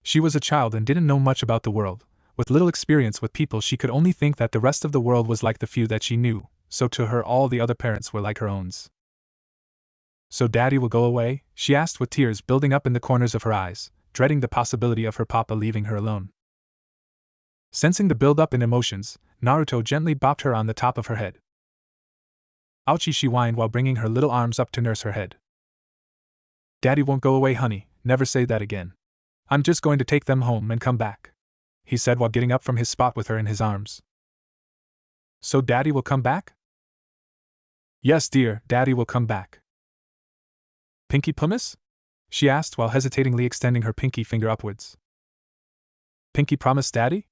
She was a child and didn't know much about the world. With little experience with people, she could only think that the rest of the world was like the few that she knew, so to her all the other parents were like her own. "So Daddy will go away?" she asked with tears building up in the corners of her eyes, dreading the possibility of her papa leaving her alone. Sensing the build-up in emotions, Naruto gently bopped her on the top of her head. "Ouchie," she whined while bringing her little arms up to nurse her head. "Daddy won't go away, honey, never say that again. I'm just going to take them home and come back," he said while getting up from his spot with her in his arms. "So Daddy will come back?" "Yes, dear, Daddy will come back." "Pinky promise?" she asked while hesitatingly extending her pinky finger upwards. "Pinky promise, Daddy?"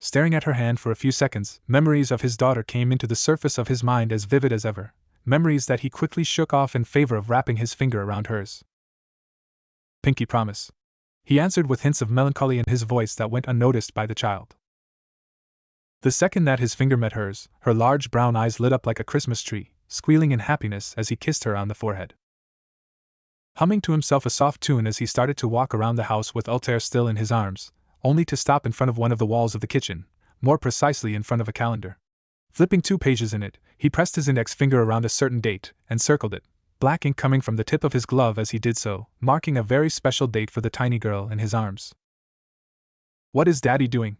Staring at her hand for a few seconds, memories of his daughter came into the surface of his mind as vivid as ever, memories that he quickly shook off in favor of wrapping his finger around hers. "Pinky promise," he answered with hints of melancholy in his voice that went unnoticed by the child. The second that his finger met hers, her large brown eyes lit up like a Christmas tree, squealing in happiness as he kissed her on the forehead. Humming to himself a soft tune as he started to walk around the house with Altair still in his arms, only to stop in front of one of the walls of the kitchen, more precisely in front of a calendar. Flipping 2 pages in it, he pressed his index finger around a certain date and circled it, black ink coming from the tip of his glove as he did so, marking a very special date for the tiny girl in his arms. "What is Daddy doing?"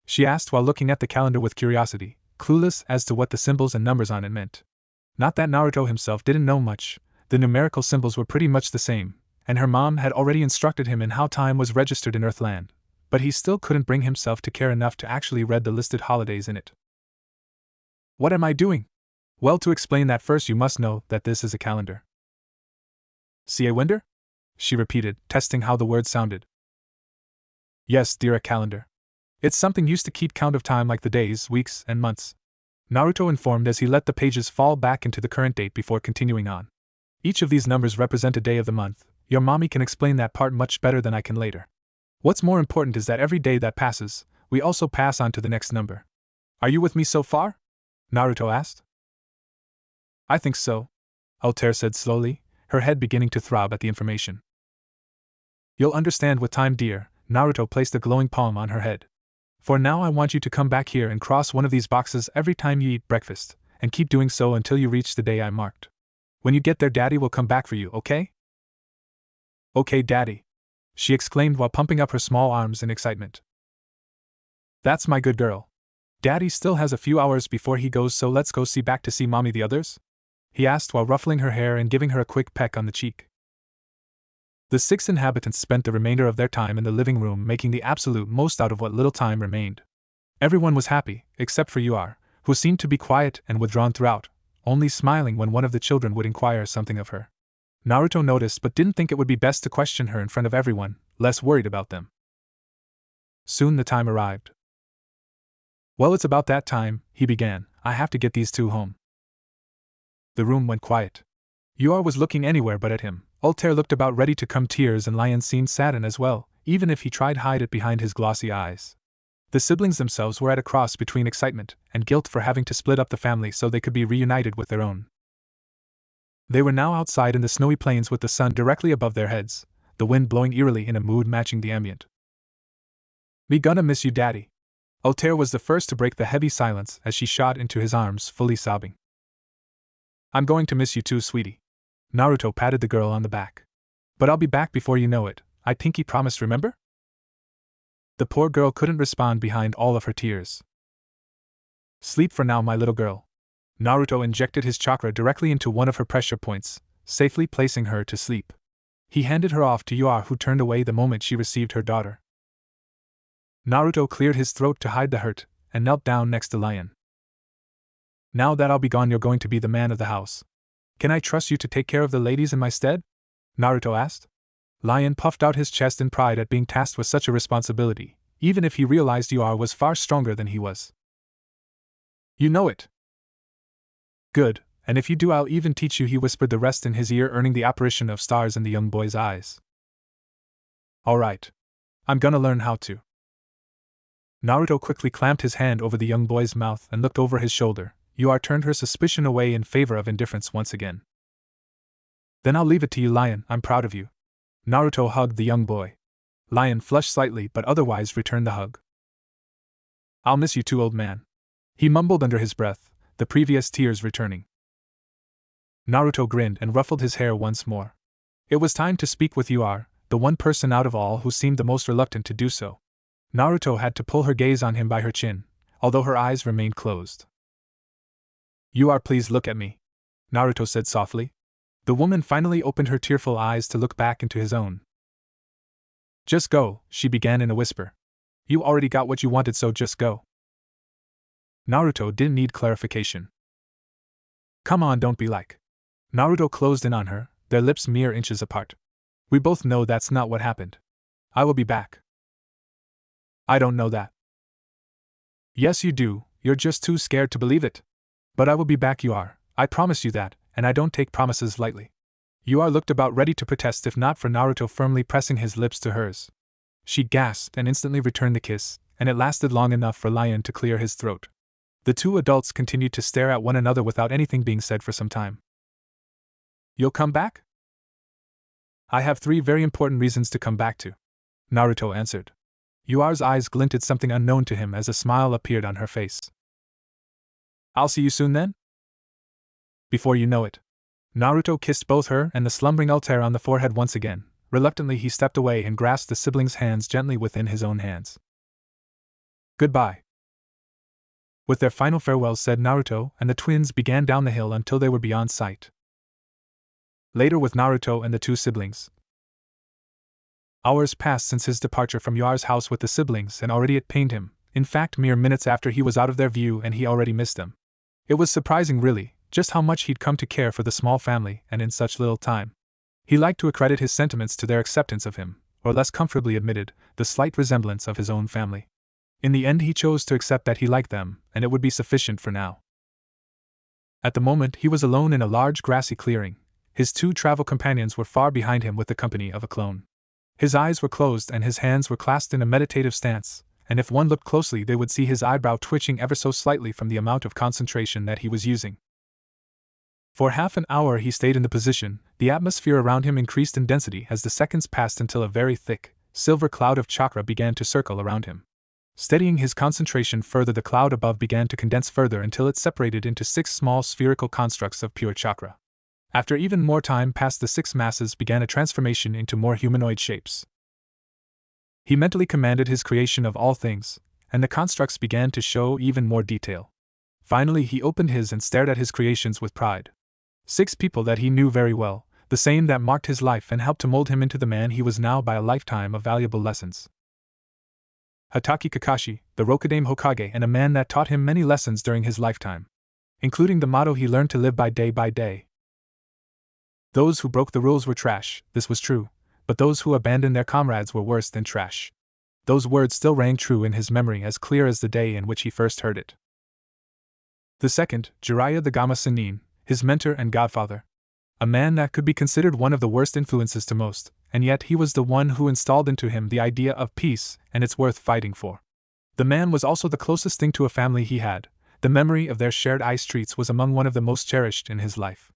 she asked while looking at the calendar with curiosity, clueless as to what the symbols and numbers on it meant. Not that Naruto himself didn't know much, the numerical symbols were pretty much the same, and her mom had already instructed him in how time was registered in Earthland, but he still couldn't bring himself to care enough to actually read the listed holidays in it. "What am I doing?" "Well, to explain that first you must know that this is a calendar." "See a winder?" she repeated, testing how the word sounded. "Yes, dear, a calendar. It's something used to keep count of time like the days, weeks, and months," Naruto informed as he let the pages fall back into the current date before continuing on. "Each of these numbers represent a day of the month. Your mommy can explain that part much better than I can later. What's more important is that every day that passes, we also pass on to the next number. Are you with me so far? Naruto asked. I think so, Altair said slowly, her head beginning to throb at the information. You'll understand with time, dear. Naruto placed a glowing palm on her head. For now I want you to come back here and cross one of these boxes every time you eat breakfast, and keep doing so until you reach the day I marked. When you get there, Daddy will come back for you, okay? Okay, Daddy, she exclaimed while pumping up her small arms in excitement. That's my good girl. Daddy still has a few hours before he goes, so let's go back to see Mommy the others? He asked while ruffling her hair and giving her a quick peck on the cheek. The 6 inhabitants spent the remainder of their time in the living room making the absolute most out of what little time remained. Everyone was happy, except for Yuar, who seemed to be quiet and withdrawn throughout, only smiling when one of the children would inquire something of her. Naruto noticed but didn't think it would be best to question her in front of everyone, less worried about them. Soon the time arrived. Well, it's about that time, he began. I have to get these two home. The room went quiet. Yuar was looking anywhere but at him. Altair looked about ready to come tears, and Lion seemed saddened as well, even if he tried to hide it behind his glossy eyes. The siblings themselves were at a cross between excitement and guilt for having to split up the family so they could be reunited with their own. They were now outside in the snowy plains with the sun directly above their heads, the wind blowing eerily in a mood matching the ambient. Me gonna miss you, Daddy. Altair was the first to break the heavy silence as she shot into his arms, fully sobbing. I'm going to miss you too, sweetie. Naruto patted the girl on the back. But I'll be back before you know it. I pinky promised, remember? The poor girl couldn't respond behind all of her tears. Sleep for now, my little girl. Naruto injected his chakra directly into one of her pressure points, safely placing her to sleep. He handed her off to Yuar, who turned away the moment she received her daughter. Naruto cleared his throat to hide the hurt, and knelt down next to Lion. Now that I'll be gone, you're going to be the man of the house. Can I trust you to take care of the ladies in my stead? Naruto asked. Lion puffed out his chest in pride at being tasked with such a responsibility, even if he realized Yuar was far stronger than he was. You know it. Good, and if you do, I'll even teach you, he whispered the rest in his ear, earning the apparition of stars in the young boy's eyes. All right. I'm gonna learn how to. Naruto quickly clamped his hand over the young boy's mouth and looked over his shoulder. Yuar turned her suspicion away in favor of indifference once again. Then I'll leave it to you, Lion. I'm proud of you. Naruto hugged the young boy. Lion flushed slightly but otherwise returned the hug. I'll miss you too, old man. He mumbled under his breath, the previous tears returning. Naruto grinned and ruffled his hair once more. It was time to speak with Yuar, the one person out of all who seemed the most reluctant to do so. Naruto had to pull her gaze on him by her chin, although her eyes remained closed. Yuar, please look at me, Naruto said softly. The woman finally opened her tearful eyes to look back into his own. Just go, she began in a whisper. You already got what you wanted, so just go. Naruto didn't need clarification. Come on, don't be like. Naruto closed in on her, their lips mere inches apart. We both know that's not what happened. I will be back. I don't know that. Yes, you do, you're just too scared to believe it. But I will be back, Yuar, I promise you that, and I don't take promises lightly. Yuar looked about ready to protest if not for Naruto firmly pressing his lips to hers. She gasped and instantly returned the kiss, and it lasted long enough for Lion to clear his throat. The two adults continued to stare at one another without anything being said for some time. You'll come back? I have 3 very important reasons to come back to, Naruto answered. Yuar's eyes glinted something unknown to him as a smile appeared on her face. I'll see you soon then? Before you know it. Naruto kissed both her and the slumbering Altair on the forehead once again. Reluctantly he stepped away and grasped the siblings' hands gently within his own hands. Goodbye. With their final farewells said Naruto and the twins began down the hill until they were beyond sight. Later with Naruto and the 2 siblings. Hours passed since his departure from Yuar's house with the siblings, and already it pained him, in fact mere minutes after he was out of their view, and he already missed them. It was surprising really, just how much he'd come to care for the small family and in such little time. He liked to accredit his sentiments to their acceptance of him, or less comfortably admitted, the slight resemblance of his own family. In the end he chose to accept that he liked them, and it would be sufficient for now. At the moment he was alone in a large grassy clearing. His 2 travel companions were far behind him with the company of a clone. His eyes were closed and his hands were clasped in a meditative stance, and if one looked closely they would see his eyebrow twitching ever so slightly from the amount of concentration that he was using. For half an hour he stayed in the position. The atmosphere around him increased in density as the seconds passed until a very thick, silver cloud of chakra began to circle around him. Steadying his concentration further, the cloud above began to condense further until it separated into 6 small spherical constructs of pure chakra. After even more time passed, the 6 masses began a transformation into more humanoid shapes. He mentally commanded his creation of all things, and the constructs began to show even more detail. Finally he opened his and stared at his creations with pride. 6 people that he knew very well, the same that marked his life and helped to mold him into the man he was now by a lifetime of valuable lessons. Hatake Kakashi, the Rokudame Hokage, and a man that taught him many lessons during his lifetime, including the motto he learned to live by day by day. Those who broke the rules were trash, this was true, but those who abandoned their comrades were worse than trash. Those words still rang true in his memory as clear as the day in which he first heard it. The second, Jiraiya the Gama Sennin, his mentor and godfather. A man that could be considered one of the worst influences to most, and yet he was the one who installed into him the idea of peace, and it's worth fighting for. The man was also the closest thing to a family he had. The memory of their shared ice streets was among one of the most cherished in his life.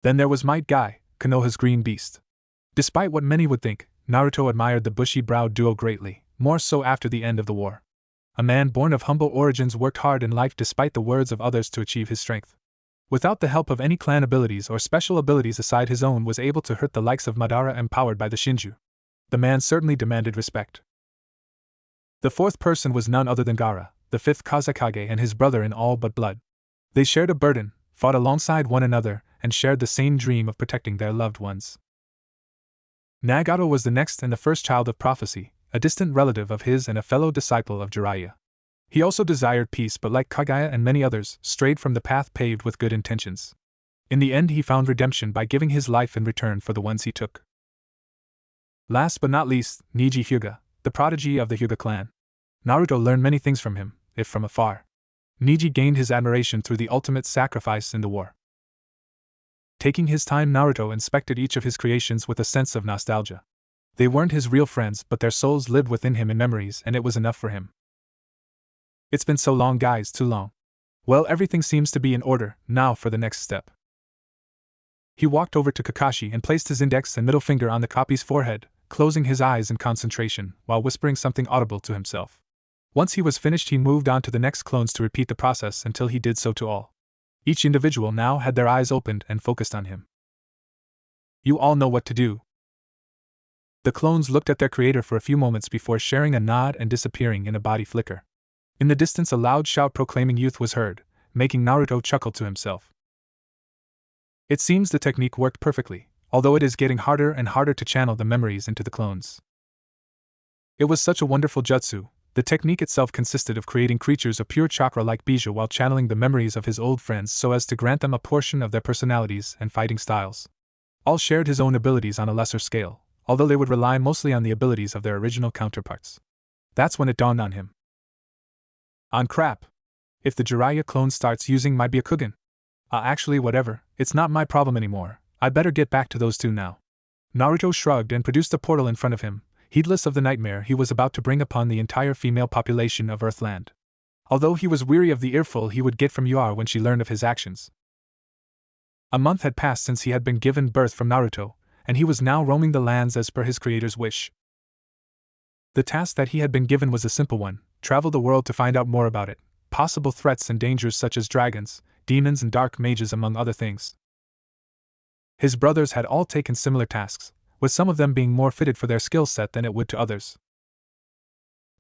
Then there was Might Guy, Konoha's green beast. Despite what many would think, Naruto admired the bushy-browed duo greatly, more so after the end of the war. A man born of humble origins worked hard in life despite the words of others to achieve his strength. Without the help of any clan abilities or special abilities aside his own, was able to hurt the likes of Madara empowered by the Shinju. The man certainly demanded respect. The fourth person was none other than Gaara, the 5th Kazekage, and his brother in all but blood. They shared a burden, fought alongside one another, and shared the same dream of protecting their loved ones. Nagato was the next and the first child of prophecy, a distant relative of his and a fellow disciple of Jiraiya. He also desired peace, but like Kaguya and many others, strayed from the path paved with good intentions. In the end he found redemption by giving his life in return for the ones he took. Last but not least, Neji Hyuga, the prodigy of the Hyuga clan. Naruto learned many things from him, if from afar. Neji gained his admiration through the ultimate sacrifice in the war. Taking his time, Naruto inspected each of his creations with a sense of nostalgia. They weren't his real friends, but their souls lived within him in memories, and it was enough for him. It's been so long, guys, too long. Well, everything seems to be in order, now for the next step. He walked over to Kakashi and placed his index and middle finger on the copy's forehead, closing his eyes in concentration, while whispering something audible to himself. Once he was finished, he moved on to the next clones to repeat the process until he did so to all. Each individual now had their eyes opened and focused on him. You all know what to do. The clones looked at their creator for a few moments before sharing a nod and disappearing in a body flicker. In the distance, a loud shout proclaiming youth was heard, making Naruto chuckle to himself. It seems the technique worked perfectly, although it is getting harder and harder to channel the memories into the clones. It was such a wonderful jutsu. The technique itself consisted of creating creatures of pure chakra like Bija while channeling the memories of his old friends so as to grant them a portion of their personalities and fighting styles. All shared his own abilities on a lesser scale, although they would rely mostly on the abilities of their original counterparts. That's when it dawned on him. On crap! If the Jiraiya clone starts using my Byakugan. Actually, whatever, it's not my problem anymore. I'd better get back to those two now. Naruto shrugged and produced a portal in front of him, heedless of the nightmare he was about to bring upon the entire female population of Earthland. Although he was weary of the earful he would get from Yar when she learned of his actions. A month had passed since he had been given birth from Naruto, and he was now roaming the lands as per his creator's wish. The task that he had been given was a simple one: travel the world to find out more about it, possible threats and dangers such as dragons, demons and dark mages among other things. His brothers had all taken similar tasks, with some of them being more fitted for their skill set than it would to others.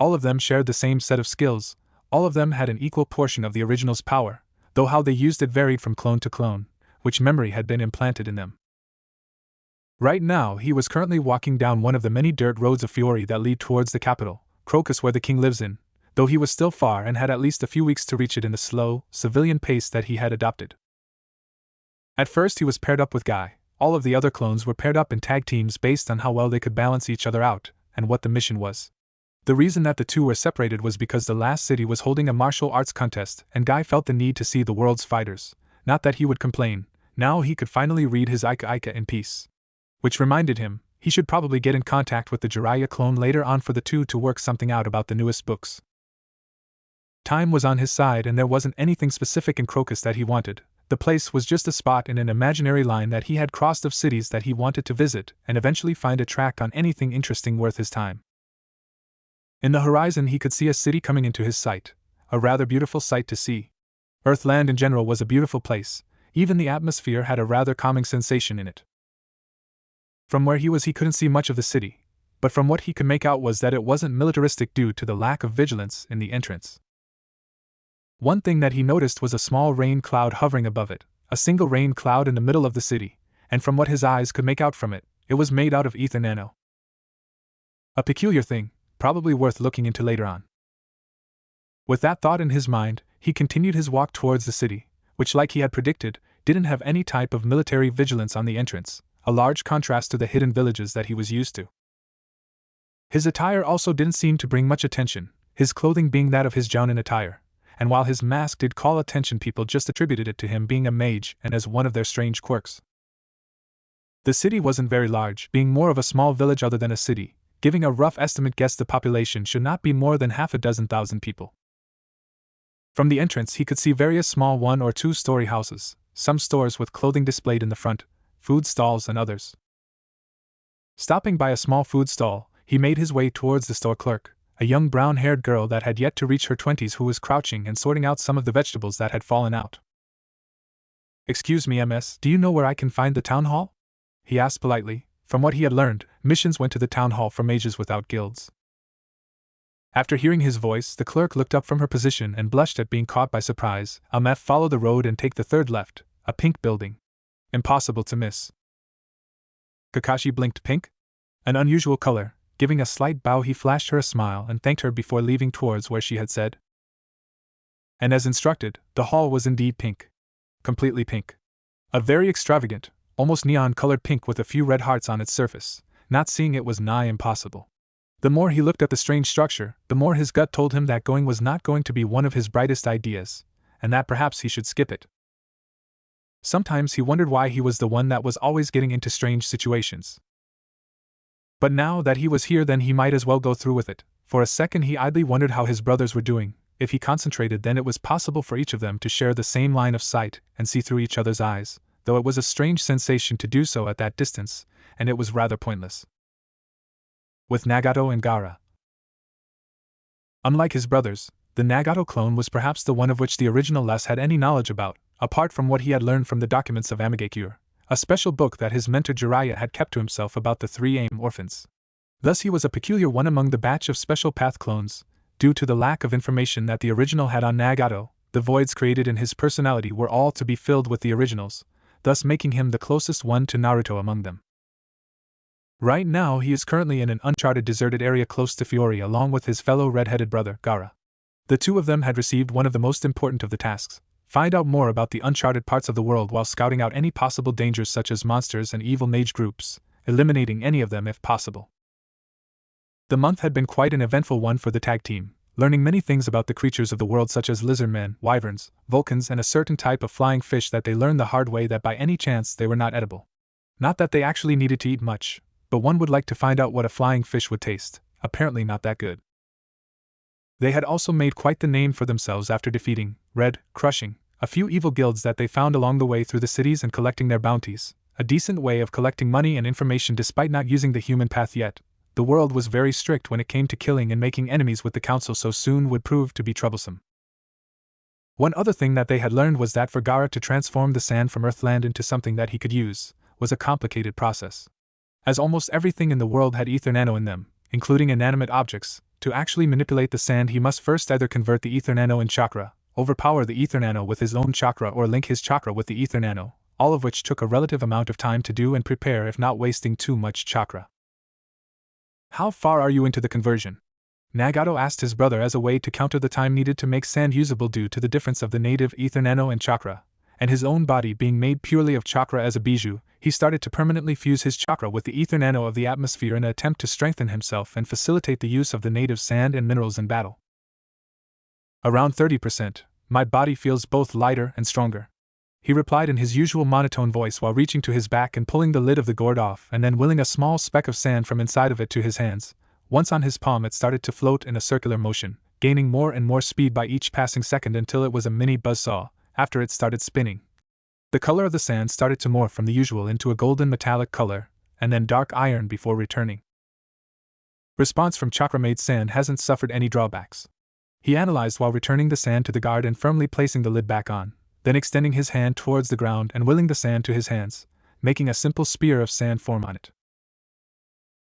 All of them shared the same set of skills, all of them had an equal portion of the original's power, though how they used it varied from clone to clone, which memory had been implanted in them. Right now he was currently walking down one of the many dirt roads of Fiori that lead towards the capital, Crocus, where the king lives in, though he was still far and had at least a few weeks to reach it in the slow, civilian pace that he had adopted. At first he was paired up with Guy. All of the other clones were paired up in tag teams based on how well they could balance each other out, and what the mission was. The reason that the two were separated was because the last city was holding a martial arts contest, and Guy felt the need to see the world's fighters. Not that he would complain, now he could finally read his Ika Ika in peace. Which reminded him, he should probably get in contact with the Jiraiya clone later on for the two to work something out about the newest books. Time was on his side and there wasn't anything specific in Crocus that he wanted. The place was just a spot in an imaginary line that he had crossed of cities that he wanted to visit and eventually find a track on anything interesting worth his time. In the horizon he could see a city coming into his sight, a rather beautiful sight to see. Earthland in general was a beautiful place, even the atmosphere had a rather calming sensation in it. From where he was he couldn't see much of the city, but from what he could make out was that it wasn't militaristic due to the lack of vigilance in the entrance. One thing that he noticed was a small rain cloud hovering above it, a single rain cloud in the middle of the city, and from what his eyes could make out from it, it was made out of ether nano. A peculiar thing, probably worth looking into later on. With that thought in his mind, he continued his walk towards the city, which, like he had predicted, didn't have any type of military vigilance on the entrance, a large contrast to the hidden villages that he was used to. His attire also didn't seem to bring much attention, his clothing being that of his Jounin attire, and while his mask did call attention, people just attributed it to him being a mage and as one of their strange quirks. The city wasn't very large, being more of a small village other than a city, giving a rough estimate guess the population should not be more than 6,000 people. From the entrance he could see various small 1- or 2-story houses, some stores with clothing displayed in the front, food stalls and others. Stopping by a small food stall, he made his way towards the store clerk, a young brown-haired girl that had yet to reach her 20s who was crouching and sorting out some of the vegetables that had fallen out. "Excuse me, MS, do you know where I can find the town hall?" he asked politely. From what he had learned, missions went to the town hall for mages without guilds. After hearing his voice, the clerk looked up from her position and blushed at being caught by surprise. "Mf, follow the road and take the third left, a pink building. Impossible to miss." Kakashi blinked. Pink? An unusual color. Giving a slight bow, he flashed her a smile and thanked her before leaving towards where she had said. And as instructed, the hall was indeed pink. Completely pink. A very extravagant, almost neon-colored pink with a few red hearts on its surface. Not seeing it was nigh impossible. The more he looked at the strange structure, the more his gut told him that going was not going to be one of his brightest ideas, and that perhaps he should skip it. Sometimes he wondered why he was the one that was always getting into strange situations. But now that he was here, then he might as well go through with it. For a second he idly wondered how his brothers were doing. If he concentrated, then it was possible for each of them to share the same line of sight and see through each other's eyes, though it was a strange sensation to do so at that distance, and it was rather pointless. With Nagato and Gaara. Unlike his brothers, the Nagato clone was perhaps the one of which the original less had any knowledge about, apart from what he had learned from the documents of Amigakure, a special book that his mentor Jiraiya had kept to himself about the 3 AIM orphans. Thus he was a peculiar one among the batch of special path clones. Due to the lack of information that the original had on Nagato, the voids created in his personality were all to be filled with the originals, thus making him the closest one to Naruto among them. Right now he is currently in an uncharted deserted area close to Fiori along with his fellow red-headed brother, Gaara. The two of them had received one of the most important of the tasks: find out more about the uncharted parts of the world while scouting out any possible dangers such as monsters and evil mage groups, eliminating any of them if possible. The month had been quite an eventful one for the tag team, learning many things about the creatures of the world such as lizardmen, wyverns, vulcans and a certain type of flying fish that they learned the hard way that by any chance they were not edible. Not that they actually needed to eat much, but one would like to find out what a flying fish would taste. Apparently not that good. They had also made quite the name for themselves after defeating, crushing, a few evil guilds that they found along the way through the cities and collecting their bounties, a decent way of collecting money and information despite not using the human path yet. The world was very strict when it came to killing and making enemies with the council, so soon would prove to be troublesome. One other thing that they had learned was that for Gaara to transform the sand from Earthland into something that he could use was a complicated process. As almost everything in the world had ether nano in them, including inanimate objects, to actually manipulate the sand he must first either convert the ether nano in chakra, overpower the ether nano with his own chakra, or link his chakra with the ether nano, all of which took a relative amount of time to do and prepare if not wasting too much chakra. "How far are you into the conversion?" Nagato asked his brother as a way to counter the time needed to make sand usable due to the difference of the native ether nano and chakra, and his own body being made purely of chakra as a bijou. He started to permanently fuse his chakra with the ether nano of the atmosphere in an attempt to strengthen himself and facilitate the use of the native sand and minerals in battle. "Around 30%, my body feels both lighter and stronger." he replied in his usual monotone voice while reaching to his back and pulling the lid of the gourd off and then willing a small speck of sand from inside of it to his hands. Once on his palm, it started to float in a circular motion, gaining more and more speed by each passing second until it was a mini buzzsaw. After it started spinning, the color of the sand started to morph from the usual into a golden metallic color, and then dark iron before returning. Response from chakra-made sand hasn't suffered any drawbacks. He analyzed while returning the sand to the guard and firmly placing the lid back on, then extending his hand towards the ground and willing the sand to his hands, making a simple spear of sand form on it.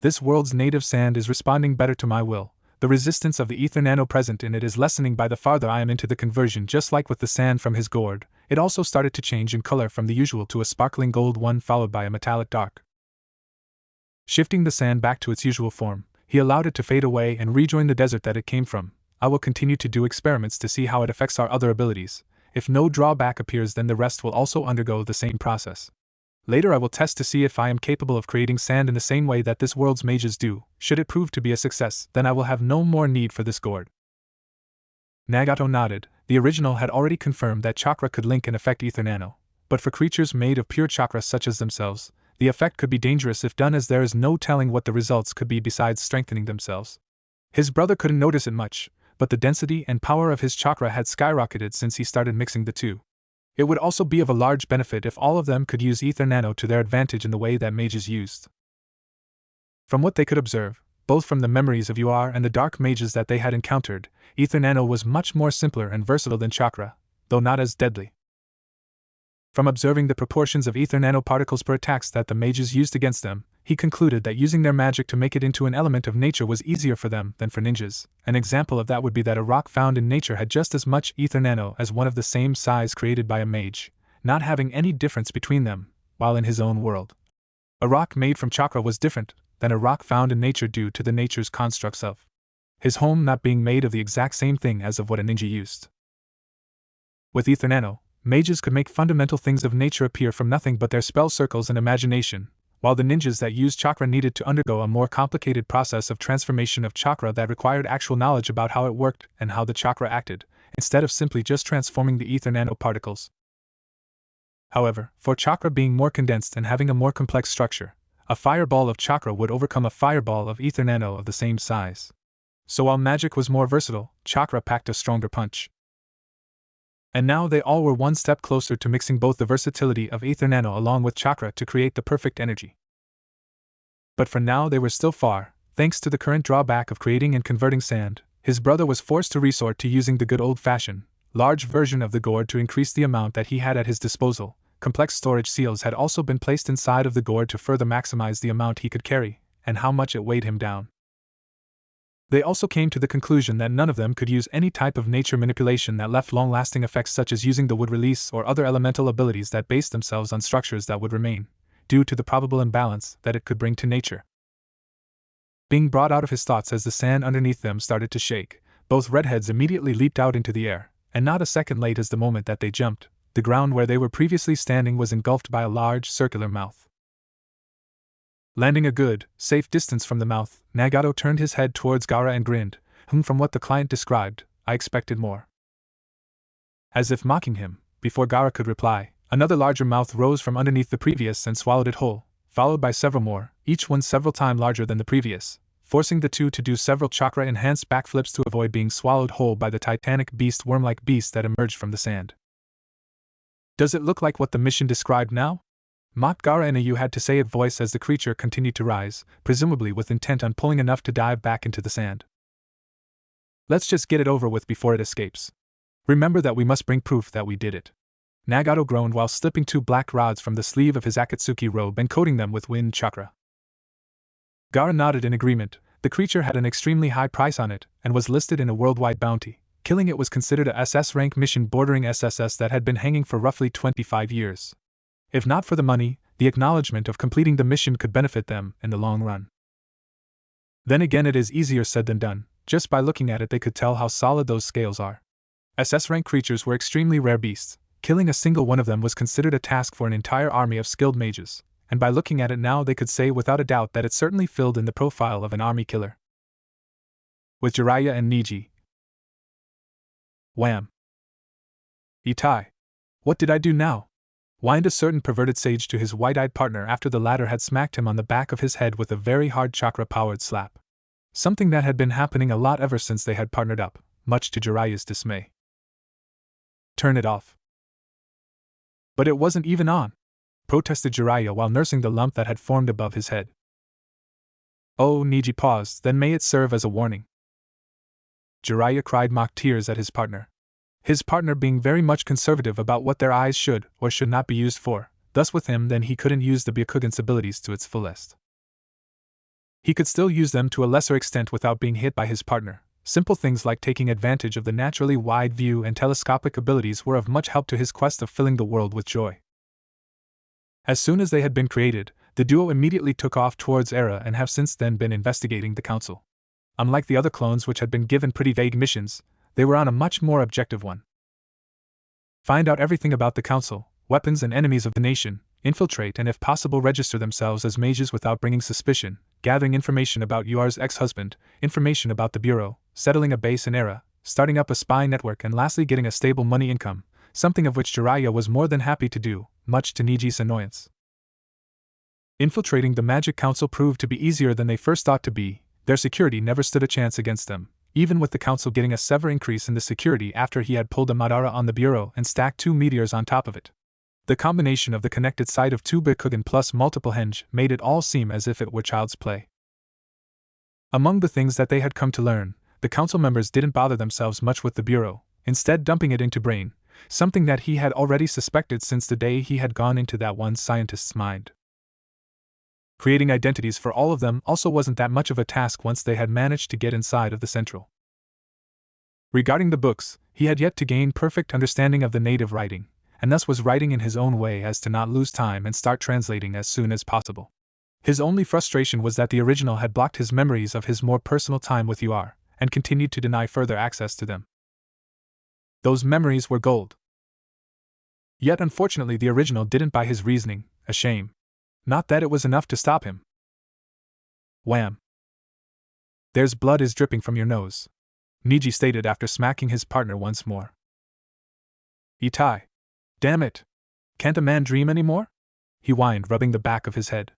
This world's native sand is responding better to my will. The resistance of the ether nano present in it is lessening by the farther I am into the conversion. Just like with the sand from his gourd, it also started to change in color from the usual to a sparkling gold one followed by a metallic dark. Shifting the sand back to its usual form, he allowed it to fade away and rejoin the desert that it came from. I will continue to do experiments to see how it affects our other abilities. If no drawback appears, then the rest will also undergo the same process. Later I will test to see if I am capable of creating sand in the same way that this world's mages do. Should it prove to be a success, then I will have no more need for this gourd. Nagato nodded. The original had already confirmed that chakra could link and affect ether nano, but for creatures made of pure chakra such as themselves, the effect could be dangerous if done, as there is no telling what the results could be besides strengthening themselves. His brother couldn't notice it much, but the density and power of his chakra had skyrocketed since he started mixing the two. It would also be of a large benefit if all of them could use ether nano to their advantage in the way that mages used. From what they could observe, both from the memories of UR and the dark mages that they had encountered, ether nano was much more simpler and versatile than chakra, though not as deadly. From observing the proportions of ether nanoparticles per attacks that the mages used against them, he concluded that using their magic to make it into an element of nature was easier for them than for ninjas. An example of that would be that a rock found in nature had just as much ether nano as one of the same size created by a mage, not having any difference between them, while in his own world. A rock made from chakra was different than a rock found in nature due to the nature's constructs of his home not being made of the exact same thing as of what a ninja used. With ether nano, mages could make fundamental things of nature appear from nothing but their spell circles and imagination, while the ninjas that used chakra needed to undergo a more complicated process of transformation of chakra that required actual knowledge about how it worked and how the chakra acted, instead of simply just transforming the ether nanoparticles. However, for chakra being more condensed and having a more complex structure, a fireball of chakra would overcome a fireball of ether nano of the same size. So while magic was more versatile, chakra packed a stronger punch. And now they all were one step closer to mixing both the versatility of ether nano along with chakra to create the perfect energy. But for now they were still far. Thanks to the current drawback of creating and converting sand, his brother was forced to resort to using the good old-fashioned, large version of the gourd to increase the amount that he had at his disposal. Complex storage seals had also been placed inside of the gourd to further maximize the amount he could carry, and how much it weighed him down. They also came to the conclusion that none of them could use any type of nature manipulation that left long-lasting effects, such as using the wood release or other elemental abilities that based themselves on structures that would remain, due to the probable imbalance that it could bring to nature. Being brought out of his thoughts as the sand underneath them started to shake, both redheads immediately leaped out into the air, and not a second late as the moment that they jumped, the ground where they were previously standing was engulfed by a large circular mouth. Landing a good, safe distance from the mouth, Nagato turned his head towards Gaara and grinned. From what the client described, I expected more. As if mocking him, before Gaara could reply, another larger mouth rose from underneath the previous and swallowed it whole, followed by several more, each one several times larger than the previous, forcing the two to do several chakra-enhanced backflips to avoid being swallowed whole by the titanic beast worm-like beast that emerged from the sand. Does it look like what the mission described now? Mocked Gaara in a you had to say it voice as the creature continued to rise, presumably with intent on pulling enough to dive back into the sand. Let's just get it over with before it escapes. Remember that we must bring proof that we did it. Nagato groaned while slipping 2 black rods from the sleeve of his Akatsuki robe and coating them with wind chakra. Gaara nodded in agreement. The creature had an extremely high price on it, and was listed in a worldwide bounty. Killing it was considered a SS rank mission bordering SSS that had been hanging for roughly 25 years. If not for the money, the acknowledgement of completing the mission could benefit them in the long run. Then again, it is easier said than done. Just by looking at it they could tell how solid those scales are. SS rank creatures were extremely rare beasts. Killing a single one of them was considered a task for an entire army of skilled mages, and by looking at it now they could say without a doubt that it certainly filled in the profile of an army killer. With Jiraiya and Niji. Wham! Itai! What did I do now? whined a certain perverted sage to his white-eyed partner after the latter had smacked him on the back of his head with a very hard chakra-powered slap. Something that had been happening a lot ever since they had partnered up, much to Jiraiya's dismay. Turn it off. But it wasn't even on, protested Jiraiya while nursing the lump that had formed above his head. Oh, Neji paused, then may it serve as a warning. Jiraiya cried mock tears at his partner. His partner being very much conservative about what their eyes should or should not be used for, thus with him then he couldn't use the Byakugan's abilities to its fullest. He could still use them to a lesser extent without being hit by his partner. Simple things like taking advantage of the naturally wide view and telescopic abilities were of much help to his quest of filling the world with joy. As soon as they had been created, the duo immediately took off towards Era and have since then been investigating the council. Unlike the other clones which had been given pretty vague missions, they were on a much more objective one. Find out everything about the council, weapons and enemies of the nation, infiltrate and if possible register themselves as mages without bringing suspicion, gathering information about Yuar's ex-husband, information about the bureau, settling a base in Era, starting up a spy network and lastly getting a stable money income, something of which Jiraiya was more than happy to do, much to Neji's annoyance. Infiltrating the Magic Council proved to be easier than they first thought to be. Their security never stood a chance against them, even with the council getting a severe increase in the security after he had pulled a Madara on the bureau and stacked 2 meteors on top of it. The combination of the connected side of 2 Byakugan plus multiple henge made it all seem as if it were child's play. Among the things that they had come to learn, the council members didn't bother themselves much with the bureau, instead dumping it into Brain, something that he had already suspected since the day he had gone into that one scientist's mind. Creating identities for all of them also wasn't that much of a task once they had managed to get inside of the central. Regarding the books, he had yet to gain perfect understanding of the native writing, and thus was writing in his own way as to not lose time and start translating as soon as possible. His only frustration was that the original had blocked his memories of his more personal time with Yar, and continued to deny further access to them. Those memories were gold. Yet unfortunately the original didn't buy his reasoning, a shame. Not that it was enough to stop him. Wham! There's blood is dripping from your nose, Neji stated after smacking his partner once more. Itai. Damn it! Can't a man dream anymore? He whined, rubbing the back of his head.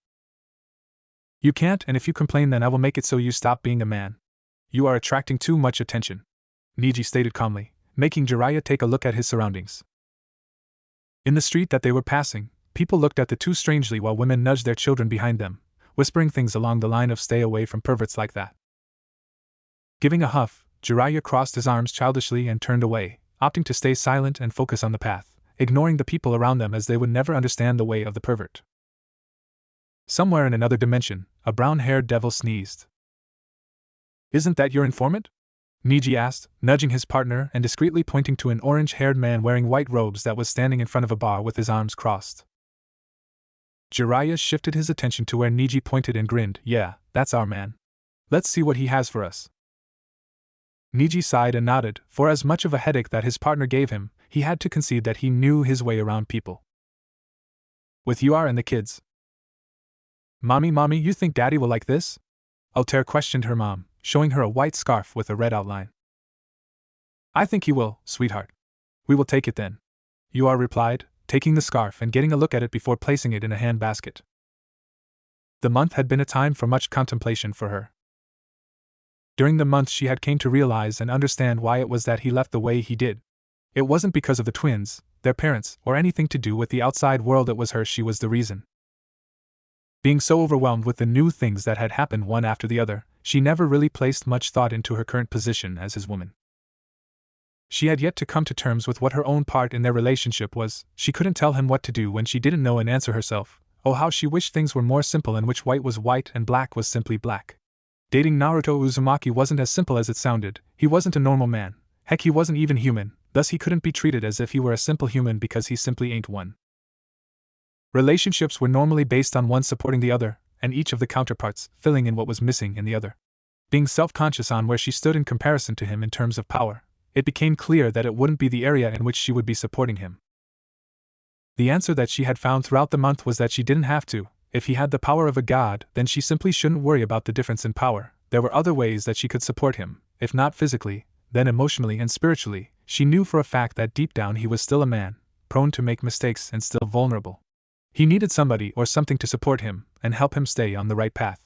You can't, and if you complain then I will make it so you stop being a man. You are attracting too much attention, Neji stated calmly, making Jiraiya take a look at his surroundings. In the street that they were passing, people looked at the two strangely while women nudged their children behind them, whispering things along the line of stay away from perverts like that. Giving a huff, Jiraiya crossed his arms childishly and turned away, opting to stay silent and focus on the path, ignoring the people around them as they would never understand the way of the pervert. Somewhere in another dimension, a brown-haired devil sneezed. Isn't that your informant? Neji asked, nudging his partner and discreetly pointing to an orange-haired man wearing white robes that was standing in front of a bar with his arms crossed. Jiraiya shifted his attention to where Neji pointed and grinned. Yeah, that's our man. Let's see what he has for us. Neji sighed and nodded, for as much of a headache that his partner gave him, he had to concede that he knew his way around people. With Yar and the kids. Mommy, you think Daddy will like this? Altair questioned her mom, showing her a white scarf with a red outline. I think he will, sweetheart. We will take it then, Yar replied, taking the scarf and getting a look at it before placing it in a handbasket. The month had been a time for much contemplation for her. During the month she had came to realize and understand why it was that he left the way he did. It wasn't because of the twins, their parents, or anything to do with the outside world. It was her. She was the reason. Being so overwhelmed with the new things that had happened one after the other, she never really placed much thought into her current position as his woman. She had yet to come to terms with what her own part in their relationship was. She couldn't tell him what to do when she didn't know and answer herself. Oh, how she wished things were more simple in which white was white and black was simply black. Dating Naruto Uzumaki wasn't as simple as it sounded. He wasn't a normal man. Heck, he wasn't even human, thus he couldn't be treated as if he were a simple human because he simply ain't one. Relationships were normally based on one supporting the other, and each of the counterparts filling in what was missing in the other. Being self-conscious on where she stood in comparison to him in terms of power, it became clear that it wouldn't be the area in which she would be supporting him. The answer that she had found throughout the month was that she didn't have to. If he had the power of a god, then she simply shouldn't worry about the difference in power. There were other ways that she could support him, if not physically, then emotionally and spiritually. She knew for a fact that deep down he was still a man, prone to make mistakes and still vulnerable. He needed somebody or something to support him and help him stay on the right path.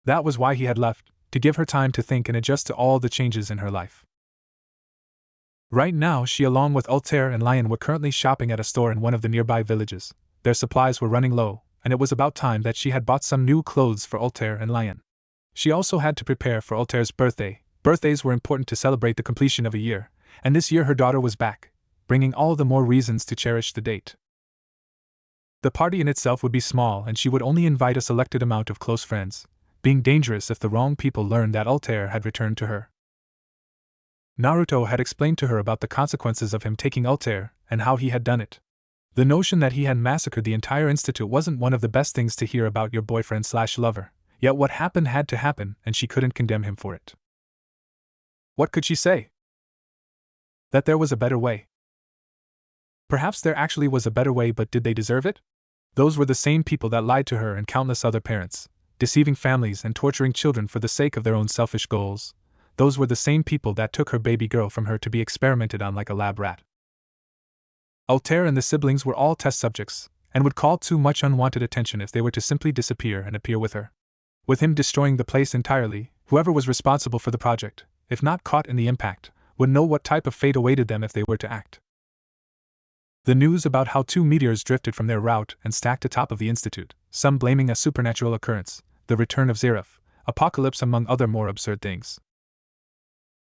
That was why he had left, to give her time to think and adjust to all the changes in her life. Right now, she along with Altair and Lion were currently shopping at a store in one of the nearby villages. Their supplies were running low, and it was about time that she had bought some new clothes for Altair and Lion. She also had to prepare for Altair's birthday. Birthdays were important to celebrate the completion of a year, and this year her daughter was back, bringing all the more reasons to cherish the date. The party in itself would be small and she would only invite a selected amount of close friends, being dangerous if the wrong people learned that Altair had returned to her. Naruto had explained to her about the consequences of him taking Altair and how he had done it. The notion that he had massacred the entire institute wasn't one of the best things to hear about your boyfriend/lover, yet what happened had to happen and she couldn't condemn him for it. What could she say? That there was a better way. Perhaps there actually was a better way, but did they deserve it? Those were the same people that lied to her and countless other parents, deceiving families and torturing children for the sake of their own selfish goals. Those were the same people that took her baby girl from her to be experimented on like a lab rat. Altair and the siblings were all test subjects, and would call too much unwanted attention if they were to simply disappear and appear with her. With him destroying the place entirely, whoever was responsible for the project, if not caught in the impact, would know what type of fate awaited them if they were to act. The news about how 2 meteors drifted from their route and stacked atop of the institute, some blaming a supernatural occurrence, the return of Zeref, apocalypse among other more absurd things.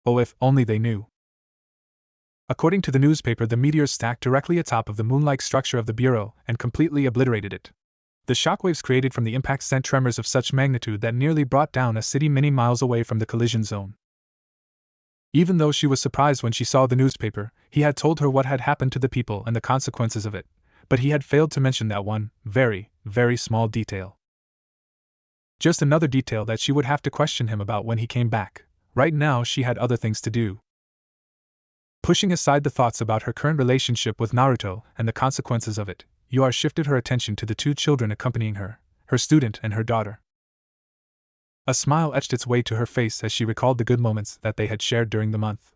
Oh, if only they knew. According to the newspaper, the meteors stacked directly atop of the moon-like structure of the bureau and completely obliterated it. The shockwaves created from the impact sent tremors of such magnitude that nearly brought down a city many miles away from the collision zone. Even though she was surprised when she saw the newspaper, he had told her what had happened to the people and the consequences of it, but he had failed to mention that one, very, very small detail. Just another detail that she would have to question him about when he came back. Right now she had other things to do. Pushing aside the thoughts about her current relationship with Naruto and the consequences of it, Yua shifted her attention to the 2 children accompanying her, her student and her daughter. A smile etched its way to her face as she recalled the good moments that they had shared during the month.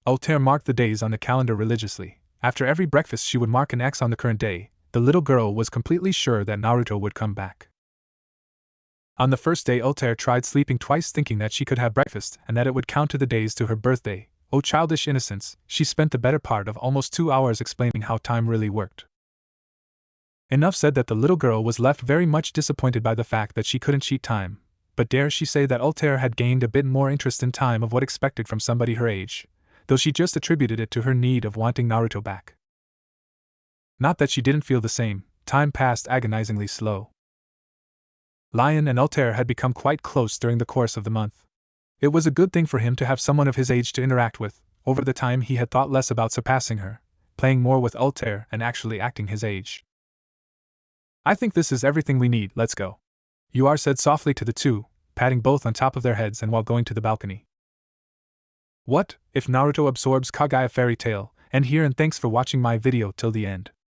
Altair marked the days on the calendar religiously. After every breakfast she would mark an X on the current day. The little girl was completely sure that Naruto would come back. On the first day, Altair tried sleeping twice, thinking that she could have breakfast and that it would count to the days to her birthday. Oh, childish innocence, she spent the better part of almost 2 hours explaining how time really worked. Enough said that the little girl was left very much disappointed by the fact that she couldn't cheat time. But dare she say that Altair had gained a bit more interest in time of what expected from somebody her age, though she just attributed it to her need of wanting Naruto back. Not that she didn't feel the same, time passed agonizingly slow. Lion and Altair had become quite close during the course of the month. It was a good thing for him to have someone of his age to interact with. Over the time he had thought less about surpassing her, playing more with Altair and actually acting his age. I think this is everything we need, let's go. Yua said softly to the 2, patting both on top of their heads and while going to the balcony. What if Naruto absorbs Kaguya Fairy Tail? End here and thanks for watching my video till the end.